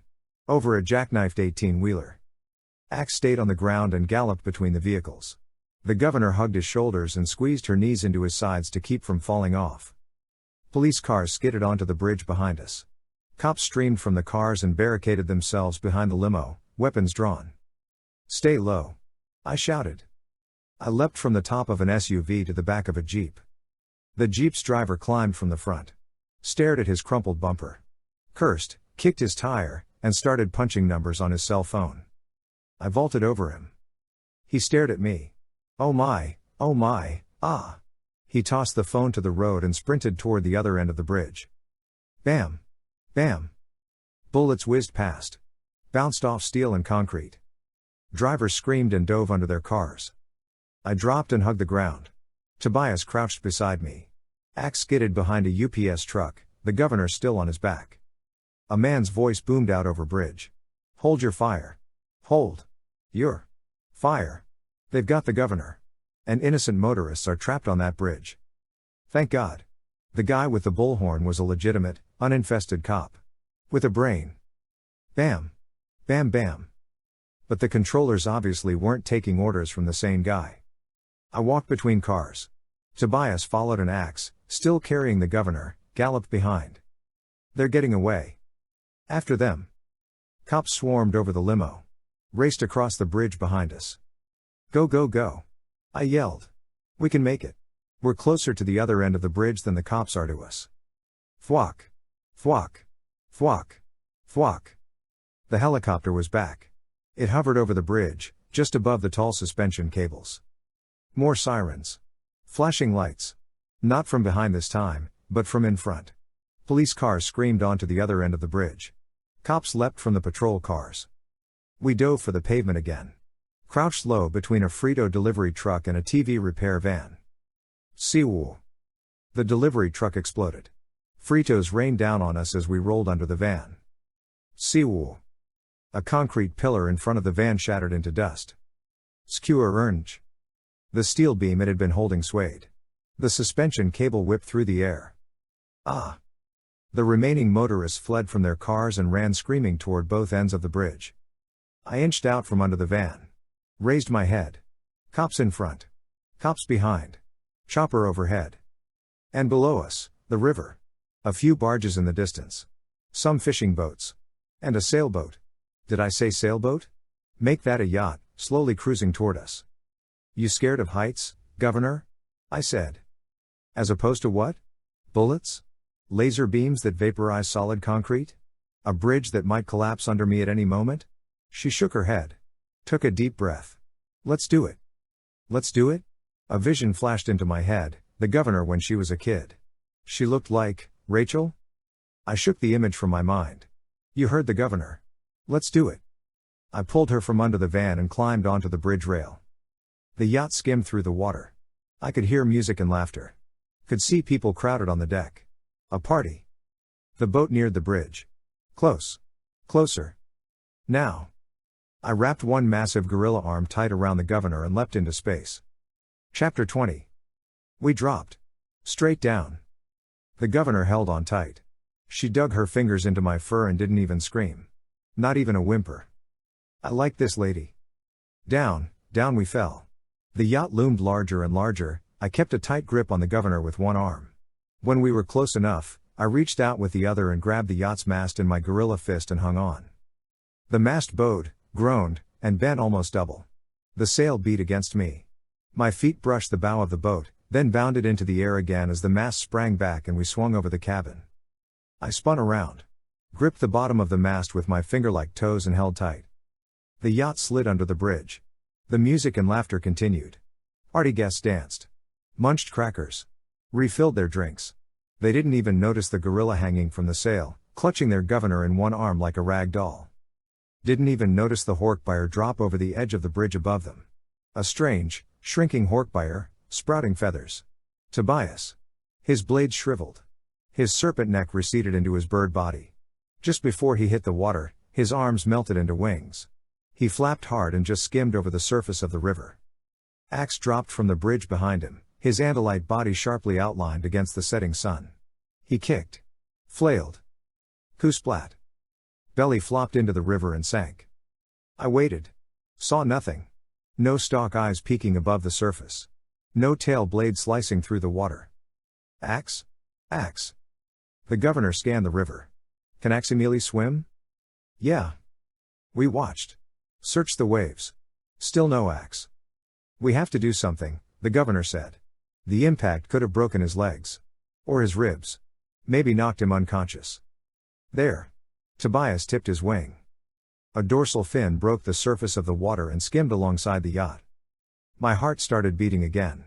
Over a jackknifed 18-wheeler. Axe stayed on the ground and galloped between the vehicles. The governor hugged his shoulders and squeezed her knees into his sides to keep from falling off. Police cars skidded onto the bridge behind us. Cops streamed from the cars and barricaded themselves behind the limo, weapons drawn. Stay low. I shouted. I leapt from the top of an SUV to the back of a Jeep. The Jeep's driver climbed from the front. Stared at his crumpled bumper. Cursed, kicked his tire, and started punching numbers on his cell phone. I vaulted over him. He stared at me. Oh my, ah. He tossed the phone to the road and sprinted toward the other end of the bridge. Bam. Bam. Bullets whizzed past. Bounced off steel and concrete. Drivers screamed and dove under their cars. I dropped and hugged the ground. Tobias crouched beside me. Axe skidded behind a UPS truck, the governor still on his back. A man's voice boomed out over bridge. Hold your fire. Hold. Your fire. They've got the governor. And innocent motorists are trapped on that bridge. Thank God. The guy with the bullhorn was a legitimate, uninfested cop. With a brain. Bam. Bam bam. But the controllers obviously weren't taking orders from the sane guy. I walked between cars. Tobias followed an Axe, still carrying the governor, galloped behind. They're getting away. After them. Cops swarmed over the limo. Raced across the bridge behind us. Go go go. I yelled. We can make it. We're closer to the other end of the bridge than the cops are to us. Thwack. Thwack. Thwack. Thwack. The helicopter was back. It hovered over the bridge, just above the tall suspension cables. More sirens. Flashing lights. Not from behind this time, but from in front. Police cars screamed onto the other end of the bridge. Cops leapt from the patrol cars. We dove for the pavement again. Crouched low between a Frito delivery truck and a TV repair van. Seawoo. The delivery truck exploded. Fritos rained down on us as we rolled under the van. Seawoo. A concrete pillar in front of the van shattered into dust. Skewer orange. The steel beam it had been holding swayed. The suspension cable whipped through the air. Ah! The remaining motorists fled from their cars and ran screaming toward both ends of the bridge. I inched out from under the van. Raised my head. Cops in front. Cops behind. Chopper overhead. And below us, the river. A few barges in the distance. Some fishing boats. And a sailboat. Did I say sailboat? Make that a yacht, slowly cruising toward us. You scared of heights, Governor? I said. As opposed to what? Bullets? Laser beams that vaporize solid concrete? A bridge that might collapse under me at any moment? She shook her head. Took a deep breath. Let's do it. Let's do it? A vision flashed into my head, the governor when she was a kid. She looked like, Rachel? I shook the image from my mind. You heard the governor. Let's do it. I pulled her from under the van and climbed onto the bridge rail. The yacht skimmed through the water. I could hear music and laughter. Could see people crowded on the deck. A party. The boat neared the bridge. Close. Closer. Now. I wrapped one massive gorilla arm tight around the governor and leapt into space. Chapter 20. We dropped. Straight down. The governor held on tight. She dug her fingers into my fur and didn't even scream. Not even a whimper. I like this lady. Down, down we fell. The yacht loomed larger and larger. I kept a tight grip on the governor with one arm. When we were close enough, I reached out with the other and grabbed the yacht's mast in my gorilla fist and hung on. The mast bowed, groaned, and bent almost double. The sail beat against me. My feet brushed the bow of the boat, then bounded into the air again as the mast sprang back and we swung over the cabin. I spun around. Gripped the bottom of the mast with my finger-like toes and held tight. The yacht slid under the bridge. The music and laughter continued. Party guests danced. Munched crackers. Refilled their drinks. They didn't even notice the gorilla hanging from the sail, clutching their governor in one arm like a rag doll. Didn't even notice the Hork-Bajir drop over the edge of the bridge above them. A strange, shrinking Hork-Bajir, sprouting feathers. Tobias. His blades shriveled. His serpent neck receded into his bird body. Just before he hit the water, his arms melted into wings. He flapped hard and just skimmed over the surface of the river. Axe dropped from the bridge behind him, his Andalite body sharply outlined against the setting sun. He kicked. Flailed. Splat. Belly flopped into the river and sank. I waited. Saw nothing. No stalk eyes peeking above the surface. No tail blade slicing through the water. Axe? Axe. The governor scanned the river. Can Aximili swim? Yeah. We watched. Searched the waves. Still no axe. We have to do something, the governor said. The impact could have broken his legs. Or his ribs. Maybe knocked him unconscious. There. Tobias tipped his wing. A dorsal fin broke the surface of the water and skimmed alongside the yacht. My heart started beating again.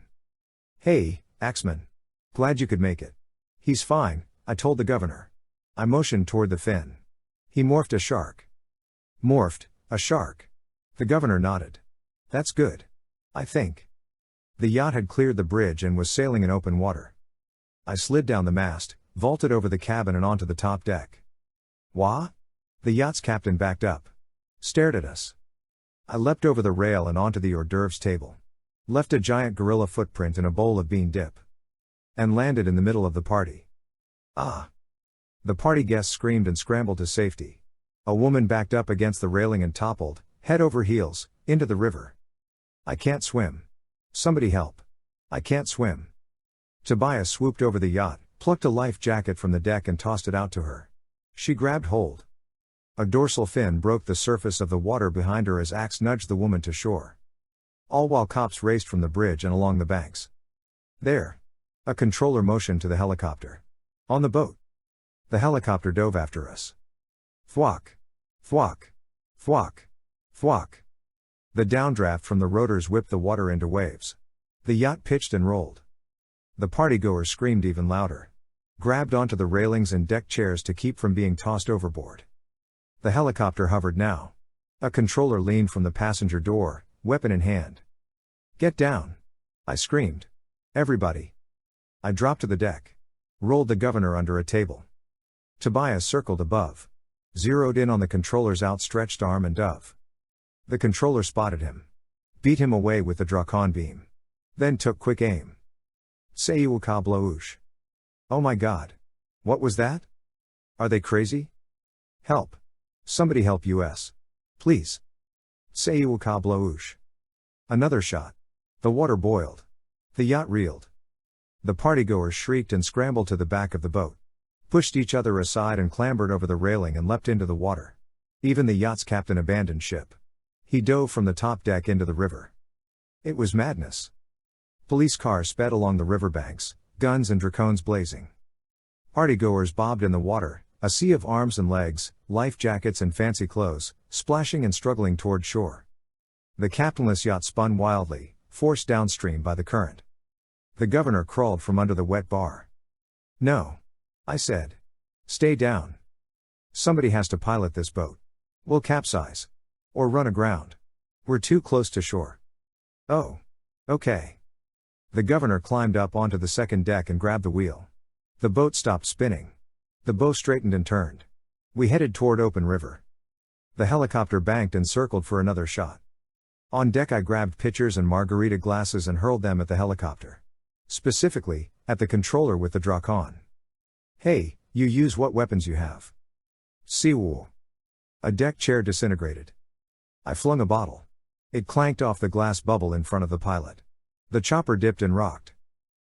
Hey, Axeman. Glad you could make it. He's fine, I told the governor. I motioned toward the fin. He morphed a shark. Morphed, a shark. The governor nodded. That's good. I think. The yacht had cleared the bridge and was sailing in open water. I slid down the mast, vaulted over the cabin and onto the top deck. Wah? The yacht's captain backed up. Stared at us. I leapt over the rail and onto the hors d'oeuvres table. Left a giant gorilla footprint in a bowl of bean dip. And landed in the middle of the party. Ah! The party guests screamed and scrambled to safety. A woman backed up against the railing and toppled, head over heels, into the river. I can't swim. Somebody help. I can't swim. Tobias swooped over the yacht, plucked a life jacket from the deck and tossed it out to her. She grabbed hold. A dorsal fin broke the surface of the water behind her as Axe nudged the woman to shore. All while cops raced from the bridge and along the banks. There. A controller motioned to the helicopter. On the boat. The helicopter dove after us. Thwack. Thwack. Thwack. Thwack. The downdraft from the rotors whipped the water into waves. The yacht pitched and rolled. The partygoers screamed even louder. Grabbed onto the railings and deck chairs to keep from being tossed overboard. The helicopter hovered now. A controller leaned from the passenger door, weapon in hand. Get down! I screamed. Everybody! I dropped to the deck. Rolled the governor under a table. Tobias circled above. Zeroed in on the controller's outstretched arm and dove. The controller spotted him. Beat him away with the Drakon beam. Then took quick aim. Seiwaka Blouche. Oh my god. What was that? Are they crazy? Help. Somebody help us. Please. Seiwaka Blouche. Another shot. The water boiled. The yacht reeled. The partygoers shrieked and scrambled to the back of the boat. Pushed each other aside and clambered over the railing and leapt into the water. Even the yacht's captain abandoned ship. He dove from the top deck into the river. It was madness. Police cars sped along the riverbanks, guns and dracones blazing. Partygoers bobbed in the water, a sea of arms and legs, life jackets and fancy clothes, splashing and struggling toward shore. The captainless yacht spun wildly, forced downstream by the current. The governor crawled from under the wet bar. No. I said. Stay down. Somebody has to pilot this boat. We'll capsize. Or run aground. We're too close to shore. Oh. Okay. The governor climbed up onto the second deck and grabbed the wheel. The boat stopped spinning. The bow straightened and turned. We headed toward open river. The helicopter banked and circled for another shot. On deck I grabbed pitchers and margarita glasses and hurled them at the helicopter. Specifically, at the controller with the Drakon. Hey, you use what weapons you have. Seawool. A deck chair disintegrated. I flung a bottle. It clanked off the glass bubble in front of the pilot. The chopper dipped and rocked.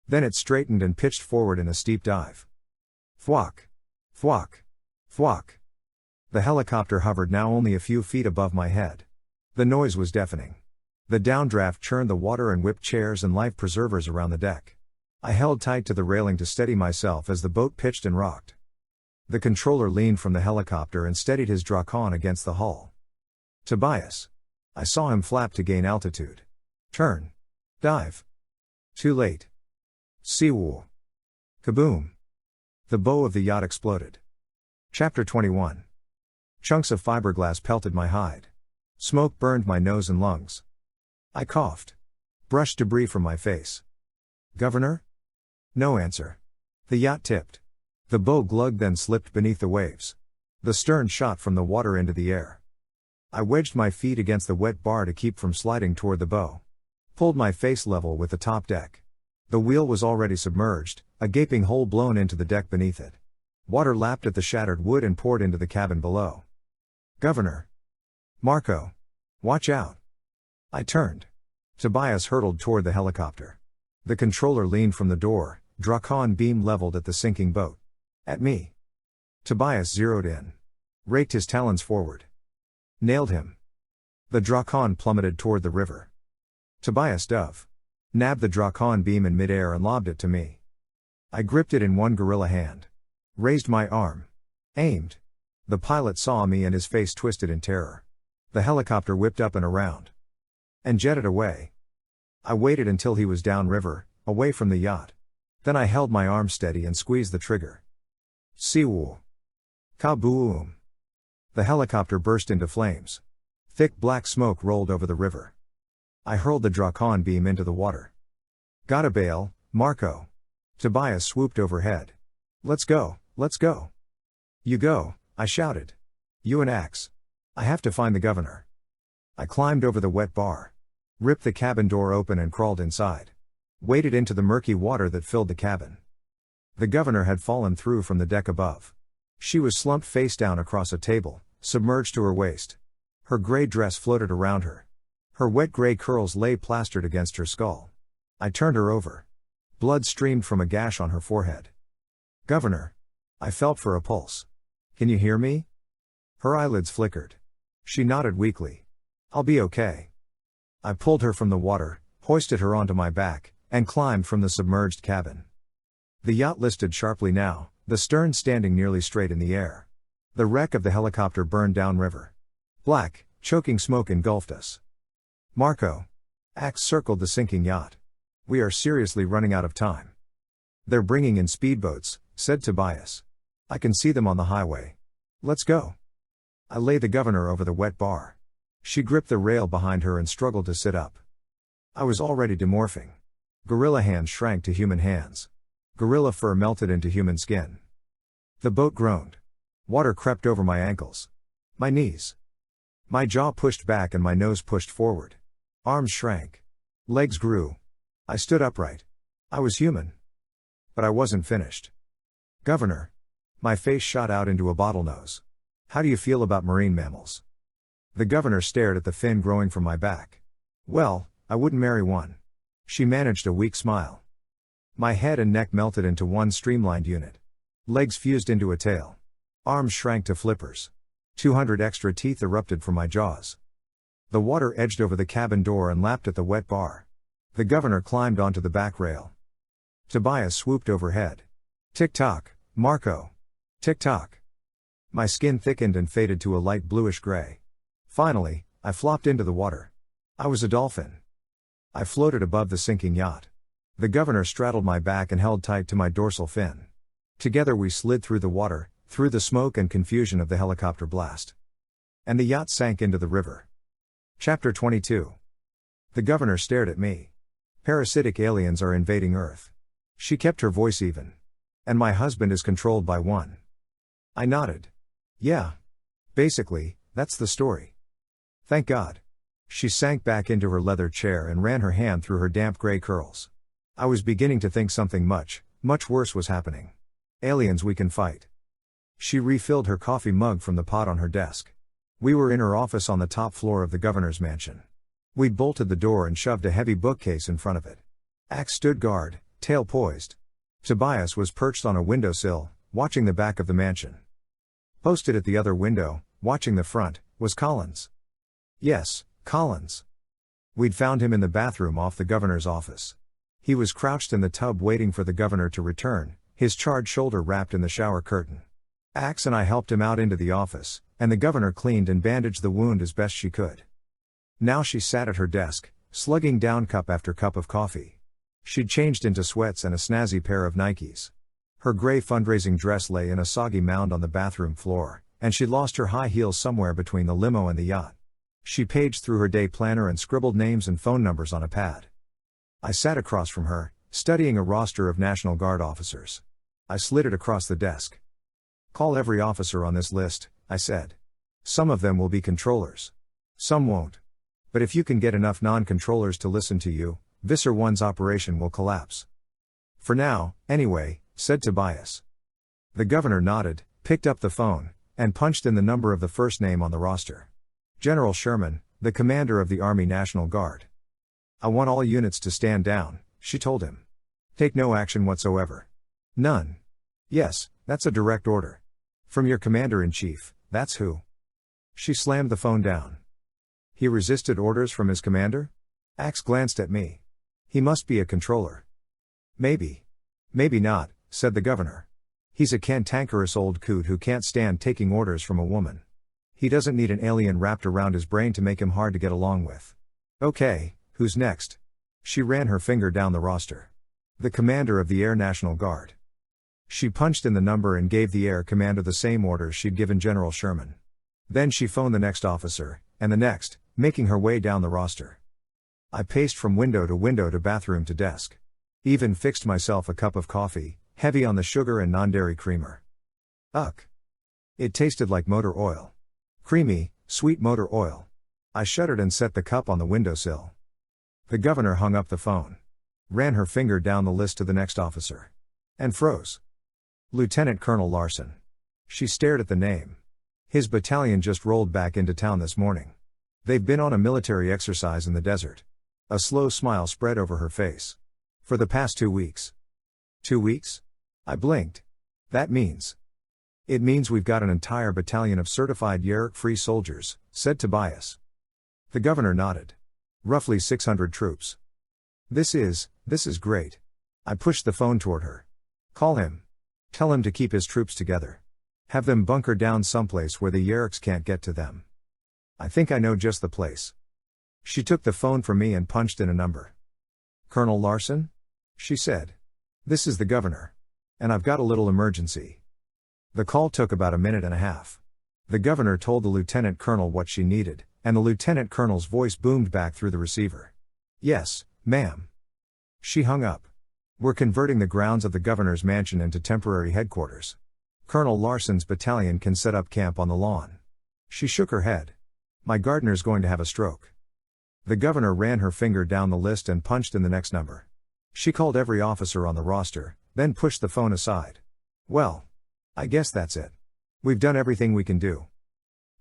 Then it straightened and pitched forward in a steep dive. Thwack. Thwack. Thwack. The helicopter hovered now only a few feet above my head. The noise was deafening. The downdraft churned the water and whipped chairs and life preservers around the deck. I held tight to the railing to steady myself as the boat pitched and rocked. The controller leaned from the helicopter and steadied his Drakon against the hull. Tobias. I saw him flap to gain altitude. Turn. Dive. Too late. Seawool. Kaboom. The bow of the yacht exploded. Chapter 21. Chunks of fiberglass pelted my hide. Smoke burned my nose and lungs. I coughed. Brushed debris from my face. Governor? No answer. The yacht tipped. The bow glugged, then slipped beneath the waves. The stern shot from the water into the air. I wedged my feet against the wet bar to keep from sliding toward the bow. Pulled my face level with the top deck. The wheel was already submerged, a gaping hole blown into the deck beneath it. Water lapped at the shattered wood and poured into the cabin below. Governor. Marco. Watch out. I turned. Tobias hurtled toward the helicopter. The controller leaned from the door, Dracon beam leveled at the sinking boat. At me. Tobias zeroed in. Raked his talons forward. Nailed him. The Dracon plummeted toward the river. Tobias dove. Nabbed the Dracon beam in midair and lobbed it to me. I gripped it in one gorilla hand. Raised my arm. Aimed. The pilot saw me and his face twisted in terror. The helicopter whipped up and around. And jetted away. I waited until he was downriver, away from the yacht. Then I held my arm steady and squeezed the trigger. Seawoo. Kaboom. The helicopter burst into flames. Thick black smoke rolled over the river. I hurled the Dracon beam into the water. Gotta bail, Marco. Tobias swooped overhead. Let's go, let's go. You go, I shouted. You and Axe. I have to find the governor. I climbed over the wet bar. Ripped the cabin door open and crawled inside. Waded into the murky water that filled the cabin. The governor had fallen through from the deck above. She was slumped face down across a table, submerged to her waist. Her gray dress floated around her. Her wet gray curls lay plastered against her skull. I turned her over. Blood streamed from a gash on her forehead. Governor. I felt for a pulse. Can you hear me? Her eyelids flickered. She nodded weakly. I'll be okay. I pulled her from the water, hoisted her onto my back, and climbed from the submerged cabin. The yacht listed sharply now, the stern standing nearly straight in the air. The wreck of the helicopter burned downriver. Black, choking smoke engulfed us. Marco. Axe circled the sinking yacht. We are seriously running out of time. They're bringing in speedboats, said Tobias. I can see them on the highway. Let's go. I lay the governor over the wet bar. She gripped the rail behind her and struggled to sit up. I was already demorphing. Gorilla hands shrank to human hands. Gorilla fur melted into human skin. The boat groaned. Water crept over my ankles. My knees. My jaw pushed back and my nose pushed forward. Arms shrank. Legs grew. I stood upright. I was human. But I wasn't finished. Governor. My face shot out into a bottlenose. How do you feel about marine mammals? The governor stared at the fin growing from my back. Well, I wouldn't marry one. She managed a weak smile. My head and neck melted into one streamlined unit. Legs fused into a tail. Arms shrank to flippers. 200 extra teeth erupted from my jaws. The water edged over the cabin door and lapped at the wet bar. The governor climbed onto the back rail. Tobias swooped overhead. Tick-tock, Marco. Tick-tock. My skin thickened and faded to a light bluish gray. Finally, I flopped into the water. I was a dolphin. I floated above the sinking yacht. The governor straddled my back and held tight to my dorsal fin. Together we slid through the water, through the smoke and confusion of the helicopter blast. And the yacht sank into the river. Chapter 22. The governor stared at me. Parasitic aliens are invading Earth. She kept her voice even. And my husband is controlled by one. I nodded. Yeah. Basically, that's the story. Thank God. She sank back into her leather chair and ran her hand through her damp gray curls. I was beginning to think something much, much worse was happening. Aliens we can fight. She refilled her coffee mug from the pot on her desk. We were in her office on the top floor of the governor's mansion. We'd bolted the door and shoved a heavy bookcase in front of it. Axe stood guard, tail poised. Tobias was perched on a windowsill, watching the back of the mansion. Posted at the other window, watching the front, was Collins. Yes, Collins. We'd found him in the bathroom off the governor's office. He was crouched in the tub waiting for the governor to return, his charred shoulder wrapped in the shower curtain. Axe and I helped him out into the office, and the governor cleaned and bandaged the wound as best she could. Now she sat at her desk, slugging down cup after cup of coffee. She'd changed into sweats and a snazzy pair of Nikes. Her gray fundraising dress lay in a soggy mound on the bathroom floor, and she'd lost her high heels somewhere between the limo and the yacht. She paged through her day planner and scribbled names and phone numbers on a pad. I sat across from her, studying a roster of National Guard officers. I slid it across the desk. "Call every officer on this list," I said. "Some of them will be controllers. Some won't. But if you can get enough non-controllers to listen to you, Visser 1's operation will collapse." "For now, anyway," said Tobias. The governor nodded, picked up the phone, and punched in the number of the first name on the roster. "General Sherman, the commander of the Army National Guard." "I want all units to stand down," she told him. "Take no action whatsoever." "None." "Yes, that's a direct order. From your commander-in-chief, that's who." She slammed the phone down. "He resisted orders from his commander?" Axe glanced at me. "He must be a controller." "Maybe. Maybe not," said the governor. "He's a cantankerous old coot who can't stand taking orders from a woman. He doesn't need an alien wrapped around his brain to make him hard to get along with." "Okay, who's next?" She ran her finger down the roster. "The commander of the Air National Guard." She punched in the number and gave the air commander the same orders she'd given General Sherman. Then she phoned the next officer, and the next, making her way down the roster. I paced from window to bathroom to desk. Even fixed myself a cup of coffee, heavy on the sugar and non-dairy creamer. Ugh. It tasted like motor oil. Creamy, sweet motor oil. I shuddered and set the cup on the windowsill. The governor hung up the phone. Ran her finger down the list to the next officer. And froze. "Lieutenant Colonel Larson." She stared at the name. "His battalion just rolled back into town this morning. They've been on a military exercise in the desert." A slow smile spread over her face. "For the past 2 weeks." 2 weeks? I blinked. "That means." "It means we've got an entire battalion of certified Yeerk-free soldiers," said Tobias. The governor nodded. "Roughly 600 troops. This is great." I pushed the phone toward her. "Call him. Tell him to keep his troops together. Have them bunker down someplace where the Yeerks can't get to them. I think I know just the place." She took the phone from me and punched in a number. "Colonel Larson?" she said. "This is the governor. And I've got a little emergency." The call took about a minute and a half. The governor told the lieutenant colonel what she needed, and the lieutenant colonel's voice boomed back through the receiver. "Yes, ma'am." She hung up. "We're converting the grounds of the governor's mansion into temporary headquarters. Colonel Larson's battalion can set up camp on the lawn." She shook her head. "My gardener's going to have a stroke." The governor ran her finger down the list and punched in the next number. She called every officer on the roster, then pushed the phone aside. "Well, I guess that's it. We've done everything we can do."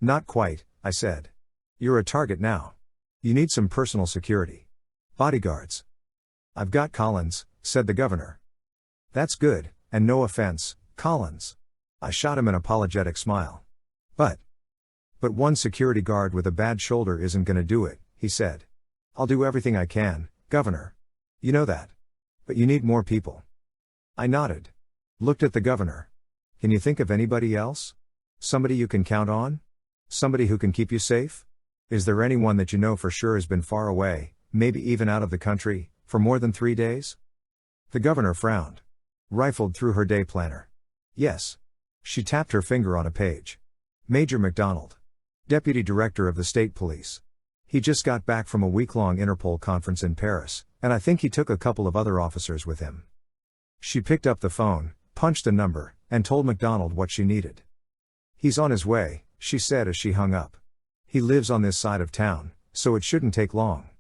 "Not quite," I said. "You're a target now. You need some personal security. Bodyguards." "I've got Collins," said the governor. "That's good, and no offense, Collins." I shot him an apologetic smile. But one security guard with a bad shoulder isn't gonna do it," he said. "I'll do everything I can, Governor. You know that. But you need more people." I nodded. Looked at the governor. "Can you think of anybody else? Somebody you can count on? Somebody who can keep you safe? Is there anyone that you know for sure has been far away, maybe even out of the country, for more than 3 days?" The governor frowned. Rifled through her day planner. "Yes." She tapped her finger on a page. "Major McDonald. Deputy Director of the State Police. He just got back from a week-long Interpol conference in Paris, and I think he took a couple of other officers with him." She picked up the phone, punched a number, and told McDonald what she needed. "He's on his way," she said as she hung up. "He lives on this side of town, so it shouldn't take long."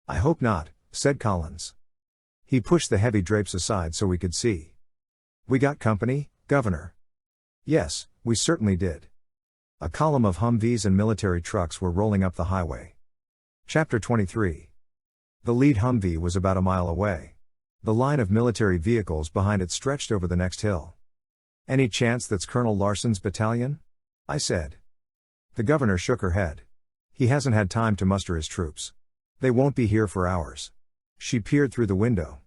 "I hope not," said Collins. He pushed the heavy drapes aside so we could see. "We got company, Governor?" "Yes, we certainly did." A column of Humvees and military trucks were rolling up the highway. Chapter 23. The lead Humvee was about a mile away. The line of military vehicles behind it stretched over the next hill. "Any chance that's Colonel Larson's battalion?" I said. The governor shook her head. "He hasn't had time to muster his troops. They won't be here for hours." She peered through the window.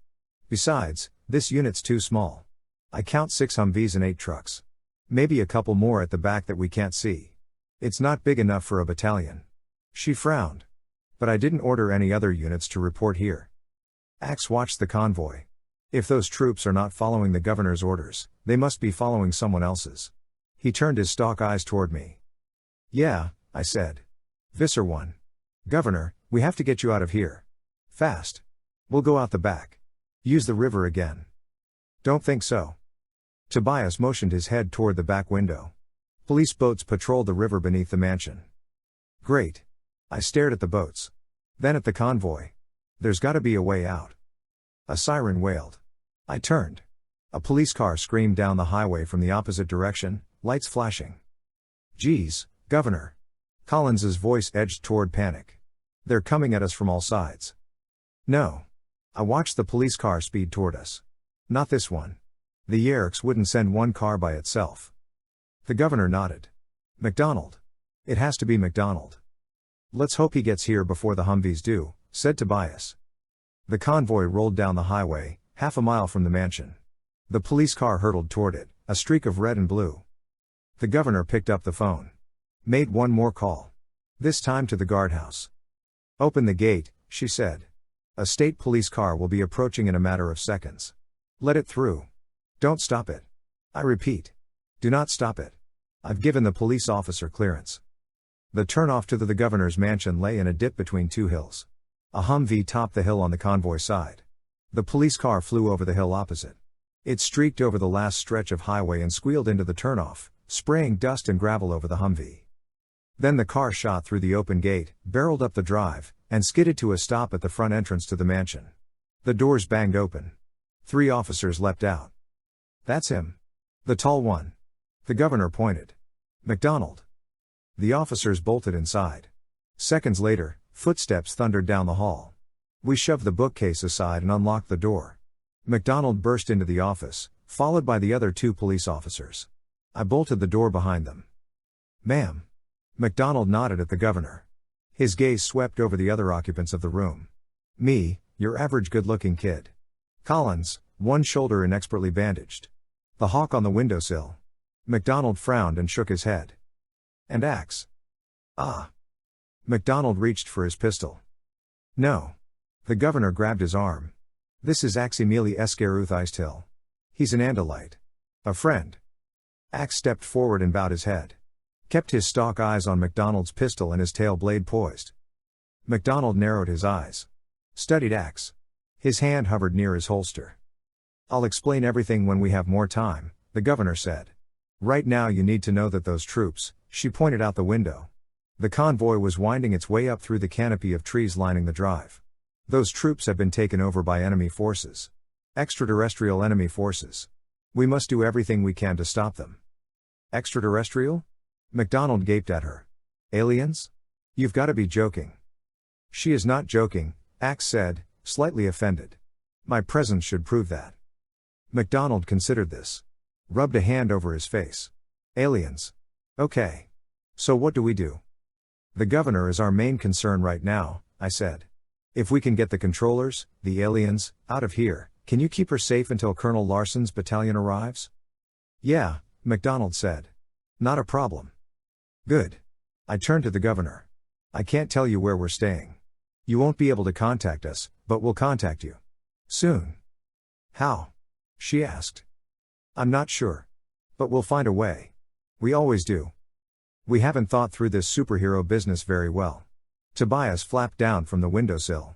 "Besides, this unit's too small. I count 6 Humvees and 8 trucks. Maybe a couple more at the back that we can't see. It's not big enough for a battalion." She frowned. "But I didn't order any other units to report here." Axe watched the convoy. If those troops are not following the governor's orders, they must be following someone else's. He turned his stalk eyes toward me. Yeah, I said. Visser 1. Governor, we have to get you out of here. Fast. We'll go out the back. Use the river again. Don't think so. Tobias motioned his head toward the back window. Police boats patrolled the river beneath the mansion. Great. I stared at the boats. Then at the convoy. There's gotta be a way out. A siren wailed. I turned. A police car screamed down the highway from the opposite direction, lights flashing. Geez, Governor. Collins's voice edged toward panic. They're coming at us from all sides. No. I watched the police car speed toward us. Not this one. The Yeerks wouldn't send one car by itself. The governor nodded. McDonald. It has to be McDonald. Let's hope he gets here before the Humvees do, said Tobias. The convoy rolled down the highway, half a mile from the mansion. The police car hurtled toward it, a streak of red and blue. The governor picked up the phone. Made one more call. This time to the guardhouse. Open the gate, she said. A state police car will be approaching in a matter of seconds. Let it through. Don't stop it. I repeat. Do not stop it. I've given the police officer clearance. The turnoff to the governor's mansion lay in a dip between two hills. A Humvee topped the hill on the convoy side. The police car flew over the hill opposite. It streaked over the last stretch of highway and squealed into the turnoff, spraying dust and gravel over the Humvee. Then the car shot through the open gate, barreled up the drive, and skidded to a stop at the front entrance to the mansion. The doors banged open. 3 officers leapt out. That's him. The tall one. The governor pointed. McDonald. The officers bolted inside. Seconds later, footsteps thundered down the hall. We shoved the bookcase aside and unlocked the door. McDonald burst into the office, followed by the other 2 police officers. I bolted the door behind them. Ma'am. McDonald nodded at the governor. His gaze swept over the other occupants of the room. Me, your average good-looking kid. Collins, one shoulder inexpertly bandaged. The hawk on the windowsill. McDonald frowned and shook his head. And Axe. Ah. McDonald reached for his pistol. No. The governor grabbed his arm. This is Aximili Escaruth-Eisthill. He's an Andalite. A friend. Axe stepped forward and bowed his head. Kept his stalk eyes on McDonald's pistol and his tail blade poised. McDonald narrowed his eyes. Studied Axe. His hand hovered near his holster. I'll explain everything when we have more time, the governor said. Right now you need to know that those troops, she pointed out the window. The convoy was winding its way up through the canopy of trees lining the drive. Those troops have been taken over by enemy forces. Extraterrestrial enemy forces. We must do everything we can to stop them. Extraterrestrial? McDonald gaped at her. Aliens? You've got to be joking. She is not joking, Axe said, slightly offended. My presence should prove that. McDonald considered this. Rubbed a hand over his face. Aliens. Okay. So what do we do? The governor is our main concern right now, I said. If we can get the controllers, the aliens, out of here, can you keep her safe until Colonel Larson's battalion arrives? Yeah, McDonald said. Not a problem. Good. I turned to the governor. I can't tell you where we're staying. You won't be able to contact us, but we'll contact you. Soon. How? She asked. I'm not sure. But we'll find a way. We always do. We haven't thought through this superhero business very well. Tobias flapped down from the windowsill.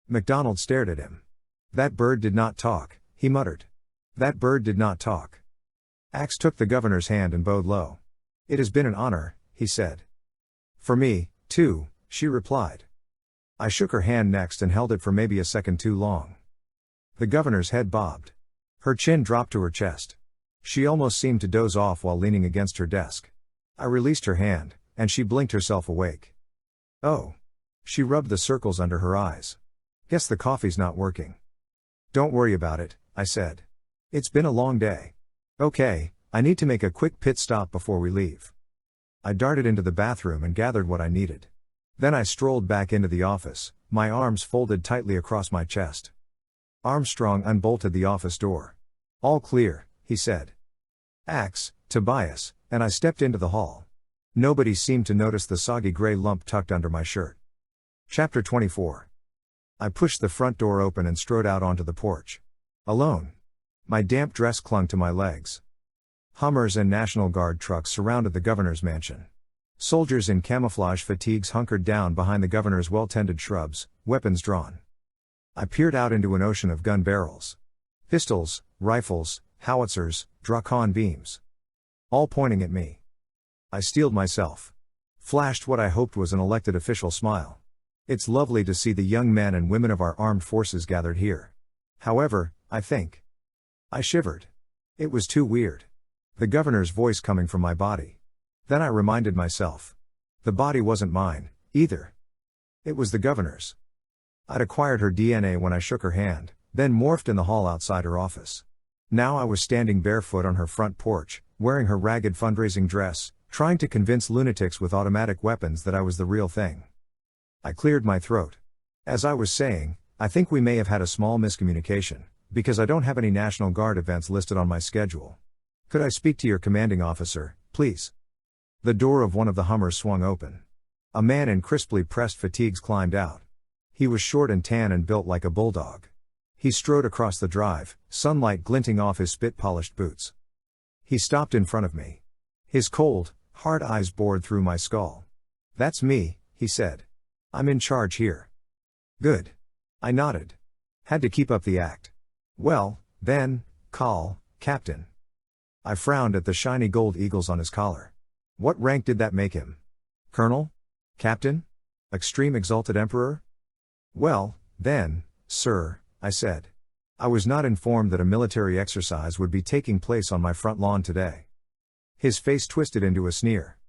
McDonald stared at him. That bird did not talk, he muttered. That bird did not talk. Axe took the governor's hand and bowed low. It has been an honor, he said. For me, too, she replied. I shook her hand next and held it for maybe a second too long. The governor's head bobbed. Her chin dropped to her chest. She almost seemed to doze off while leaning against her desk. I released her hand, and she blinked herself awake. Oh. She rubbed the circles under her eyes. Guess the coffee's not working. Don't worry about it, I said. It's been a long day. Okay, I need to make a quick pit stop before we leave. I darted into the bathroom and gathered what I needed. Then I strolled back into the office, my arms folded tightly across my chest. Armstrong unbolted the office door. All clear, he said. Axe, Tobias, and I stepped into the hall. Nobody seemed to notice the soggy gray lump tucked under my shirt. Chapter 24. I pushed the front door open and strode out onto the porch. Alone. My damp dress clung to my legs. Hummers and National Guard trucks surrounded the governor's mansion. Soldiers in camouflage fatigues hunkered down behind the governor's well-tended shrubs, weapons drawn. I peered out into an ocean of gun barrels. Pistols, rifles, howitzers, Drakon beams. All pointing at me. I steeled myself. Flashed what I hoped was an elected official smile. It's lovely to see the young men and women of our armed forces gathered here. However, I think. I shivered. It was too weird. The governor's voice coming from my body. Then I reminded myself. The body wasn't mine, either. It was the governor's. I'd acquired her DNA when I shook her hand, then morphed in the hall outside her office. Now I was standing barefoot on her front porch, wearing her ragged fundraising dress, trying to convince lunatics with automatic weapons that I was the real thing. I cleared my throat. As I was saying, I think we may have had a small miscommunication, because I don't have any National Guard events listed on my schedule. Could I speak to your commanding officer, please? The door of one of the Hummers swung open. A man in crisply pressed fatigues climbed out. He was short and tan and built like a bulldog. He strode across the drive, sunlight glinting off his spit-polished boots. He stopped in front of me. His cold, hard eyes bored through my skull. "That's me," he said. "I'm in charge here." "Good." I nodded. Had to keep up the act. "Well, then, Captain." I frowned at the shiny gold eagles on his collar. What rank did that make him? Colonel? Captain? Extreme Exalted Emperor? "Well, then, sir," I said. I was not informed that a military exercise would be taking place on my front lawn today. His face twisted into a sneer.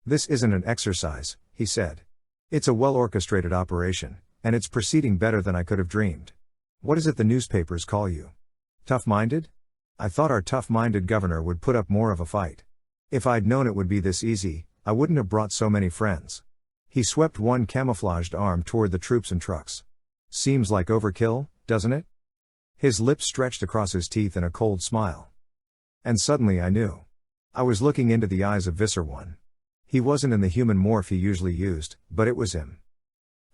"This isn't an exercise," he said. "It's a well-orchestrated operation, and it's proceeding better than I could have dreamed. What is it the newspapers call you? Tough-minded? I thought our tough-minded governor would put up more of a fight. If I'd known it would be this easy, I wouldn't have brought so many friends." He swept one camouflaged arm toward the troops and trucks. "Seems like overkill, doesn't it?" His lips stretched across his teeth in a cold smile. And suddenly I knew. I was looking into the eyes of Visser One. He wasn't in the human morph he usually used, but it was him.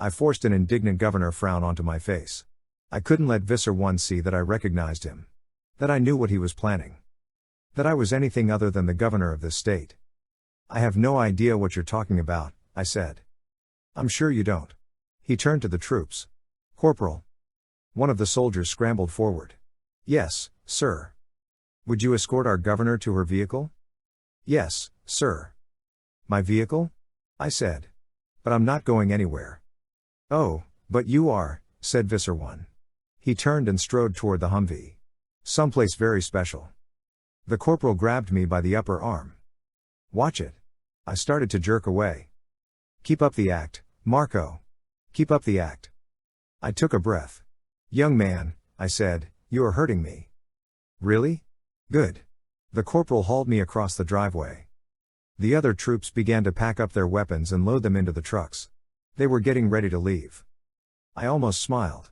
I forced an indignant governor frown onto my face. I couldn't let Visser One see that I recognized him. That I knew what he was planning. That I was anything other than the governor of this state. "I have no idea what you're talking about," I said. "I'm sure you don't." He turned to the troops. "Corporal." One of the soldiers scrambled forward. "Yes, sir." "Would you escort our governor to her vehicle?" "Yes, sir." "My vehicle?" I said. "But I'm not going anywhere." "Oh, but you are," said Visser One. He turned and strode toward the Humvee. "Someplace very special." The corporal grabbed me by the upper arm. "Watch it." I started to jerk away. "Keep up the act, Marco. Keep up the act." I took a breath. "Young man," I said, "you are hurting me." "Really? Good." The corporal hauled me across the driveway. The other troops began to pack up their weapons and load them into the trucks. They were getting ready to leave. I almost smiled.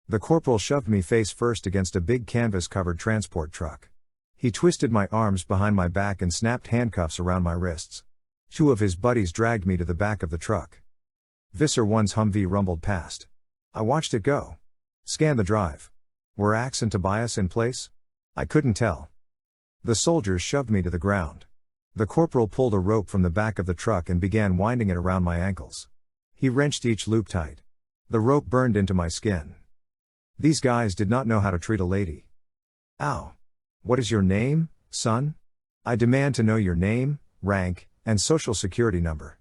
The corporal shoved me face first against a big canvas-covered transport truck. He twisted my arms behind my back and snapped handcuffs around my wrists. Two of his buddies dragged me to the back of the truck. Visser One's Humvee rumbled past. I watched it go. Scan the drive. Were Axe and Tobias in place? I couldn't tell. The soldiers shoved me to the ground. The corporal pulled a rope from the back of the truck and began winding it around my ankles. He wrenched each loop tight. The rope burned into my skin. These guys did not know how to treat a lady. "Ow. What is your name, son? I demand to know your name, rank, and social security number.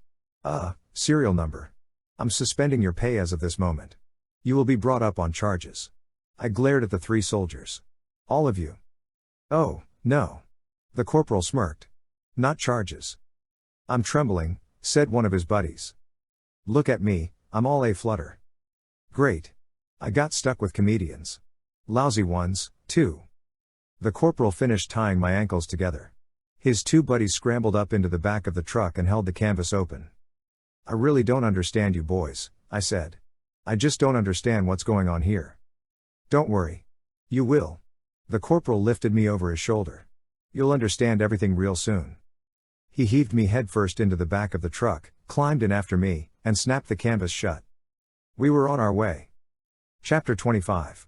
Serial number. I'm suspending your pay as of this moment. You will be brought up on charges." I glared at the three soldiers. "All of you?" "Oh, no." The corporal smirked. "Not charges." "I'm trembling," said one of his buddies. "Look at me, I'm all a flutter." "Great. I got stuck with comedians. Lousy ones, too." The corporal finished tying my ankles together. His two buddies scrambled up into the back of the truck and held the canvas open. "I really don't understand you boys," I said. "I just don't understand what's going on here." "Don't worry. You will." The corporal lifted me over his shoulder. "You'll understand everything real soon." He heaved me headfirst into the back of the truck, climbed in after me, and snapped the canvas shut. We were on our way. Chapter 25.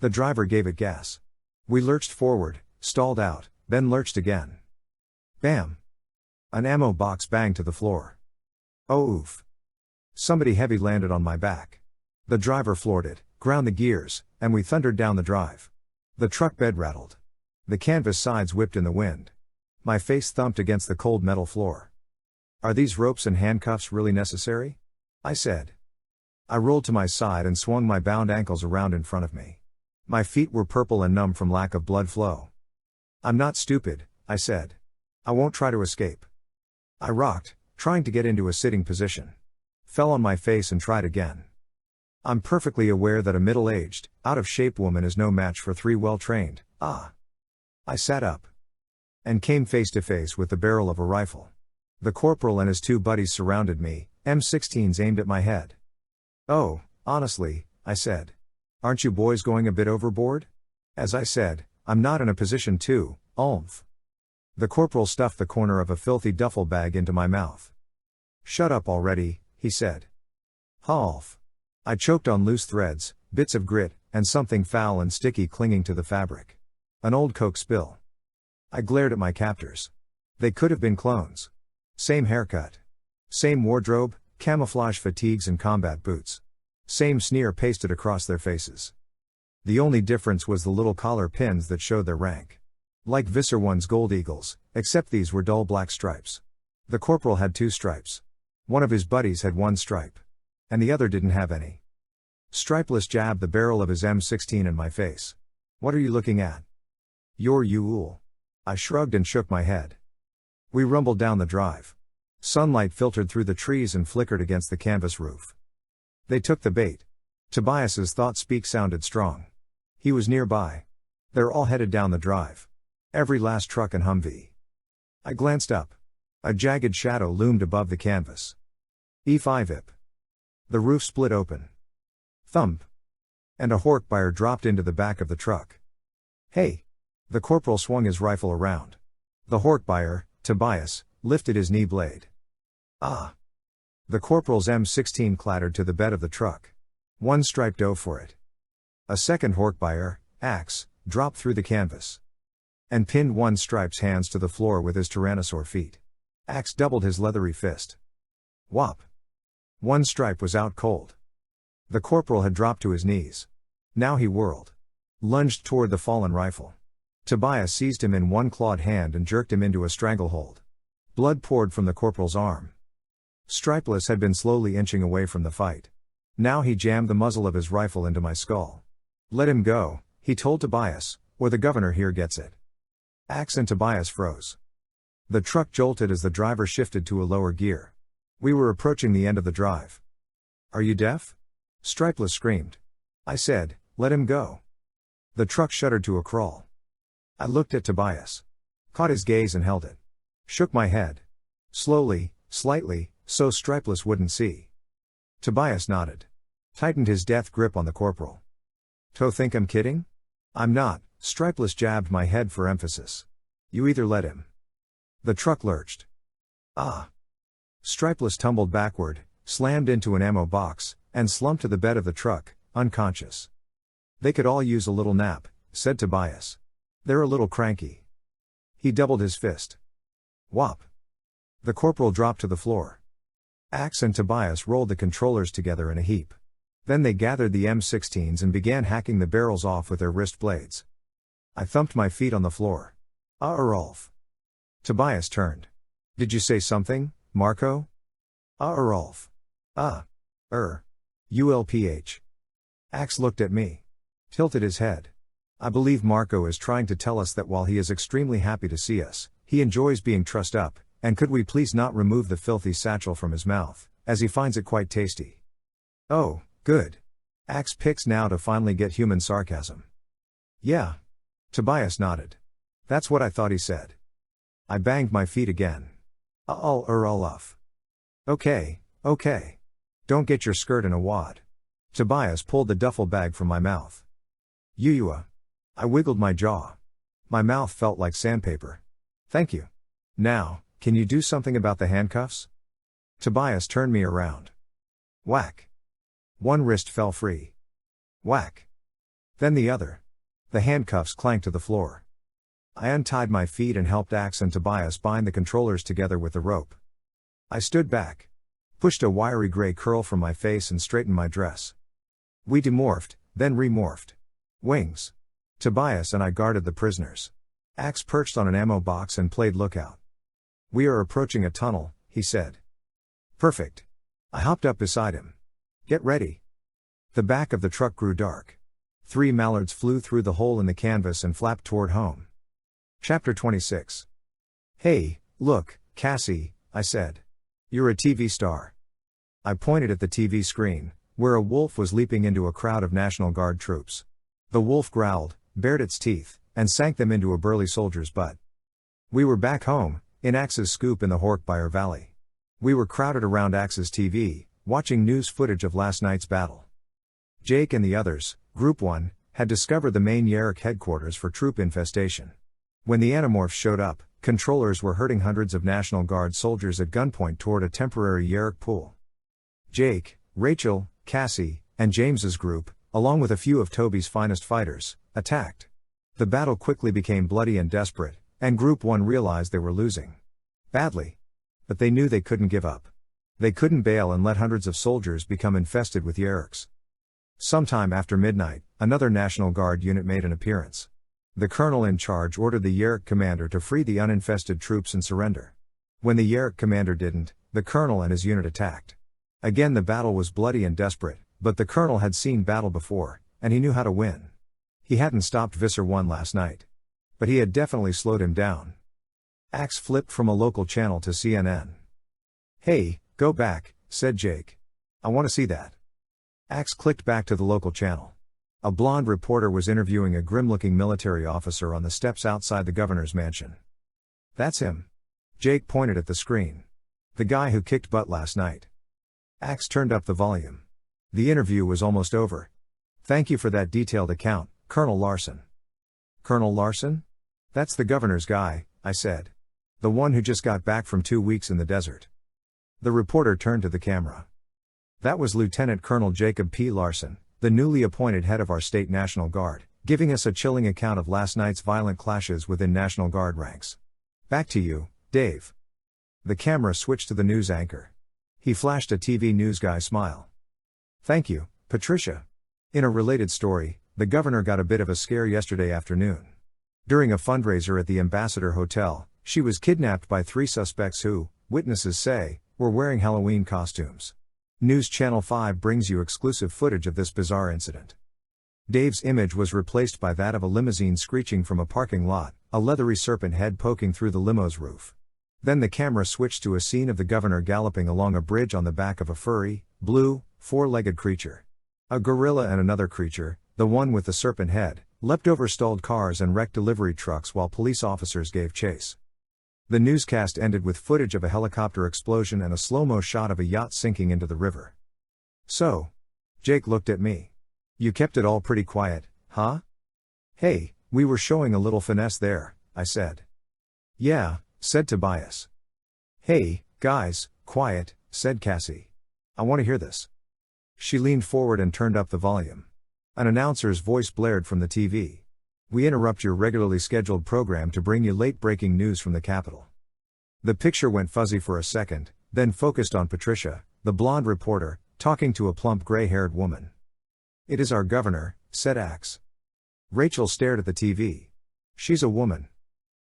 The driver gave it gas. We lurched forward, stalled out, then lurched again. Bam! An ammo box banged to the floor. Oh oof. Somebody heavy landed on my back. The driver floored it, ground the gears, and we thundered down the drive. The truck bed rattled. The canvas sides whipped in the wind. My face thumped against the cold metal floor. Are these ropes and handcuffs really necessary? I said. I rolled to my side and swung my bound ankles around in front of me. My feet were purple and numb from lack of blood flow. I'm not stupid, I said. I won't try to escape. I rocked, trying to get into a sitting position. Fell on my face and tried again. I'm perfectly aware that a middle-aged, out-of-shape woman is no match for three well-trained. I sat up and came face to face with the barrel of a rifle. The corporal and his two buddies surrounded me, M16s aimed at my head. Oh, honestly, I said. Aren't you boys going a bit overboard? As I said, I'm not in a position to, oomph. The corporal stuffed the corner of a filthy duffel bag into my mouth. Shut up already, he said. Half. I choked on loose threads, bits of grit, and something foul and sticky clinging to the fabric. An old Coke spill. I glared at my captors. They could have been clones. Same haircut. Same wardrobe, camouflage fatigues and combat boots. Same sneer pasted across their faces. The only difference was the little collar pins that showed their rank. Like Visser One's Gold Eagles, except these were dull black stripes. The corporal had 2 stripes. One of his buddies had 1 stripe. And the other didn't have any. Stripeless jabbed the barrel of his M16 in my face. What are you looking at? You're Yule. I shrugged and shook my head. We rumbled down the drive. Sunlight filtered through the trees and flickered against the canvas roof. They took the bait. Tobias's thought speak sounded strong. He was nearby. They're all headed down the drive. Every last truck and Humvee. I glanced up. A jagged shadow loomed above the canvas. E5-ip. The roof split open. Thump. And a Hork-Bajir dropped into the back of the truck. Hey! The corporal swung his rifle around. The Hork-Bajir, Tobias, lifted his knee blade. Ah! The corporal's M16 clattered to the bed of the truck. 1 stripe dove for it. A second Hork-Bajir, Axe, dropped through the canvas. And pinned 1 stripe's hands to the floor with his tyrannosaur feet. Axe doubled his leathery fist. Whop! 1 stripe was out cold. The corporal had dropped to his knees. Now he whirled. Lunged toward the fallen rifle. Tobias seized him in 1 clawed hand and jerked him into a stranglehold. Blood poured from the corporal's arm. Stripeless had been slowly inching away from the fight. Now he jammed the muzzle of his rifle into my skull. Let him go, he told Tobias, or the governor here gets it. Axe and Tobias froze. The truck jolted as the driver shifted to a lower gear. We were approaching the end of the drive. Are you deaf? Stripeless screamed. I said, let him go. The truck shuddered to a crawl. I looked at Tobias. Caught his gaze and held it. Shook my head. Slowly, slightly, so Stripeless wouldn't see. Tobias nodded. Tightened his death grip on the corporal. To think I'm kidding? I'm not, Stripeless jabbed my head for emphasis. You either let him. The truck lurched. Ah! Stripeless tumbled backward, slammed into an ammo box, and slumped to the bed of the truck, unconscious. They could all use a little nap, said Tobias. They're a little cranky. He doubled his fist. Whop! The corporal dropped to the floor. Axe and Tobias rolled the controllers together in a heap. Then they gathered the M16s and began hacking the barrels off with their wrist blades. I thumped my feet on the floor. Rolf. Tobias turned. Did you say something, Marco? Rolf. ULPH. Axe looked at me. Tilted his head. I believe Marco is trying to tell us that while he is extremely happy to see us, he enjoys being trussed up, and could we please not remove the filthy satchel from his mouth, as he finds it quite tasty. Oh, good. Axe picks now to finally get human sarcasm. Yeah. Tobias nodded. That's what I thought he said. I banged my feet again. Olaf. Okay. Don't get your skirt in a wad. Tobias pulled the duffel bag from my mouth. Yuyua. I wiggled my jaw. My mouth felt like sandpaper. Thank you. Now, can you do something about the handcuffs? Tobias turned me around. Whack. One wrist fell free. Whack. Then the other. The handcuffs clanked to the floor. I untied my feet and helped Axe and Tobias bind the controllers together with the rope. I stood back, pushed a wiry gray curl from my face and straightened my dress. We demorphed, then remorphed. Wings. Tobias and I guarded the prisoners. Axe perched on an ammo box and played lookout. We are approaching a tunnel, he said. Perfect. I hopped up beside him. Get ready. The back of the truck grew dark. 3 mallards flew through the hole in the canvas and flapped toward home. Chapter 26. Hey, look, Cassie, I said. You're a TV star. I pointed at the TV screen, where a wolf was leaping into a crowd of National Guard troops. The wolf growled, bared its teeth, and sank them into a burly soldier's butt. We were back home, in Axe's scoop in the Hork-Bajir Valley. We were crowded around Axe's TV, watching news footage of last night's battle. Jake and the others, Group 1, had discovered the main Yeerk headquarters for troop infestation. When the Animorphs showed up, controllers were herding hundreds of National Guard soldiers at gunpoint toward a temporary Yeerk pool. Jake, Rachel, Cassie, and James's group, along with a few of Toby's finest fighters, attacked. The battle quickly became bloody and desperate, and Group 1 realized they were losing. Badly. But they knew they couldn't give up. They couldn't bail and let hundreds of soldiers become infested with Yeerks. Sometime after midnight, another National Guard unit made an appearance. The colonel in charge ordered the Yeerk commander to free the uninfested troops and surrender. When the Yeerk commander didn't, the colonel and his unit attacked. Again the battle was bloody and desperate, but the colonel had seen battle before, and he knew how to win. He hadn't stopped Visser 1 last night. But he had definitely slowed him down. Axe flipped from a local channel to CNN. Hey, go back, said Jake. I want to see that. Axe clicked back to the local channel. A blonde reporter was interviewing a grim-looking military officer on the steps outside the governor's mansion. That's him. Jake pointed at the screen. The guy who kicked butt last night. Axe turned up the volume. The interview was almost over. Thank you for that detailed account, Colonel Larson. Colonel Larson? That's the governor's guy, I said. The one who just got back from 2 weeks in the desert. The reporter turned to the camera. That was Lieutenant Colonel Jacob P. Larson, the newly appointed head of our state National Guard, giving us a chilling account of last night's violent clashes within National Guard ranks. Back to you, Dave. The camera switched to the news anchor. He flashed a TV news guy smile. Thank you, Patricia. In a related story, the governor got a bit of a scare yesterday afternoon. During a fundraiser at the Ambassador Hotel, she was kidnapped by 3 suspects who, witnesses say, were wearing Halloween costumes. News Channel 5 brings you exclusive footage of this bizarre incident. Dave's image was replaced by that of a limousine screeching from a parking lot, a leathery serpent head poking through the limo's roof. Then the camera switched to a scene of the governor galloping along a bridge on the back of a furry, blue, 4-legged creature. A gorilla and another creature, the one with the serpent head, leapt over stalled cars and wrecked delivery trucks while police officers gave chase. The newscast ended with footage of a helicopter explosion and a slow-mo shot of a yacht sinking into the river. So? Jake looked at me. You kept it all pretty quiet, huh? Hey, we were showing a little finesse there, I said. Yeah, said Tobias. Hey, guys, quiet, said Cassie. I want to hear this. She leaned forward and turned up the volume. An announcer's voice blared from the TV. We interrupt your regularly scheduled program to bring you late-breaking news from the Capitol. The picture went fuzzy for a second, then focused on Patricia, the blonde reporter, talking to a plump gray-haired woman. It is our governor, said Axe. Rachel stared at the TV. She's a woman.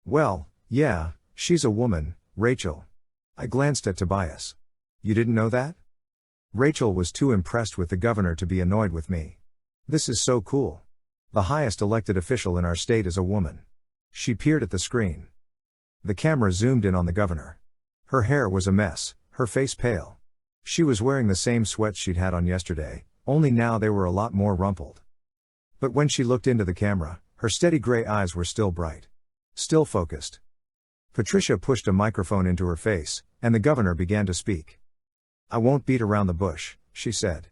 Well, yeah, she's a woman, Rachel. I glanced at Tobias. You didn't know that? Rachel was too impressed with the governor to be annoyed with me. This is so cool. The highest elected official in our state is a woman. She peered at the screen. The camera zoomed in on the governor. Her hair was a mess, her face pale. She was wearing the same sweats she'd had on yesterday, only now they were a lot more rumpled. But when she looked into the camera, her steady gray eyes were still bright. Still focused. Patricia pushed a microphone into her face, and the governor began to speak. I won't beat around the bush, she said.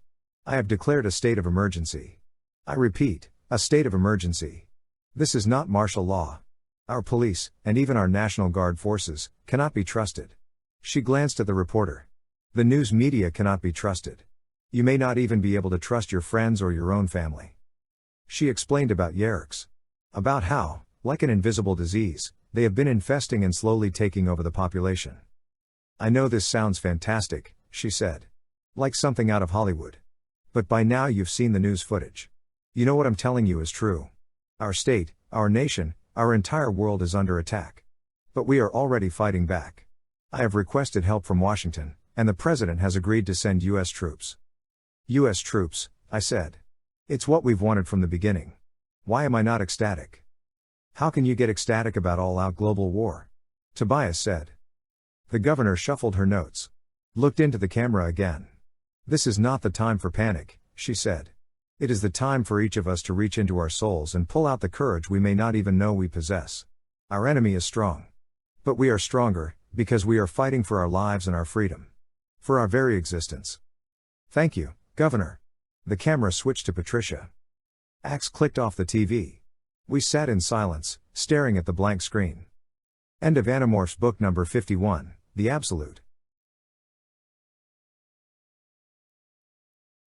I have declared a state of emergency. I repeat, a state of emergency. This is not martial law. Our police, and even our National Guard forces, cannot be trusted. She glanced at the reporter. The news media cannot be trusted. You may not even be able to trust your friends or your own family. She explained about Yeerks. About how, like an invisible disease, they have been infesting and slowly taking over the population. I know this sounds fantastic, she said. Like something out of Hollywood. But by now you've seen the news footage. You know what I'm telling you is true. Our state, our nation, our entire world is under attack. But we are already fighting back. I have requested help from Washington, and the President has agreed to send U.S. troops. U.S. troops, I said. It's what we've wanted from the beginning. Why am I not ecstatic? How can you get ecstatic about all-out global war? Tobias said. The governor shuffled her notes. Looked into the camera again. This is not the time for panic, she said. It is the time for each of us to reach into our souls and pull out the courage we may not even know we possess. Our enemy is strong. But we are stronger, because we are fighting for our lives and our freedom. For our very existence. Thank you, Governor. The camera switched to Patricia. Axe clicked off the TV. We sat in silence, staring at the blank screen. End of Animorphs book number 51, The Absolute.